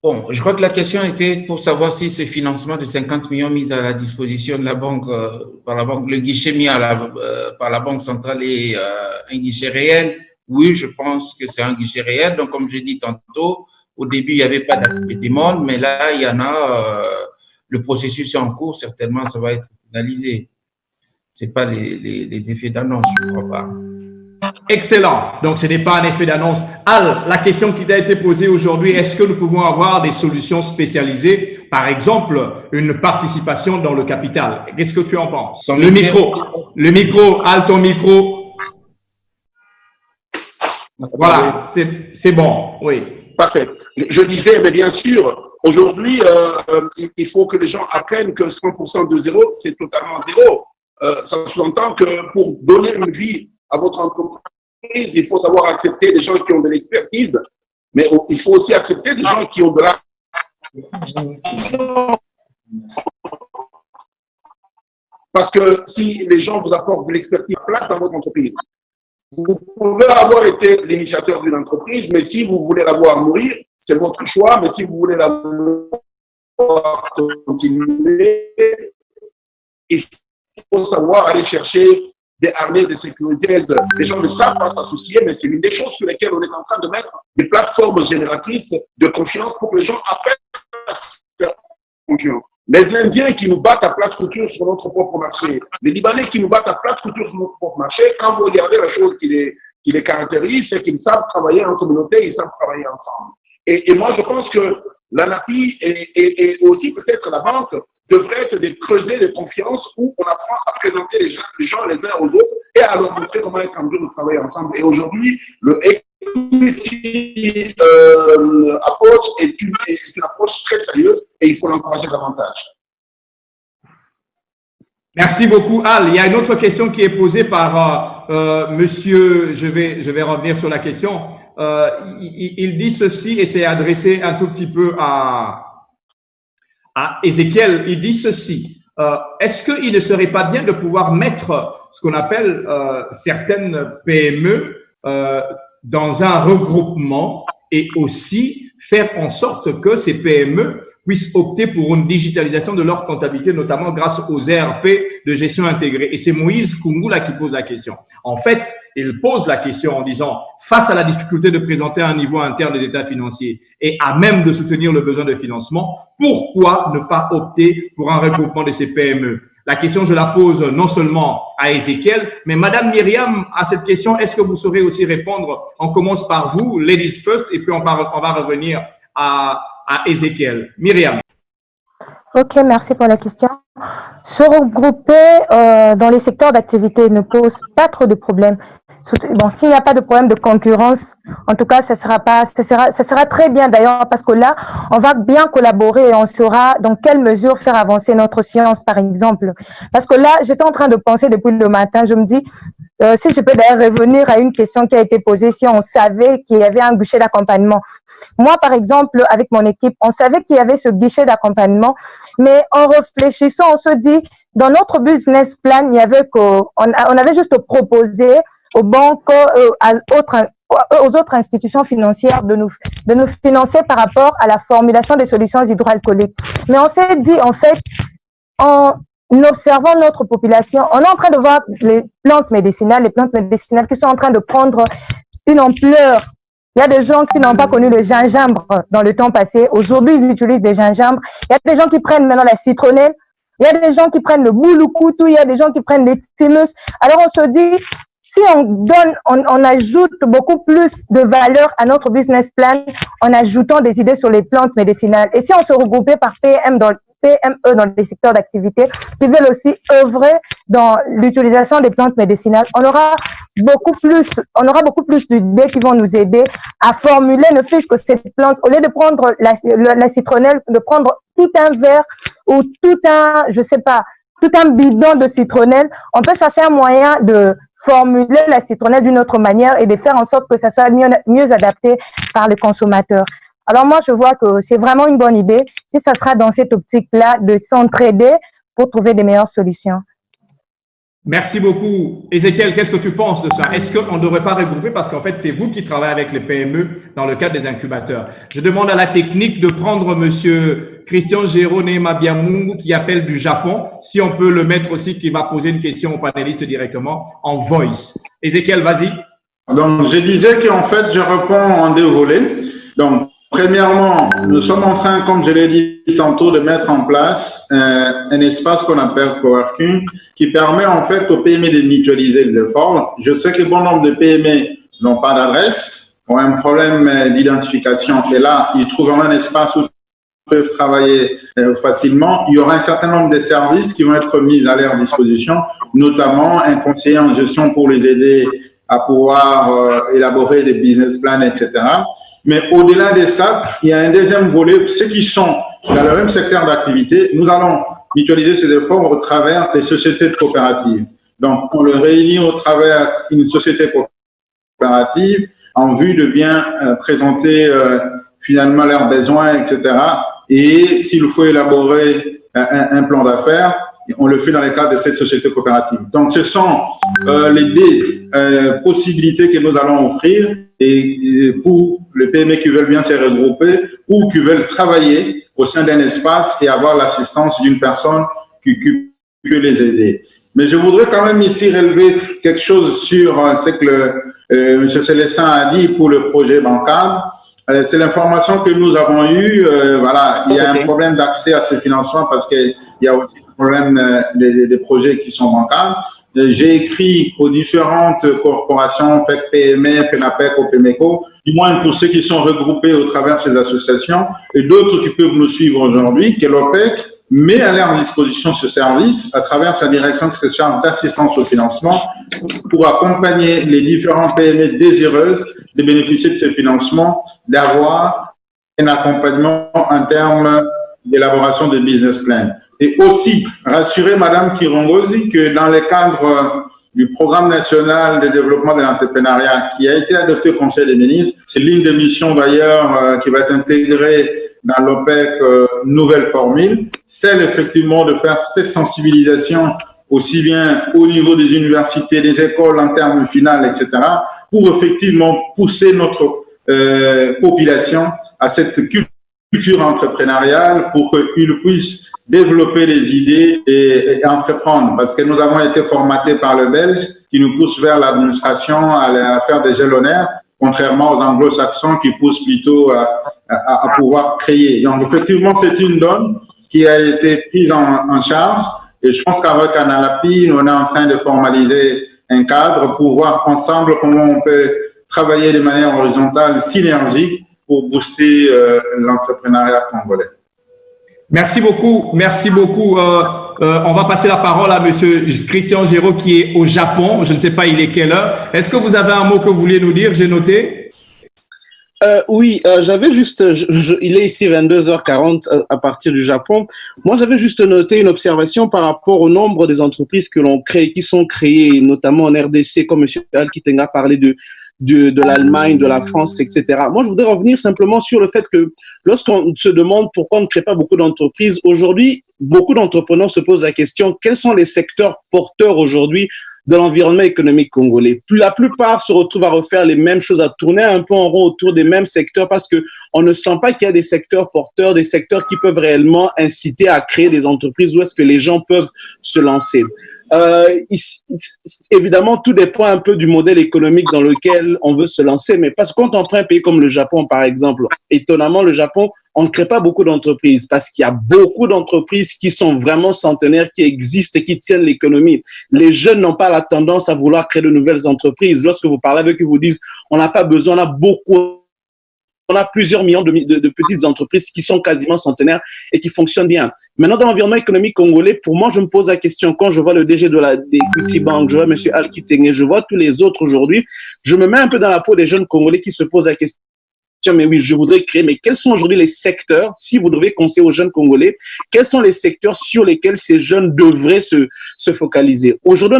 Bon, je crois que la question était pour savoir si ce financement de 50 millions mis à la disposition de la banque, par la banque, le guichet mis par la Banque centrale est un guichet réel. Oui, je pense que c'est un guichet réel. Donc, comme je dis tantôt, au début, il n'y avait pas de demande, mais là, il y en a. Le processus est en cours, certainement, ça va être finalisé. C'est pas les effets d'annonce, je ne crois pas. Excellent. Donc, ce n'est pas un effet d'annonce. Al, la question qui t'a été posée aujourd'hui, est-ce que nous pouvons avoir des solutions spécialisées, par exemple, une participation dans le capital? Qu'est-ce que tu en penses? Le micro, Al, ton micro. Voilà, c'est bon, oui. Parfait. Je disais, mais bien sûr, aujourd'hui, il faut que les gens apprennent que 100% de zéro, c'est totalement zéro. Ça sous-entend que pour donner une vie à votre entreprise, il faut savoir accepter des gens qui ont de l'expertise, mais il faut aussi accepter des gens qui ont de la... Parce que si les gens vous apportent de l'expertise place dans votre entreprise, vous pouvez avoir été l'initiateur d'une entreprise, mais si vous voulez la voir mourir, c'est votre choix, mais si vous voulez la voir continuer, il faut savoir aller chercher des armées de sécurité, les gens ne savent pas s'associer, mais c'est l'une des choses sur lesquelles on est en train de mettre des plateformes génératrices de confiance pour que les gens apprennent à se faire confiance. Les Indiens qui nous battent à plate couture sur notre propre marché, les Libanais qui nous battent à plate couture sur notre propre marché, quand vous regardez la chose qui les caractérise, c'est qu'ils savent travailler en communauté, ils savent travailler ensemble. Et moi, je pense que l'ANAPI et aussi peut-être la banque devraient être des creusets de confiance où on apprend à présenter les gens les uns aux autres et à leur montrer comment être en mesure de travailler ensemble. Et aujourd'hui, le equity approach est une approche très sérieuse et il faut l'encourager davantage. Merci beaucoup, Al. Il y a une autre question qui est posée par monsieur, je vais revenir sur la question. Il dit ceci et c'est adressé un tout petit peu à Ézéchiel. Il dit ceci. Est-ce qu'il ne serait pas bien de pouvoir mettre ce qu'on appelle certaines PME dans un regroupement et aussi faire en sorte que ces PME puissent opter pour une digitalisation de leur comptabilité, notamment grâce aux ERP de gestion intégrée. Et c'est Moïse Kungula qui pose la question. En fait, il pose la question en disant, face à la difficulté de présenter un niveau interne des états financiers et à même de soutenir le besoin de financement, pourquoi ne pas opter pour un regroupement de ces PME? La question, je la pose non seulement à Ézéchiel, mais Madame Myriam, à cette question, est-ce que vous saurez aussi répondre? On commence par vous, ladies first, et puis on va revenir à Ézéchiel. Myriam. Ok, merci pour la question. Se regrouper dans les secteurs d'activité ne pose pas trop de problèmes. Bon, s'il n'y a pas de problème de concurrence, en tout cas, ça sera très bien d'ailleurs parce que là, on va bien collaborer et on saura dans quelle mesure faire avancer notre science, par exemple. Parce que là, j'étais en train de penser depuis le matin, je me dis, si je peux d'ailleurs revenir à une question qui a été posée, si on savait qu'il y avait un guichet d'accompagnement. Moi, par exemple, avec mon équipe, on savait qu'il y avait ce guichet d'accompagnement, mais en réfléchissant, on se dit, dans notre business plan, il y avait on avait juste proposé aux banques, aux autres institutions financières de nous financer par rapport à la formulation des solutions hydroalcooliques. Mais on s'est dit, en fait, en observant notre population, on est en train de voir les plantes médicinales qui sont en train de prendre une ampleur. Il y a des gens qui n'ont pas connu le gingembre dans le temps passé. Aujourd'hui, ils utilisent des gingembres. Il y a des gens qui prennent maintenant la citronnelle. Il y a des gens qui prennent le boulukoutou. Il y a des gens qui prennent les thymus. Alors, on se dit, si on ajoute beaucoup plus de valeur à notre business plan en ajoutant des idées sur les plantes médicinales. Et si on se regroupait par PME dans les secteurs d'activité qui veulent aussi œuvrer dans l'utilisation des plantes médicinales, on aura beaucoup plus d'idées qui vont nous aider à formuler ne fût-ce que cette plante. Au lieu de prendre la citronnelle, de prendre tout un verre ou tout un bidon de citronnelle, on peut chercher un moyen de formuler la citronnelle d'une autre manière et de faire en sorte que ça soit mieux adapté par les consommateurs. Alors moi, je vois que c'est vraiment une bonne idée si ça sera dans cette optique-là de s'entraider pour trouver des meilleures solutions. Merci beaucoup. Ézéchiel, qu'est-ce que tu penses de ça? Est-ce qu'on ne devrait pas regrouper parce qu'en fait, c'est vous qui travaillez avec les PME dans le cadre des incubateurs? Je demande à la technique de prendre monsieur Christian Jérôme Mabiamungu qui appelle du Japon. Si on peut le mettre aussi, qui va poser une question aux panélistes directement en voice. Ézéchiel, vas-y. Donc, je disais qu'en fait, je réponds en deux volets. Donc, premièrement, nous sommes en train, comme je l'ai dit tantôt, de mettre en place un espace qu'on appelle coworking qui permet en fait aux PME de mutualiser les efforts. Je sais que bon nombre de PME n'ont pas d'adresse, ont un problème d'identification et là, ils trouvent un espace où ils peuvent travailler facilement. Il y aura un certain nombre de services qui vont être mis à leur disposition, notamment un conseiller en gestion pour les aider à pouvoir élaborer des business plans, etc. Mais au-delà de ça, il y a un deuxième volet. Ceux qui sont dans le même secteur d'activité, nous allons mutualiser ces efforts au travers des sociétés de coopératives. Donc, on le réunit au travers d'une société coopérative en vue de bien présenter finalement leurs besoins, etc. Et s'il faut élaborer un plan d'affaires, on le fait dans le cadre de cette société coopérative. Donc, ce sont les deux possibilités que nous allons offrir et pour les PME qui veulent bien se regrouper ou qui veulent travailler au sein d'un espace et avoir l'assistance d'une personne qui peut les aider. Mais je voudrais quand même ici relever quelque chose sur ce que M. Célestin a dit pour le projet bancal. C'est l'information que nous avons eue. Voilà, il y a un problème d'accès à ce financement parce qu'il y a aussi le problème des projets qui sont bancables. J'ai écrit aux différentes corporations, PME, FENAPEC, OPEMECO, du moins pour ceux qui sont regroupés au travers de ces associations et d'autres qui peuvent nous suivre aujourd'hui, que l'OPEC met à leur disposition ce service à travers sa direction qui se charge d'assistance au financement pour accompagner les différentes PME désireuses de bénéficier de ce financement, d'avoir un accompagnement en termes d'élaboration de business plan. Et aussi, rassurer Madame Kirongozi que dans le cadre du programme national de développement de l'entrepreneuriat qui a été adopté au Conseil des ministres, c'est l'une des missions d'ailleurs qui va être intégrée dans l'OPEC nouvelle formule, celle effectivement de faire cette sensibilisation aussi bien au niveau des universités, des écoles en termes finales, etc., pour effectivement pousser notre population à cette culture entrepreneuriale pour qu'ils puissent développer des idées et entreprendre. Parce que nous avons été formatés par le Belge qui nous pousse vers l'administration à faire des jalonnaires, contrairement aux anglo-saxons qui poussent plutôt à pouvoir créer. Donc, effectivement, c'est une donne qui a été prise en charge. Et je pense qu'avec Analapi, on est en train de formaliser un cadre pour voir ensemble comment on peut travailler de manière horizontale, synergique, pour booster l'entrepreneuriat congolais. Merci beaucoup. Merci beaucoup. On va passer la parole à Monsieur Christian Géraud qui est au Japon. Je ne sais pas, il est quelle heure. Est-ce que vous avez un mot que vous voulez nous dire? J'ai noté. Oui, j'avais juste, il est ici 22h40 à partir du Japon. Moi, j'avais juste noté une observation par rapport au nombre des entreprises que l'on crée, qui sont créées, notamment en RDC, comme M. Alkiteng a parlé de l'Allemagne, de la France, etc. Moi, je voudrais revenir simplement sur le fait que lorsqu'on se demande pourquoi on ne crée pas beaucoup d'entreprises, aujourd'hui, beaucoup d'entrepreneurs se posent la question, quels sont les secteurs porteurs aujourd'hui de l'environnement économique congolais? La plupart se retrouvent à refaire les mêmes choses, à tourner un peu en rond autour des mêmes secteurs parce que on ne sent pas qu'il y a des secteurs porteurs, des secteurs qui peuvent réellement inciter à créer des entreprises où est-ce que les gens peuvent se lancer. Évidemment, tout dépend un peu du modèle économique dans lequel on veut se lancer, mais parce que quand on prend un pays comme le Japon, par exemple, étonnamment, le Japon, on ne crée pas beaucoup d'entreprises parce qu'il y a beaucoup d'entreprises qui sont vraiment centenaires, qui existent et qui tiennent l'économie. Les jeunes n'ont pas la tendance à vouloir créer de nouvelles entreprises. Lorsque vous parlez avec eux, ils vous disent, on n'a pas besoin, on a plusieurs millions de petites entreprises qui sont quasiment centenaires et qui fonctionnent bien. Maintenant, dans l'environnement économique congolais, pour moi, je me pose la question, quand je vois le DG des Equity Bank, je vois M. Alkiteng, je vois tous les autres aujourd'hui, je me mets un peu dans la peau des jeunes Congolais qui se posent la question, mais oui, je voudrais créer, mais quels sont aujourd'hui les secteurs, si vous devez conseiller aux jeunes Congolais, quels sont les secteurs sur lesquels ces jeunes devraient se focaliser? Aujourd'hui,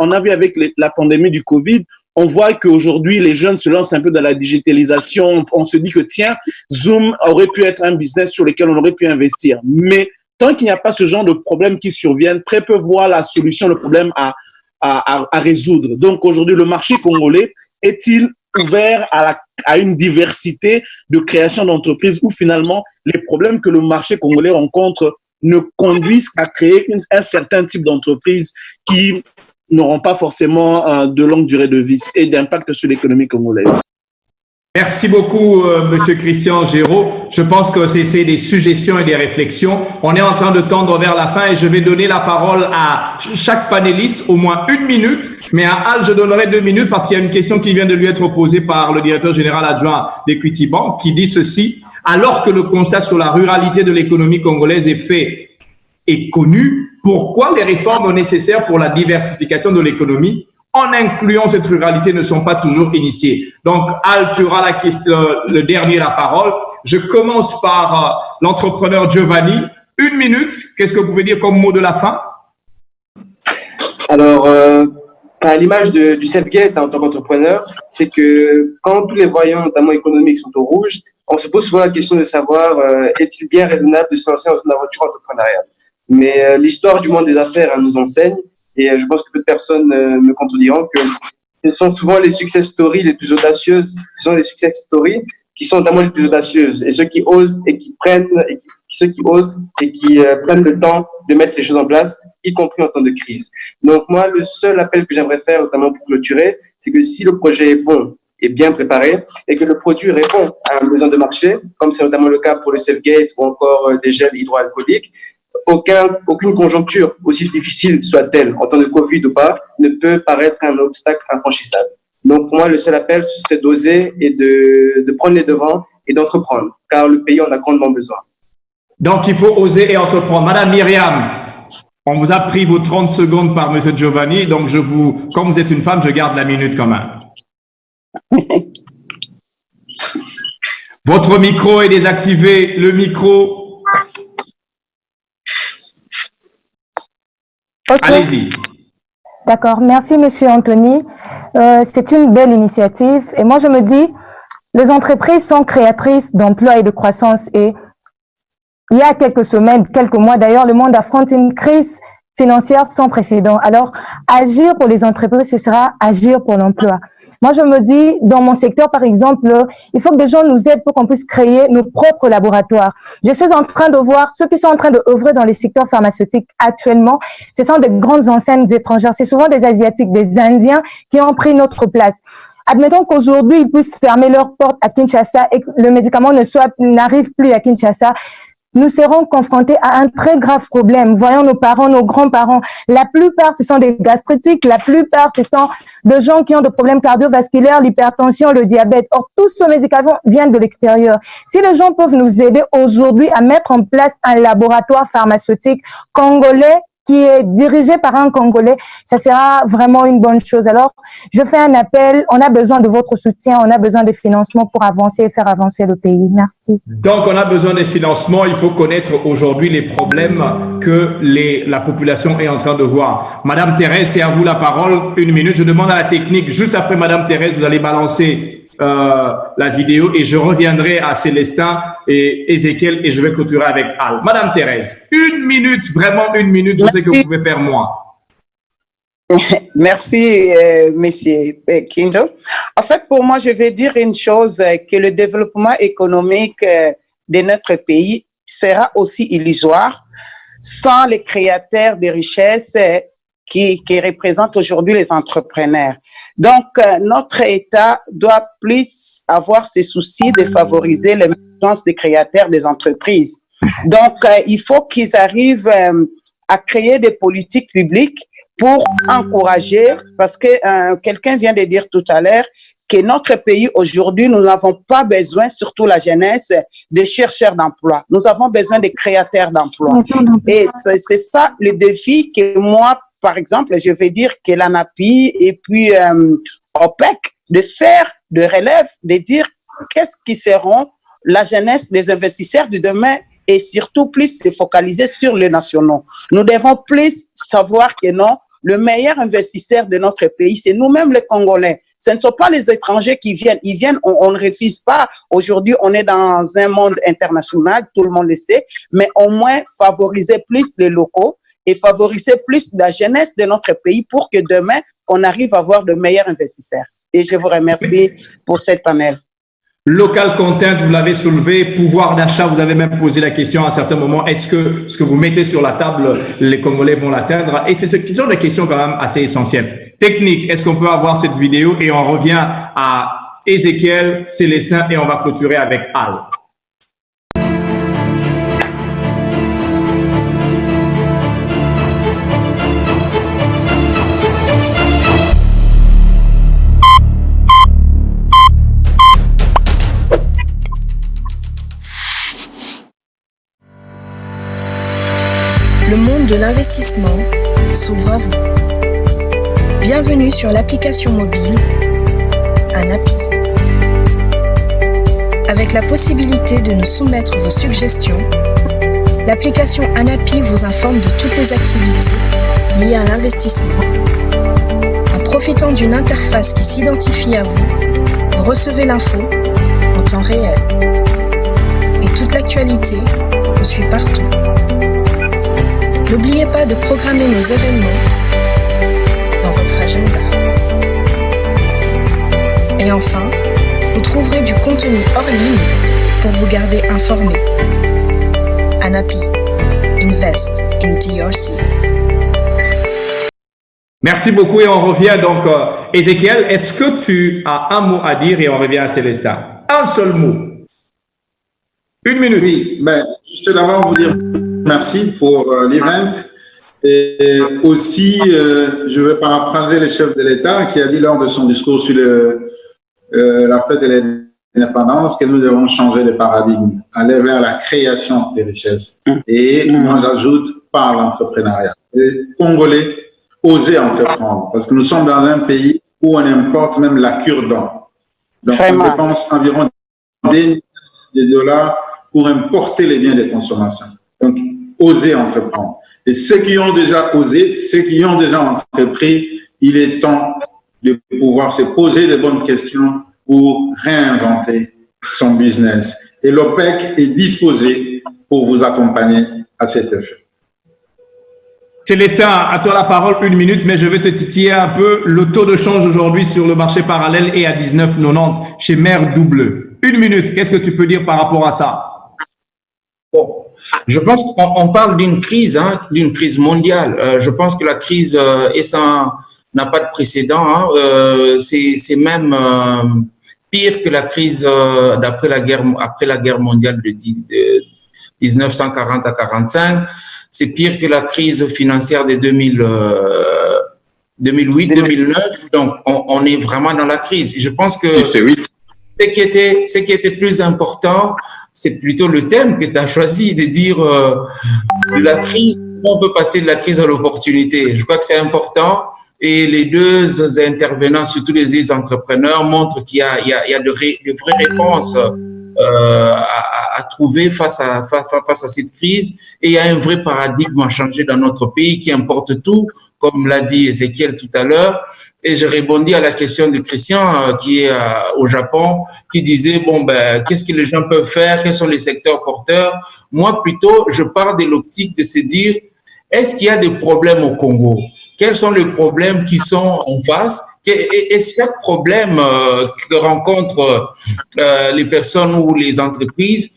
on a vu avec la pandémie du Covid, on voit qu'aujourd'hui, les jeunes se lancent un peu dans la digitalisation. On se dit que, tiens, Zoom aurait pu être un business sur lequel on aurait pu investir. Mais tant qu'il n'y a pas ce genre de problèmes qui surviennent, très peu voient la solution, le problème à résoudre. Donc, aujourd'hui, le marché congolais est-il ouvert à une diversité de création d'entreprises où finalement, les problèmes que le marché congolais rencontre ne conduisent qu'à créer un certain type d'entreprise qui n'auront pas forcément de longue durée de vie et d'impact sur l'économie congolaise. Merci beaucoup, Monsieur Christian Géraud. Je pense que c'est des suggestions et des réflexions. On est en train de tendre vers la fin et je vais donner la parole à chaque panéliste, au moins 1 minute. Mais à Al, je donnerai 2 minutes parce qu'il y a une question qui vient de lui être posée par le directeur général adjoint d'Equity Bank qui dit ceci. Alors que le constat sur la ruralité de l'économie congolaise est fait et connu, pourquoi les réformes nécessaires pour la diversification de l'économie en incluant cette ruralité ne sont pas toujours initiées? Donc, Al, tu auras le dernier la parole. Je commence par l'entrepreneur Giovanni. 1 minute, qu'est-ce que vous pouvez dire comme mot de la fin? Alors, à l'image du self-gate en tant qu'entrepreneur, c'est que quand tous les voyants, notamment économiques, sont au rouge, on se pose souvent la question de savoir est-il bien raisonnable de se lancer dans une aventure entrepreneuriale? Mais l'histoire du monde des affaires nous enseigne, et je pense que peu de personnes me contrediront, que ce sont souvent les success stories les plus audacieuses, ce sont les success stories qui sont notamment les plus audacieuses et ceux qui osent et qui prennent le temps de mettre les choses en place, y compris en temps de crise. Donc moi, le seul appel que j'aimerais faire, notamment pour clôturer, c'est que si le projet est bon et bien préparé et que le produit répond à un besoin de marché, comme c'est notamment le cas pour le Cellgate ou encore des gels hydroalcooliques, aucune conjoncture, aussi difficile soit-elle, en temps de Covid ou pas, ne peut paraître un obstacle infranchissable. Donc, pour moi, le seul appel, c'est d'oser et de prendre les devants et d'entreprendre, car le pays en a grandement besoin. Donc, il faut oser et entreprendre. Madame Myriam, on vous a pris vos 30 secondes par Monsieur Giovanni, donc comme vous êtes une femme, je garde la minute quand même. Votre micro est désactivé, le micro. Okay. Allez-y. D'accord, merci Monsieur Anthony. C'est une belle initiative et moi je me dis, les entreprises sont créatrices d'emplois et de croissance et il y a quelques semaines, quelques mois d'ailleurs, le monde affronte une crise financière sans précédent. Alors, agir pour les entreprises, ce sera agir pour l'emploi. Moi, je me dis, dans mon secteur, par exemple, il faut que des gens nous aident pour qu'on puisse créer nos propres laboratoires. Je suis en train de voir ceux qui sont en train de œuvrer dans les secteurs pharmaceutiques actuellement. Ce sont des grandes enseignes étrangères. C'est souvent des Asiatiques, des Indiens qui ont pris notre place. Admettons qu'aujourd'hui, ils puissent fermer leurs portes à Kinshasa et que le médicament n'arrive plus à Kinshasa. Nous serons confrontés à un très grave problème. Voyons nos parents, nos grands-parents. La plupart, ce sont des gastritiques. La plupart, ce sont des gens qui ont des problèmes cardiovasculaires, l'hypertension, le diabète. Or, tous ces médicaments viennent de l'extérieur. Si les gens peuvent nous aider aujourd'hui à mettre en place un laboratoire pharmaceutique congolais, qui est dirigé par un Congolais, ça sera vraiment une bonne chose. Alors, je fais un appel, on a besoin de votre soutien, on a besoin de financement pour avancer et faire avancer le pays. Merci. Donc, on a besoin de financement, il faut connaître aujourd'hui les problèmes que la population est en train de voir. Madame Thérèse, c'est à vous la parole, 1 minute. Je demande à la technique, juste après Madame Thérèse, vous allez balancer la vidéo et je reviendrai à Célestin et Ézéchiel et je vais clôturer avec Al. Madame Thérèse, 1 minute, vraiment 1 minute, je sais que vous pouvez faire moins. Merci, Monsieur Kinjo. En fait, pour moi, je vais dire une chose, que le développement économique de notre pays sera aussi illusoire sans les créateurs de richesses qui représentent aujourd'hui les entrepreneurs. Donc, notre État doit plus avoir ce souci de favoriser l'émergence des créateurs des entreprises. Donc, il faut qu'ils arrivent à créer des politiques publiques pour encourager, parce que quelqu'un vient de dire tout à l'heure que notre pays aujourd'hui, nous n'avons pas besoin, surtout la jeunesse, de chercheurs d'emploi. Nous avons besoin de créateurs d'emploi. Et c'est ça le défi que moi, par exemple, je vais dire que l'ANAPI et puis OPEC, de faire de relève, de dire qu'est-ce qui seront la jeunesse des investisseurs du demain et surtout plus se focaliser sur les nationaux. Nous devons plus savoir que non, le meilleur investisseur de notre pays, c'est nous-mêmes les Congolais. Ce ne sont pas les étrangers qui viennent. Ils viennent, on ne refuse pas. Aujourd'hui, on est dans un monde international, tout le monde le sait, mais au moins favoriser plus les locaux et favoriser plus la jeunesse de notre pays pour que demain, on arrive à avoir de meilleurs investisseurs. Et je vous remercie pour cette panel. Local content, vous l'avez soulevé. Pouvoir d'achat, vous avez même posé la question à un certain moment. Est-ce que ce que vous mettez sur la table, les Congolais vont l'atteindre? Et c'est ce genre de questions quand même assez essentielles. Technique, est-ce qu'on peut avoir cette vidéo? Et on revient à Ézéchiel, Célestin et on va clôturer avec Al. Le monde de l'investissement s'ouvre à vous. Bienvenue sur l'application mobile Anapi. Avec la possibilité de nous soumettre vos suggestions, l'application Anapi vous informe de toutes les activités liées à l'investissement. En profitant d'une interface qui s'identifie à vous, vous recevez l'info en temps réel. Et toute l'actualité vous suit partout. N'oubliez pas de programmer nos événements dans votre agenda. Et enfin, vous trouverez du contenu contenu hors ligne pour vous garder informé. ANAPI. Invest in DRC. Merci beaucoup et on revient donc. Ézéchiel, est-ce que tu as un mot à dire et on revient à Célestin? Un seul mot. 1 minute. Oui, je vais d'abord vous dire merci pour l'event. Et aussi, je vais paraphraser le chef de l'État qui a dit lors de son discours sur la fête de l'indépendance que nous devons changer de paradigme, aller vers la création des richesses. Et moi, j'ajoute par l'entrepreneuriat. Les Congolais, oser entreprendre, parce que nous sommes dans un pays où on importe même la cure-dent. Donc, on dépense environ des $, pour importer les biens de consommation. Donc, oser entreprendre. Et ceux qui ont déjà osé, ceux qui ont déjà entrepris, il est temps de pouvoir se poser de bonnes questions pour réinventer son business. Et l'OPEC est disposé pour vous accompagner à cet effet. Célestin, à toi la parole, 1 minute, mais je vais te titiller un peu. Le taux de change aujourd'hui sur le marché parallèle est à 19,90 chez Mère Double. 1 minute, qu'est-ce que tu peux dire par rapport à ça? Bon, je pense qu'on parle d'une crise mondiale. Je pense que la crise n'a pas de précédent. C'est même pire que la crise après la guerre mondiale de 1940 à 45. C'est pire que la crise financière de 2008-2009. Donc, on est vraiment dans la crise. Je pense que ce qui était plus important, c'est plutôt le thème que tu as choisi de dire de la crise, on peut passer de la crise à l'opportunité. Je crois que c'est important. Et les deux intervenants, surtout les deux entrepreneurs, montrent qu'il y a de vraies réponses à trouver face à cette crise. Et il y a un vrai paradigme à changer dans notre pays qui importe tout, comme l'a dit Ézéchiel tout à l'heure. Et je répondis à la question de Christian qui est au Japon, qui disait, qu'est-ce que les gens peuvent faire? Quels sont les secteurs porteurs? Moi, plutôt, je pars de l'optique de se dire, est-ce qu'il y a des problèmes au Congo? Quels sont les problèmes qui sont en face? Et chaque problème que rencontrent les personnes ou les entreprises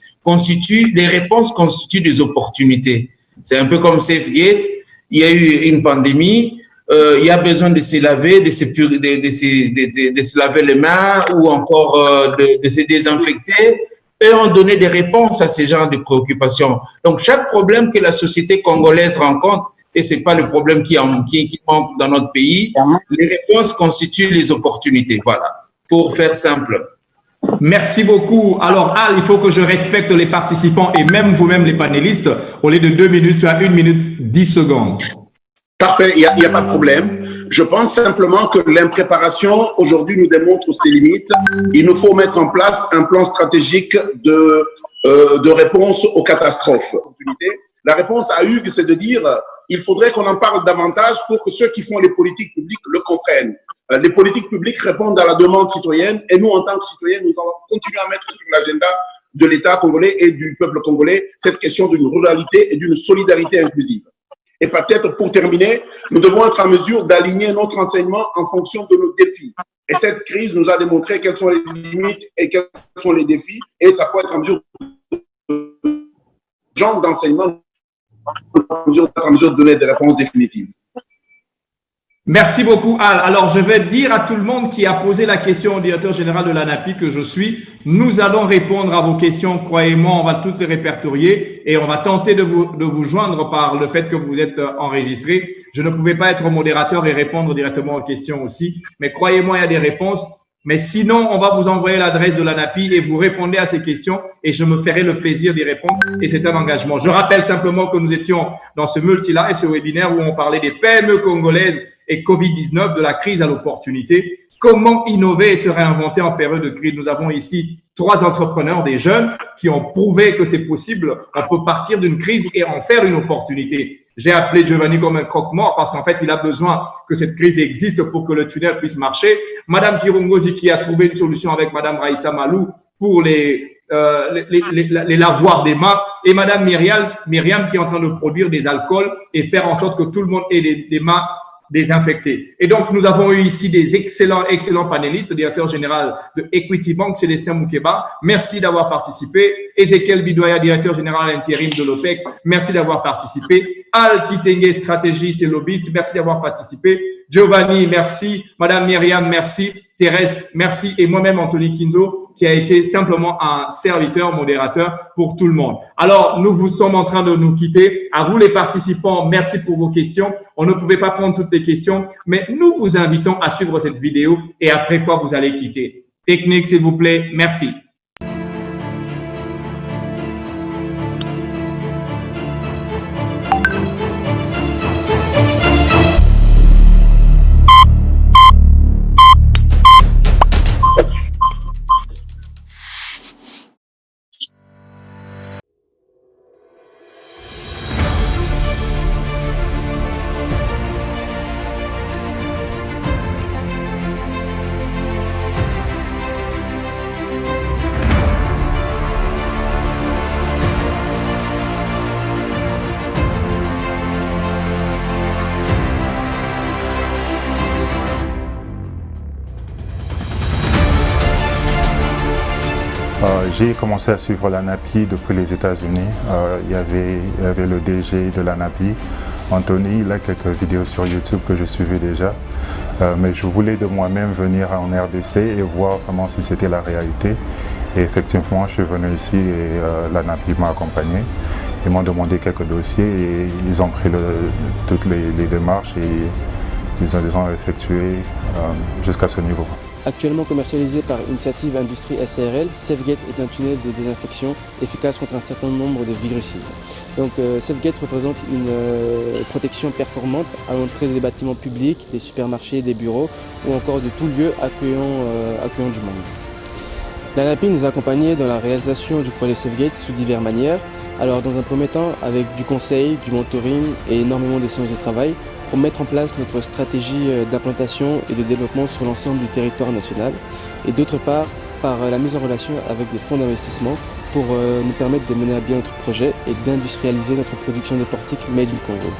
les réponses constituent des opportunités. C'est un peu comme SafeGate. Il y a eu une pandémie. Il y a besoin de se laver, de se laver les mains ou encore de se désinfecter. Et on donnait des réponses à ces genres de préoccupations. Donc, chaque problème que la société congolaise rencontre, et c'est pas le problème qui manque dans notre pays, les réponses constituent les opportunités. Voilà, pour faire simple. Merci beaucoup. Alors, Al, il faut que je respecte les participants et même vous-même les panélistes. Au lieu de 2 minutes, tu as 1 minute 10 secondes. Parfait, il n'y a pas de problème. Je pense simplement que l'impréparation aujourd'hui nous démontre ses limites. Il nous faut mettre en place un plan stratégique de réponse aux catastrophes. La réponse à Hugues, c'est de dire il faudrait qu'on en parle davantage pour que ceux qui font les politiques publiques le comprennent. Les politiques publiques répondent à la demande citoyenne et nous, en tant que citoyens, nous allons continuer à mettre sur l'agenda de l'État congolais et du peuple congolais cette question d'une ruralité et d'une solidarité inclusive. Et peut-être pour terminer, nous devons être en mesure d'aligner notre enseignement en fonction de nos défis. Et cette crise nous a démontré quelles sont les limites et quels sont les défis. Et ça peut être en mesure d'enseignement, en mesure de donner des réponses définitives. Merci beaucoup, Al. Alors, je vais dire à tout le monde qui a posé la question au directeur général de l'ANAPI que je suis, nous allons répondre à vos questions. Croyez-moi, on va toutes les répertorier et on va tenter de vous joindre par le fait que vous êtes enregistré. Je ne pouvais pas être modérateur et répondre directement aux questions aussi, mais croyez-moi, il y a des réponses. Mais sinon, on va vous envoyer l'adresse de l'ANAPI et vous répondez à ces questions et je me ferai le plaisir d'y répondre et c'est un engagement. Je rappelle simplement que nous étions dans ce multi-live, ce webinaire où on parlait des PME congolaises et Covid-19, de la crise à l'opportunité. Comment innover et se réinventer en période de crise? Nous avons ici 3 entrepreneurs, des jeunes, qui ont prouvé que c'est possible. On peut partir d'une crise et en faire une opportunité. J'ai appelé Giovanni comme un croque-mort parce qu'en fait, il a besoin que cette crise existe pour que le tunnel puisse marcher. Madame Kirongozi qui a trouvé une solution avec Madame Raïssa Malou pour les lavoirs des mains et Madame Myriam qui est en train de produire des alcools et faire en sorte que tout le monde ait des mains désinfecter. Et donc, nous avons eu ici des excellents panélistes, le directeur général de Equity Bank, Célestin Moukeba, merci d'avoir participé. Ezekiel Bidoya, directeur général intérim de l'OPEC, merci d'avoir participé. Al Kitenge, stratégiste et lobbyiste, merci d'avoir participé. Giovanni, merci. Madame Myriam, merci. Thérèse, merci. Et moi-même, Anthony Kinzo, qui a été simplement un serviteur, modérateur pour tout le monde. Alors, nous vous sommes en train de nous quitter. À vous, les participants, merci pour vos questions. On ne pouvait pas prendre toutes les questions, mais nous vous invitons à suivre cette vidéo et après quoi vous allez quitter. Technique, s'il vous plaît. Merci. J'ai commencé à suivre l'ANAPI depuis les États-Unis. Il y avait le DG de l'ANAPI, Anthony. Il a quelques vidéos sur YouTube que je suivais déjà. Mais je voulais de moi-même venir en RDC et voir vraiment si c'était la réalité. Et effectivement, je suis venu ici et l'ANAPI m'a accompagné. Ils m'ont demandé quelques dossiers et ils ont pris toutes les démarches et ils ont effectué jusqu'à ce niveau. Actuellement commercialisé par Initiative Industrie SARL, SafeGate est un tunnel de désinfection efficace contre un certain nombre de virucides. Donc SafeGate représente une protection performante à l'entrée des bâtiments publics, des supermarchés, des bureaux ou encore de tout lieu accueillant du monde. L'ANAPI nous a accompagnés dans la réalisation du projet SafeGate sous diverses manières. Alors dans un premier temps avec du conseil, du mentoring et énormément de séances de travail pour mettre en place notre stratégie d'implantation et de développement sur l'ensemble du territoire national et d'autre part par la mise en relation avec des fonds d'investissement pour nous permettre de mener à bien notre projet et d'industrialiser notre production de portiques made in Congo.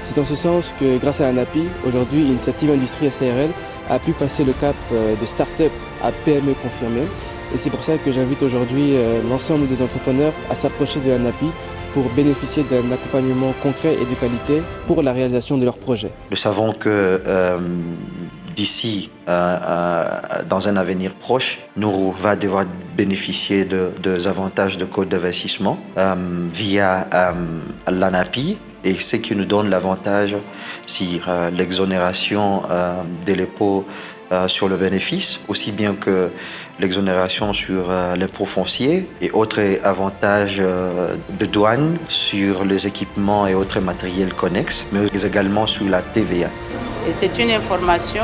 C'est en ce sens que grâce à l'ANAPI, aujourd'hui Initiative Industrie SARL a pu passer le cap de start-up à PME confirmé et c'est pour ça que j'invite aujourd'hui l'ensemble des entrepreneurs à s'approcher de l'ANAPI pour bénéficier d'un accompagnement concret et de qualité pour la réalisation de leurs projets. Nous savons que d'ici, dans un avenir proche, nous va devoir bénéficier des avantages de code d'investissement via l'ANAPI et ce qui nous donne l'avantage sur l'exonération de l'impôt sur le bénéfice, aussi bien que l'exonération sur l'impôt foncier et autres avantages de douane sur les équipements et autres matériels connexes, mais également sur la TVA. Et c'est une information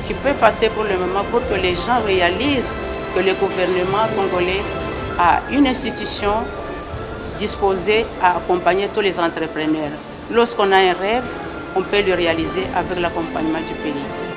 qui peut passer pour le moment pour que les gens réalisent que le gouvernement congolais a une institution disposée à accompagner tous les entrepreneurs. Lorsqu'on a un rêve, on peut le réaliser avec l'accompagnement du pays.